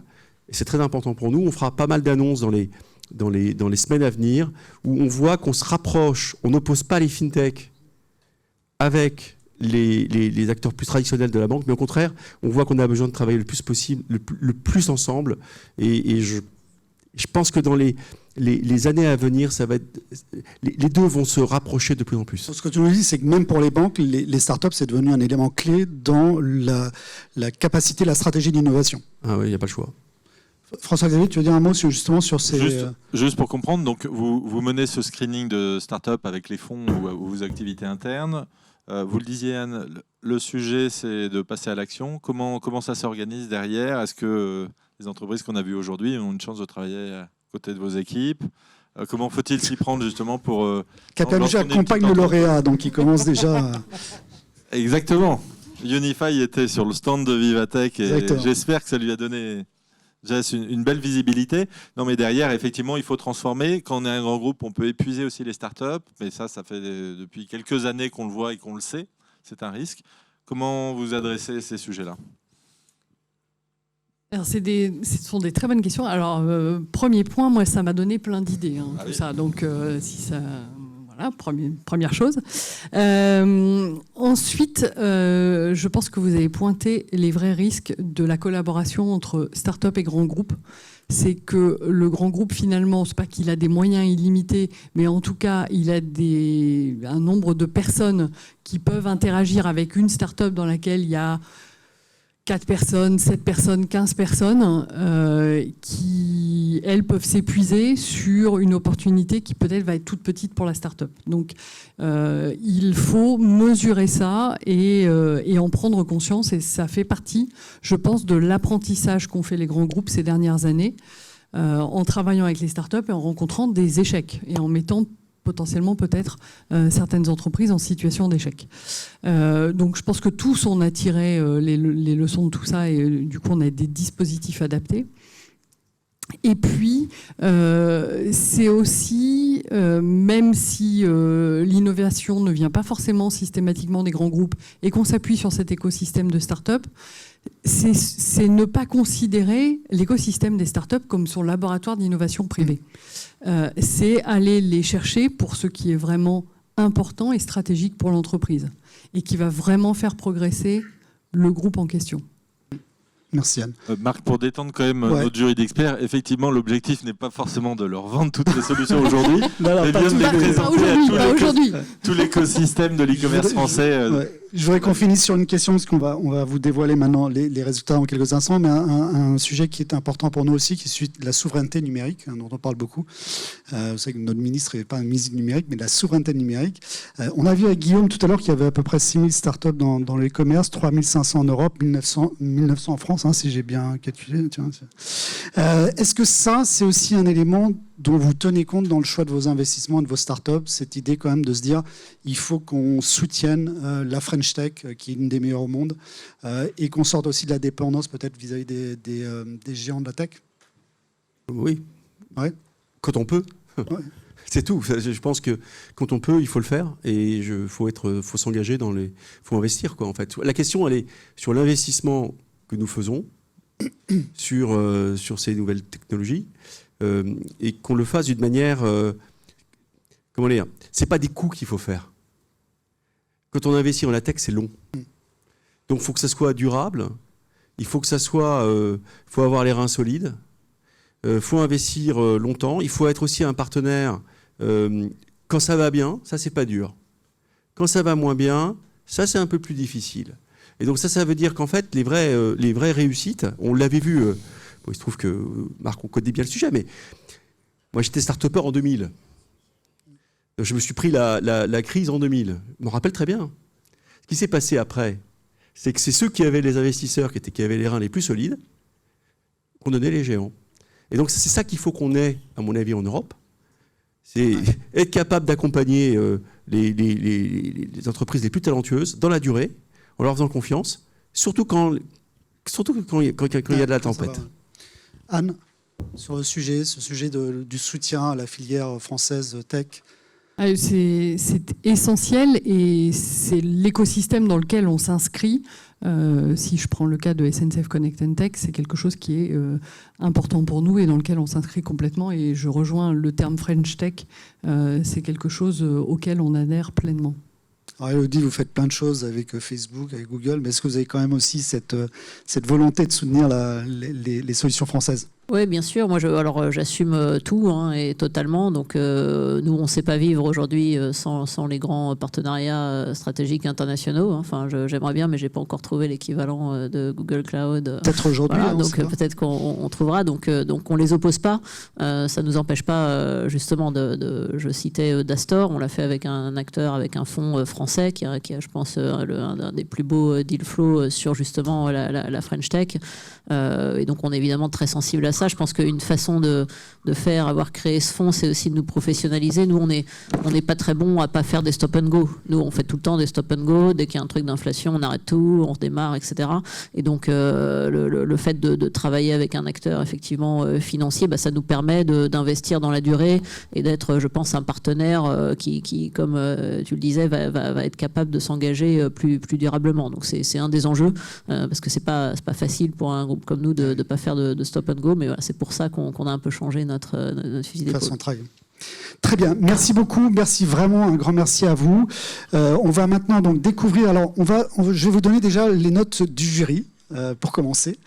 Et c'est très important pour nous. On fera pas mal d'annonces dans les semaines à venir, où on voit qu'on se rapproche, on n'oppose pas les fintechs avec les acteurs plus traditionnels de la banque, mais au contraire, on voit qu'on a besoin de travailler le plus possible, le plus ensemble. Et je pense que dans les années à venir, ça va être, les deux vont se rapprocher de plus en plus. Ce que tu nous dis, c'est que même pour les banques, les startups, c'est devenu un élément clé dans la capacité, la stratégie d'innovation. Ah oui, il n'y a pas le choix. François-Xavier, tu veux dire un mot justement sur ces... Juste pour comprendre, donc vous menez ce screening de start-up avec les fonds ou vos activités internes. Vous le disiez, Anne, le sujet, c'est de passer à l'action. Comment ça s'organise derrière? Est-ce que les entreprises qu'on a vues aujourd'hui ont une chance de travailler à côté de vos équipes? Comment faut-il s'y prendre justement pour... KPMG accompagne le lauréat, donc il commence déjà... Exactement. Unify était sur le stand de Vivatech et j'espère que ça lui a donné... Déjà, c'est une belle visibilité. Non, mais derrière, effectivement, il faut transformer. Quand on est un grand groupe, on peut épuiser aussi les startups. Mais ça fait depuis quelques années qu'on le voit et qu'on le sait. C'est un risque. Comment vous adressez ces sujets-là? Alors, ce sont des très bonnes questions. Alors, premier point, moi, ça m'a donné plein d'idées, hein, tout oui. Ça. Donc, si ça... Voilà, première chose. Ensuite, je pense que vous avez pointé les vrais risques de la collaboration entre start-up et grands groupes. C'est que le grand groupe, finalement, c'est pas qu'il a des moyens illimités, mais en tout cas, il a un nombre de personnes qui peuvent interagir avec une start-up dans laquelle il y a 4 personnes, 7 personnes, 15 personnes qui, elles, peuvent s'épuiser sur une opportunité qui peut-être va être toute petite pour la start-up. Donc, il faut mesurer ça et en prendre conscience. Et ça fait partie, je pense, de l'apprentissage qu'ont fait les grands groupes ces dernières années en travaillant avec les start-up et en rencontrant des échecs et en mettant potentiellement peut-être certaines entreprises en situation d'échec. Donc je pense que tous on a tiré les leçons de tout ça et du coup on a des dispositifs adaptés. Et puis c'est aussi, même si l'innovation ne vient pas forcément systématiquement des grands groupes et qu'on s'appuie sur cet écosystème de start-up, c'est ne pas considérer l'écosystème des startups comme son laboratoire d'innovation privée. C'est aller les chercher pour ce qui est vraiment important et stratégique pour l'entreprise et qui va vraiment faire progresser le groupe en question. Merci Anne. Marc, pour détendre quand même notre jury d'experts, effectivement l'objectif n'est pas forcément de leur vendre toutes les solutions aujourd'hui, mais bien de les présenter à tout l'écosystème de l'e-commerce français Je voudrais qu'on finisse sur une question, parce qu'on va vous dévoiler maintenant les résultats dans quelques instants, mais un sujet qui est important pour nous aussi, qui est celui de la souveraineté numérique, dont on parle beaucoup. Vous savez que notre ministre n'est pas un ministre numérique, mais de la souveraineté numérique. On a vu avec Guillaume tout à l'heure qu'il y avait à peu près 6000 startups dans les commerces, 3500 en Europe, 1900 en France, hein, si j'ai bien calculé. Tiens, est-ce que ça, c'est aussi un élément dont vous tenez compte dans le choix de vos investissements, de vos startups, cette idée quand même de se dire il faut qu'on soutienne la French Tech, qui est une des meilleures au monde, et qu'on sorte aussi de la dépendance peut-être vis-à-vis des géants de la tech? Oui. Ouais. Quand on peut. Ouais. C'est tout. Je pense que quand on peut, il faut le faire, et faut s'engager faut investir, quoi, en fait. La question, elle est sur l'investissement que nous faisons sur ces nouvelles technologies. Et qu'on le fasse d'une manière, comment dire, c'est pas des coûts qu'il faut faire. Quand on investit dans la tech, c'est long. Donc il faut que ça soit durable, il faut que ça soit, faut avoir les reins solides, faut investir longtemps, il faut être aussi un partenaire quand ça va bien, ça c'est pas dur. Quand ça va moins bien, ça c'est un peu plus difficile. Et donc ça veut dire qu'en fait les vraies réussites, on l'avait vu. Il se trouve que Marc, on connaît bien le sujet, mais moi j'étais start-upper en 2000. Je me suis pris la crise en 2000. Je me rappelle très bien. Ce qui s'est passé après, c'est que c'est ceux qui avaient les investisseurs, qui avaient les reins les plus solides, qu'on donnait les géants. Et donc c'est ça qu'il faut qu'on ait, à mon avis, en Europe. C'est être capable d'accompagner les entreprises les plus talentueuses dans la durée, en leur faisant confiance, surtout quand il y a de la tempête. Anne, sur ce sujet du soutien à la filière française tech. C'est essentiel, et c'est l'écosystème dans lequel on s'inscrit. Si je prends le cas de SNCF Connect and Tech, c'est quelque chose qui est important pour nous et dans lequel on s'inscrit complètement. Et je rejoins le terme French Tech, c'est quelque chose auquel on adhère pleinement. Alors Elodie, vous faites plein de choses avec Facebook, avec Google, mais est-ce que vous avez quand même aussi cette volonté de soutenir les solutions françaises? Oui, bien sûr. Moi, j'assume tout, hein, et totalement. Donc, nous, on ne sait pas vivre aujourd'hui sans les grands partenariats stratégiques internationaux. Enfin, j'aimerais bien, mais je n'ai pas encore trouvé l'équivalent de Google Cloud. Peut-être aujourd'hui. Voilà, donc, peut-être qu'on trouvera. Donc, on ne les oppose pas. Ça ne nous empêche pas, justement, je citais Dastor. On l'a fait avec un acteur, avec un fonds français qui a, je pense, un des plus beaux deal flow sur, justement, la French Tech. Et donc, on est évidemment très sensible à ça. Je pense qu'une façon de faire, avoir créé ce fonds, c'est aussi de nous professionnaliser. Nous, on n'est pas très bon à pas faire des stop and go. Nous, on fait tout le temps des stop and go. Dès qu'il y a un truc d'inflation, on arrête tout, on redémarre, etc. Et donc, le fait de travailler avec un acteur effectivement financier, ça nous permet d'investir dans la durée et d'être, je pense, un partenaire qui, comme tu le disais, va être capable de s'engager plus durablement. Donc, c'est un des enjeux, parce que c'est pas facile pour un groupe comme nous de ne pas faire de stop and go, mais voilà, c'est pour ça qu'on a un peu changé notre fusil d'épaule. Façon de travailler. Très bien, merci beaucoup, merci vraiment, un grand merci à vous. On va maintenant donc découvrir, alors je vais vous donner déjà les notes du jury. Pour commencer,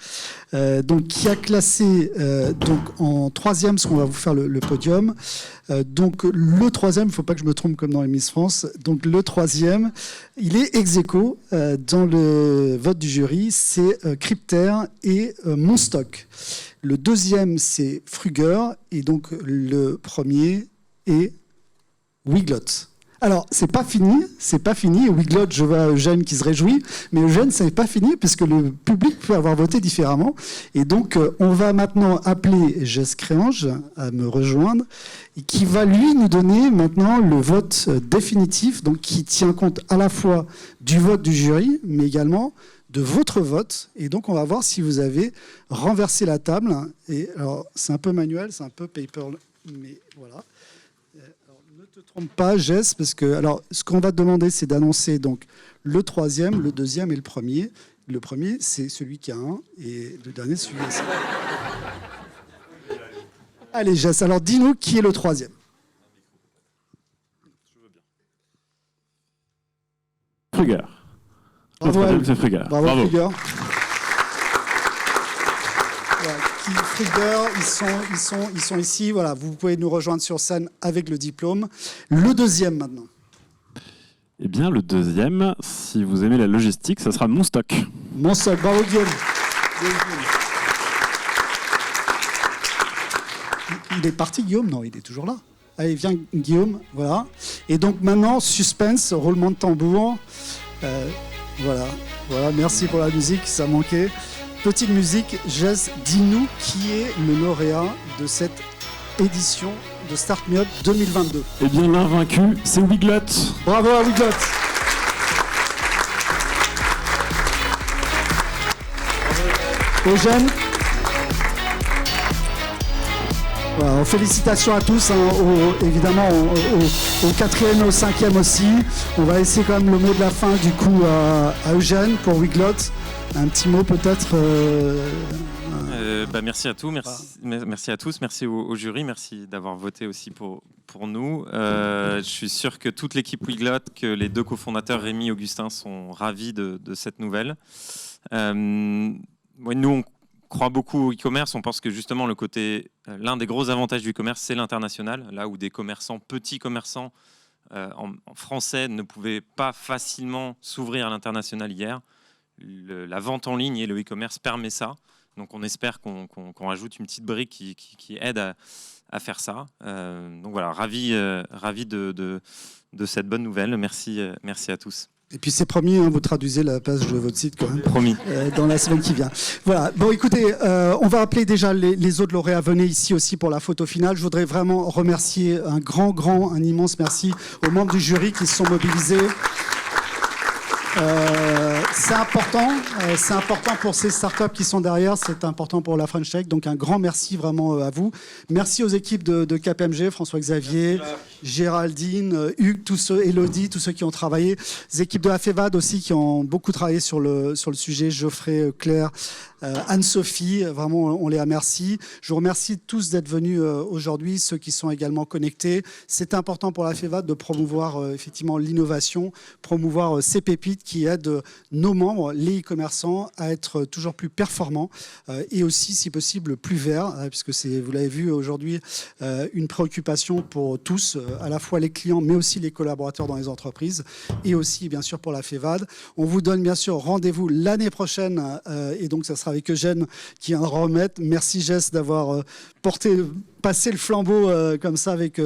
donc qui a classé donc en troisième, parce qu'on va vous faire le podium. Donc le troisième, il ne faut pas que je me trompe comme dans les Miss France. Donc le troisième, il est ex aequo dans le vote du jury, c'est Crypter et Monstock. Le deuxième, c'est Fruger, et donc le premier est Weglot. Alors, c'est pas fini. Weglot, je vois Eugène qui se réjouit, mais Eugène, c'est pas fini, puisque le public peut avoir voté différemment. Et donc, on va maintenant appeler Jess Créange à me rejoindre, et qui va, lui, nous donner maintenant le vote définitif, donc qui tient compte à la fois du vote du jury, mais également de votre vote. Et donc, on va voir si vous avez renversé la table. Et alors, c'est un peu manuel, c'est un peu paper, mais voilà. Ne te trompe pas, Jess, parce que alors, ce qu'on va te demander, c'est d'annoncer donc le troisième, le deuxième et le premier. Le premier, c'est celui qui a un, et le dernier, celui qui a 5. Allez, Jess, alors dis-nous qui est le troisième. Fruger. Bravo, le troisième, c'est Fruger. Bravo. Fruger. Fruger, ils sont ici. Voilà, vous pouvez nous rejoindre sur scène avec le diplôme. Le deuxième maintenant. Eh bien, le deuxième, si vous aimez la logistique, ça sera Monstock. Monstock, bravo Guillaume. Il est parti, Guillaume? Non, il est toujours là. Allez, viens, Guillaume. Voilà. Et donc maintenant, suspense, roulement de tambour. Voilà. Merci pour la musique, ça manquait. Petite musique. Jess, dis-nous qui est le lauréat de cette édition de Start Me Up 2022. Eh bien, l'invaincu, c'est Wiglot. Bravo à Wiglot. Eugène. Voilà, félicitations à tous, évidemment au 4e et au 5e aussi. On va laisser quand même le mot de la fin du coup à Eugène pour Wiglot. Un petit mot peut-être. Merci à tous, merci au jury, merci d'avoir voté aussi pour nous. Je suis sûr que toute l'équipe Wiglot, que les deux cofondateurs Rémi et Augustin sont ravis de cette nouvelle. Nous, on croit beaucoup au e-commerce. On pense que justement l'un des gros avantages du e-commerce, c'est l'international. Là où des commerçants, petits commerçants en français ne pouvaient pas facilement s'ouvrir à l'international hier, la vente en ligne et le e-commerce permet ça. Donc on espère qu'on rajoute une petite brique qui aide à faire ça. Donc voilà, ravi de cette bonne nouvelle. Merci à tous. Et puis c'est promis, vous traduisez la page de votre site quand même. Promis. Dans la semaine qui vient. Voilà. Bon, écoutez, on va appeler déjà les autres lauréats. Venez ici aussi pour la photo finale. Je voudrais vraiment remercier un immense merci aux membres du jury qui se sont mobilisés. C'est important pour ces startups qui sont derrière, c'est important pour la French Tech, donc un grand merci vraiment à vous. Merci aux équipes de KPMG, François-Xavier, Géraldine, Hugues, Elodie, tous ceux qui ont travaillé, les équipes de AFEVAD aussi qui ont beaucoup travaillé sur le sujet, Geoffrey, Claire, Anne-Sophie, vraiment on les remercie. Je vous remercie tous d'être venus aujourd'hui, ceux qui sont également connectés. C'est important pour l'AFEVAD de promouvoir effectivement l'innovation, promouvoir ces pépites qui aident nos membres, les e-commerçants, à être toujours plus performants et aussi, si possible, plus verts, puisque c'est, vous l'avez vu aujourd'hui, une préoccupation pour tous, à la fois les clients, mais aussi les collaborateurs dans les entreprises, et aussi, bien sûr, pour la FEVAD. On vous donne, bien sûr, rendez-vous l'année prochaine, et donc ça sera avec Eugène qui en remettre. Merci, Jess, d'avoir passer le flambeau comme ça avec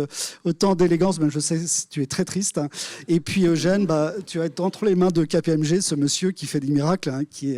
autant d'élégance, même je sais si tu es très triste. Hein. Et puis Eugène, tu vas être entre les mains de KPMG, ce monsieur qui fait des miracles, hein, qui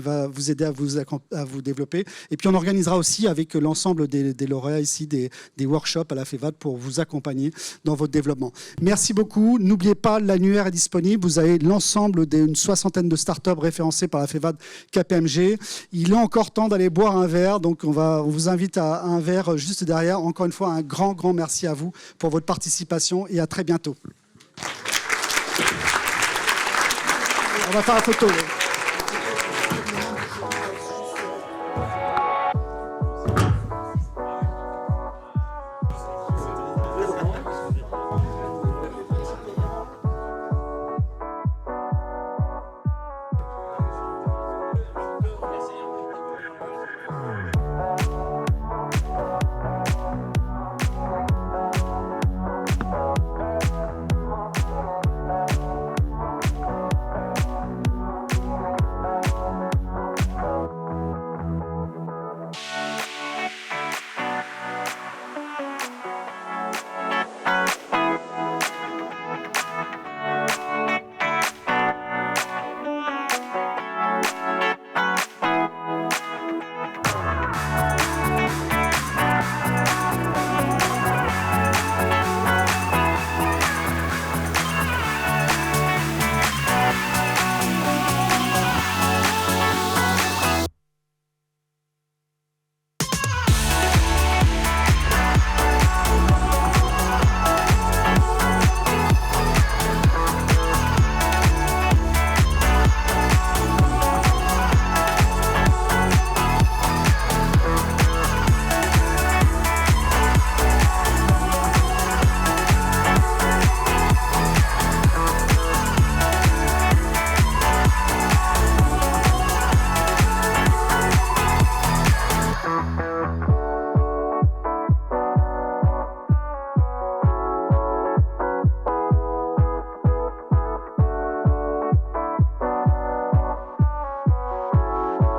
va vous aider à vous développer. Et puis on organisera aussi avec l'ensemble des lauréats ici des workshops à la FEVAD pour vous accompagner dans votre développement. Merci beaucoup. N'oubliez pas, l'annuaire est disponible. Vous avez l'ensemble d'une 60aine de startups référencées par la FEVAD KPMG. Il est encore temps d'aller boire un verre, donc on vous invite à un verre juste derrière. Encore une fois, un grand merci à vous pour votre participation et à très bientôt. On va faire la photo.